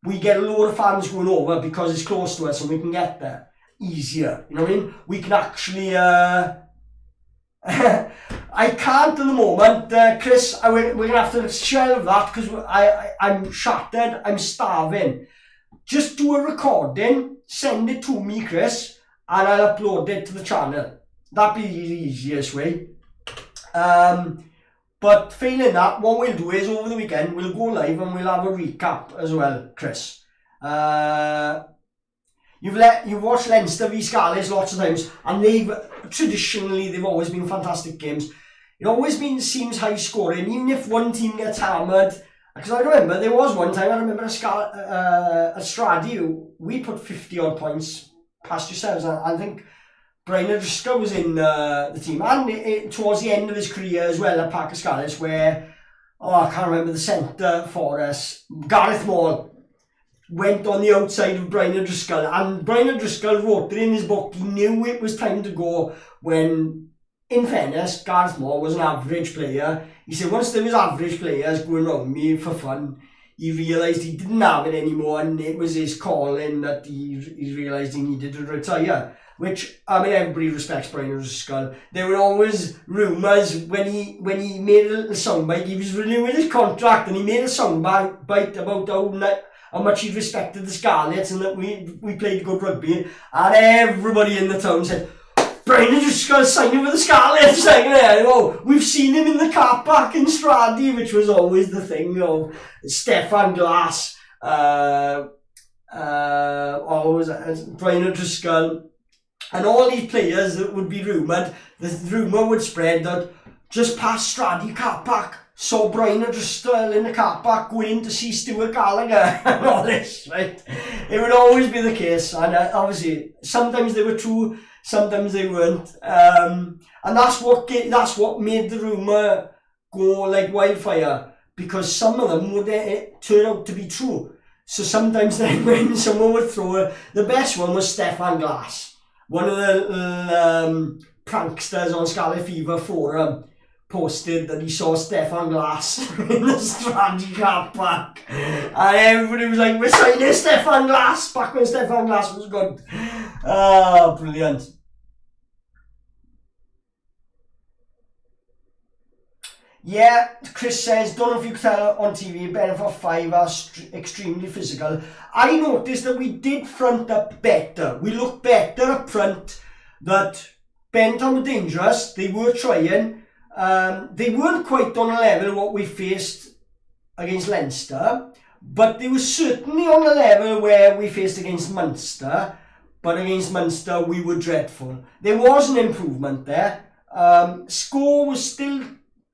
we get a load of fans going over because it's close to us and we can get there easier. You know what I mean? We can actually... I can't at the moment, Chris. We're going to have to shelve that because I'm shattered, I'm starving. Just do a recording, send it to me, Chris, and I'll upload it to the channel. That'd be the easiest way. But failing that, what we'll do is over the weekend, we'll go live and we'll have a recap as well, Chris. You've watched Leinster v Scarlets lots of times, and they've always been fantastic games. It always seems high scoring, even if one team gets hammered. Because I remember there was one time, I remember at Stradi, we put 50 odd points past yourselves. I think Brian O'Driscoll was in the team, and towards the end of his career as well at Parc y Scarlets, where I can't remember the centre for us, Gareth Moore, went on the outside of Brian O'Driscoll, and Brian O'Driscoll wrote it in his book. He knew it was time to go when, in fairness, Gareth Moore was an average player. He said once there was average players going around me for fun, he realised he didn't have it anymore, and it was his calling that he realised he needed to retire. Which, I mean, everybody respects Brian O'Driscoll. There were always rumours when he made a little soundbite, he was renewing his contract, and he made a soundbite about how much he respected the Scarlets and that we played good rugby, and everybody in the town said, Brian O'Driscoll signing with the Scarlets. Oh, we've seen him in the car park in Stradi, which was always the thing of Stefan Glass, Brian O'Driscoll, and all these players that would be rumoured. The rumour would spread that just past Stradi car park, saw Brian O'Driscoll in the car park going in to see Stuart Gallagher and all this, right? It would always be the case, and obviously sometimes they were true, sometimes they weren't, and that's what made the rumour go like wildfire, because some of them would turn out to be true. So sometimes then when someone would throw the best one was Stefan Glass, one of the pranksters on Scarlet Fever forum, posted that he saw Stefan Glass in the Stradi car park, and everybody was like, we're signing Stefan Glass, back when Stefan Glass was good. Oh, brilliant. Yeah, Chris says, don't know if you can tell on TV, Benetton 5 are extremely physical. I noticed that we did front up better. We looked better up front, that Benetton were dangerous, they were trying. They weren't quite on a level of what we faced against Leinster, but they were certainly on a level where we faced against Munster, but against Munster we were dreadful. There was an improvement there. Score was still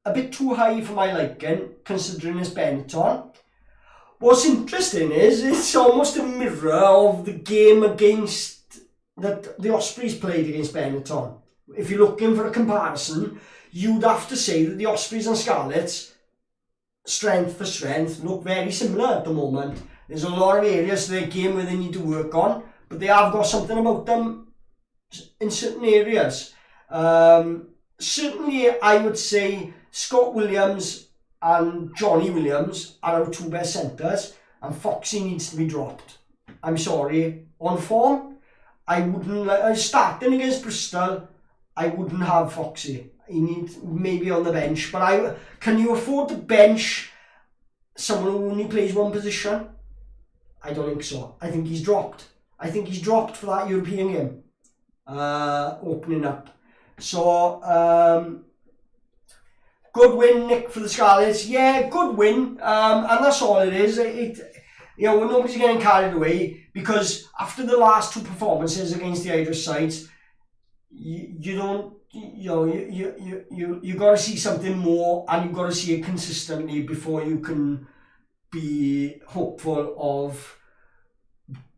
a bit too high for my liking, considering it's Benetton. What's interesting is it's almost a mirror of the game against that the Ospreys played against Benetton. If you're looking for a comparison, you'd have to say that the Ospreys and Scarlets, strength for strength, look very similar at the moment. There's a lot of areas to their game where they need to work on, but they have got something about them in certain areas. Certainly, I would say Scott Williams and Johnny Williams are our two best centres, and Foxy needs to be dropped. I'm sorry. On form, I wouldn't. Starting against Bristol, I wouldn't have Foxy. He needs maybe on the bench, but can you afford to bench someone who only plays one position? I don't think so. I think he's dropped. I think he's dropped for that European game, opening up. So, good win, Nick, for the Scarlets. Yeah, good win, and that's all it is. Nobody's getting carried away, because after the last two performances against the Irish sides, you got to see something more, and you got to see it consistently before you can be hopeful of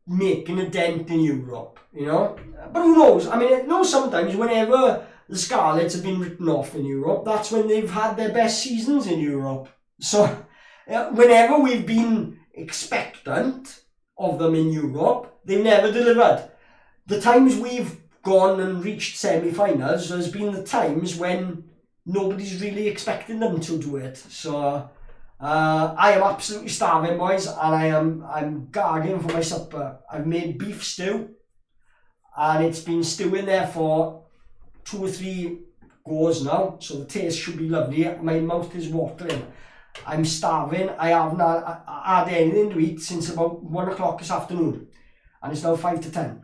making a dent in Europe. But who knows? I mean, sometimes whenever the Scarlets have been written off in Europe, that's when they've had their best seasons in Europe. So whenever we've been expectant of them in Europe, they've never delivered. The times we've gone and reached semi-finals has been the times when nobody's really expecting them to do it. So I am absolutely starving, boys, and I'm gagging for my supper. I've made beef stew, and it's been stewing there for 2 or 3 goes now, so the taste should be lovely. My mouth is watering. I'm starving. I haven't had anything to eat since about 1 o'clock this afternoon, and it's now 5 to 10.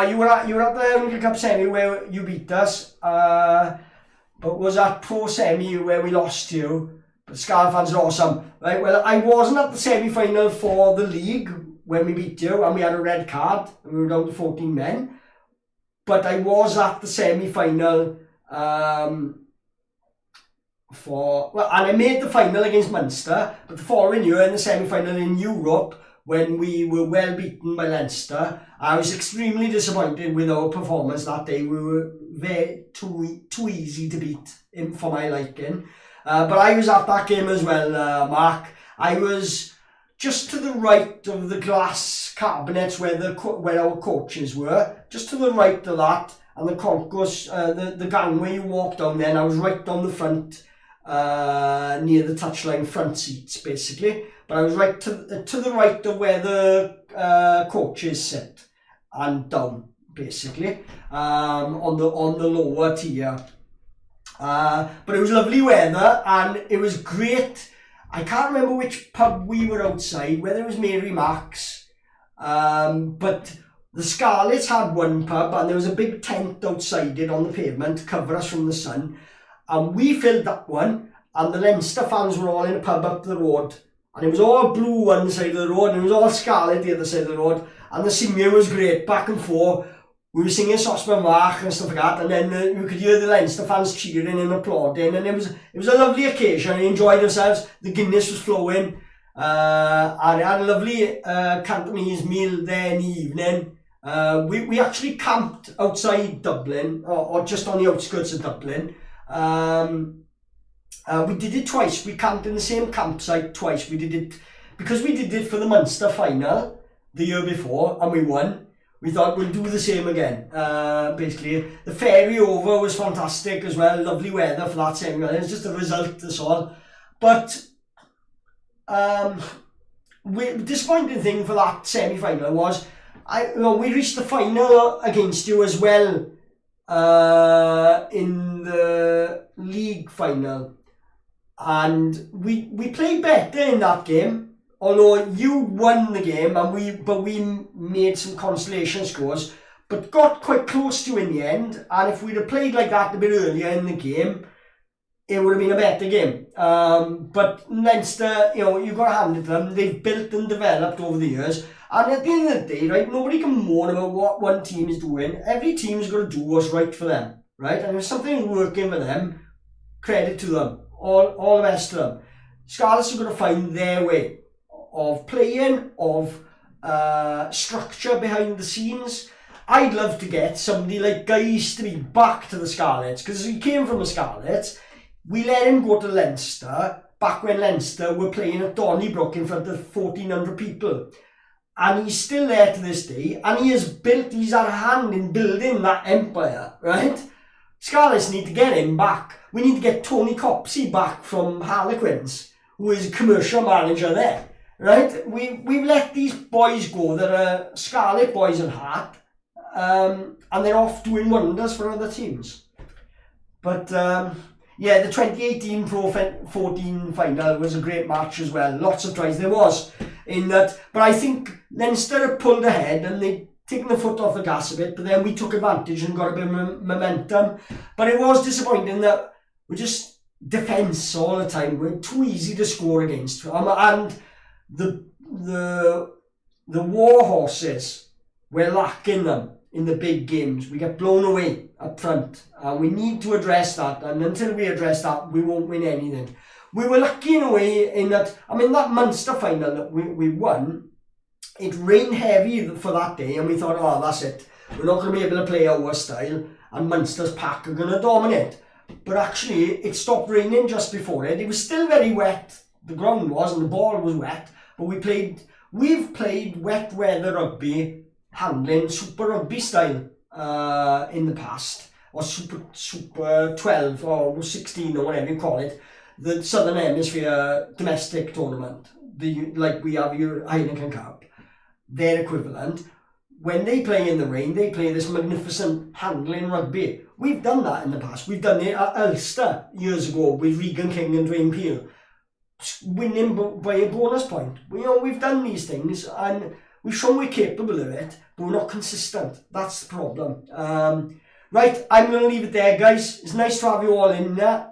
You were at the Hungry Cup semi where you beat us, but was that pro semi where we lost to you? But Scarlet fans are awesome. Right, well, I wasn't at the semi-final for the league when we beat you, and we had a red card, and we were down to 14 men. But I was at the semi-final and I made the final against Munster, but the following year in the semi-final in Europe, when we were well beaten by Leinster, I was extremely disappointed with our performance that day. We were too easy to beat for my liking. But I was at that game as well, Mark. I was just to the right of the glass cabinets where our coaches were, just to the right of that, and the concourse, the gangway you walk down there, and I was right down the front, near the touchline front seats, basically. But I was right to the right of where the coaches sit, and down, basically, on the lower tier. But it was lovely weather, and it was great. I can't remember which pub we were outside, whether it was Mary Mac's, but the Scarlets had one pub, and there was a big tent outside it on the pavement to cover us from the sun, and we filled that one, and the Leinster fans were all in a pub up the road, and it was all blue one side of the road, and it was all Scarlet the other side of the road, and the singing was great, back and forth. We were singing Sosman Mach and stuff like that, and then you could hear the Leinster fans cheering and applauding, and it was a lovely occasion. They enjoyed themselves. The Guinness was flowing, and I had a lovely Cantonese meal there in the evening. We actually camped outside Dublin, or just on the outskirts of Dublin. We did it twice. We camped in the same campsite twice. We did it because we did it for the Munster final the year before, and we won. We thought we'll do the same again. Basically, the ferry over was fantastic as well. Lovely weather for that semi-final. It's just a result, that's all. But the disappointing thing for that semi-final was we reached the final against you as well in the league final, and we played better in that game. Although you won the game, and we made some consolation scores, but got quite close to in the end. And if we'd have played like that a bit earlier in the game, it would have been a better game. But Leinster, you've got to hand it to them. They've built and developed over the years. And at the end of the day, right, nobody can moan about what one team is doing. Every team's got to do what's right for them, right? And if something is working for them, credit to them. All the best to them. Scarlets are going to find their way of playing, of structure behind the scenes. I'd love to get somebody like Guy Easterby back to the Scarlets, because he came from the Scarlets. We let him go to Leinster back when Leinster were playing at Donnybrook in front of 1,400 people, and he's still there to this day, and he's had a hand in building that empire, right? Scarlets need to get him back. We need to get Tony Copsey back from Harlequins, who is a commercial manager there. Right, we've let these boys go that are Scarlet boys at heart, and they're off doing wonders for other teams. But yeah, the 2018 Pro 14 final was a great match as well. Lots of tries there was in that, but I think Leinster had pulled ahead and they'd taken the foot off the gas a bit, but then we took advantage and got a bit of momentum. But it was disappointing that we just defence all the time. We're too easy to score against, and the war horses, we're lacking them in the big games. We get blown away up front, and we need to address that, and until we address that, we won't win anything. We were lucky in a way in that, that Munster final that we won, it rained heavy for that day, and we thought, oh, that's it, we're not going to be able to play our style, and Munster's pack are going to dominate. But actually, it stopped raining just before it. It was still very wet, the ground was, and the ball was wet. But we've played wet weather rugby, handling Super Rugby style in the past, or Super 12 or 16 or whatever you call it, the Southern Hemisphere domestic tournament, like we have your Heineken Cup, their equivalent. When they play in the rain, they play this magnificent handling rugby. We've done that in the past. We've done it at Ulster years ago with Regan King and Dwayne Peel, winning by a bonus point. We've done these things and we've shown we're capable of it, but we're not consistent. That's the problem. Right, I'm going to leave it there, guys. It's nice to have you all in there.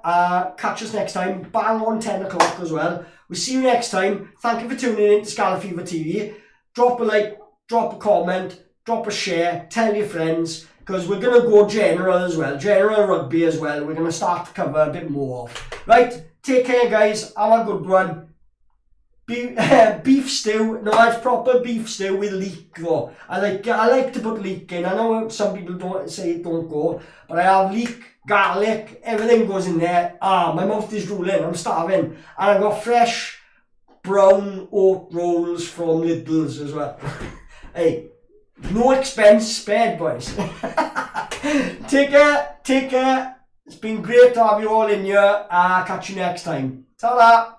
Catch us next time, bang on 10 o'clock as well. We'll see you next time. Thank you for tuning in to Scarlet Fever TV. Drop a like, drop a comment, drop a share, tell your friends, because we're going to go general as well, general rugby as well. We're going to start to cover a bit more of. Right, take care, guys. Have a good one. Beef stew. No, it's proper beef stew with leek though. I like to put leek in. I know some people don't say it don't go, but I have leek, garlic, everything goes in there. My mouth is drooling. I'm starving, and I've got fresh brown oat rolls from Lidl's as well. Hey, no expense spared, boys. Take care. It's been great to have you all in here. Catch you next time. Ta-da!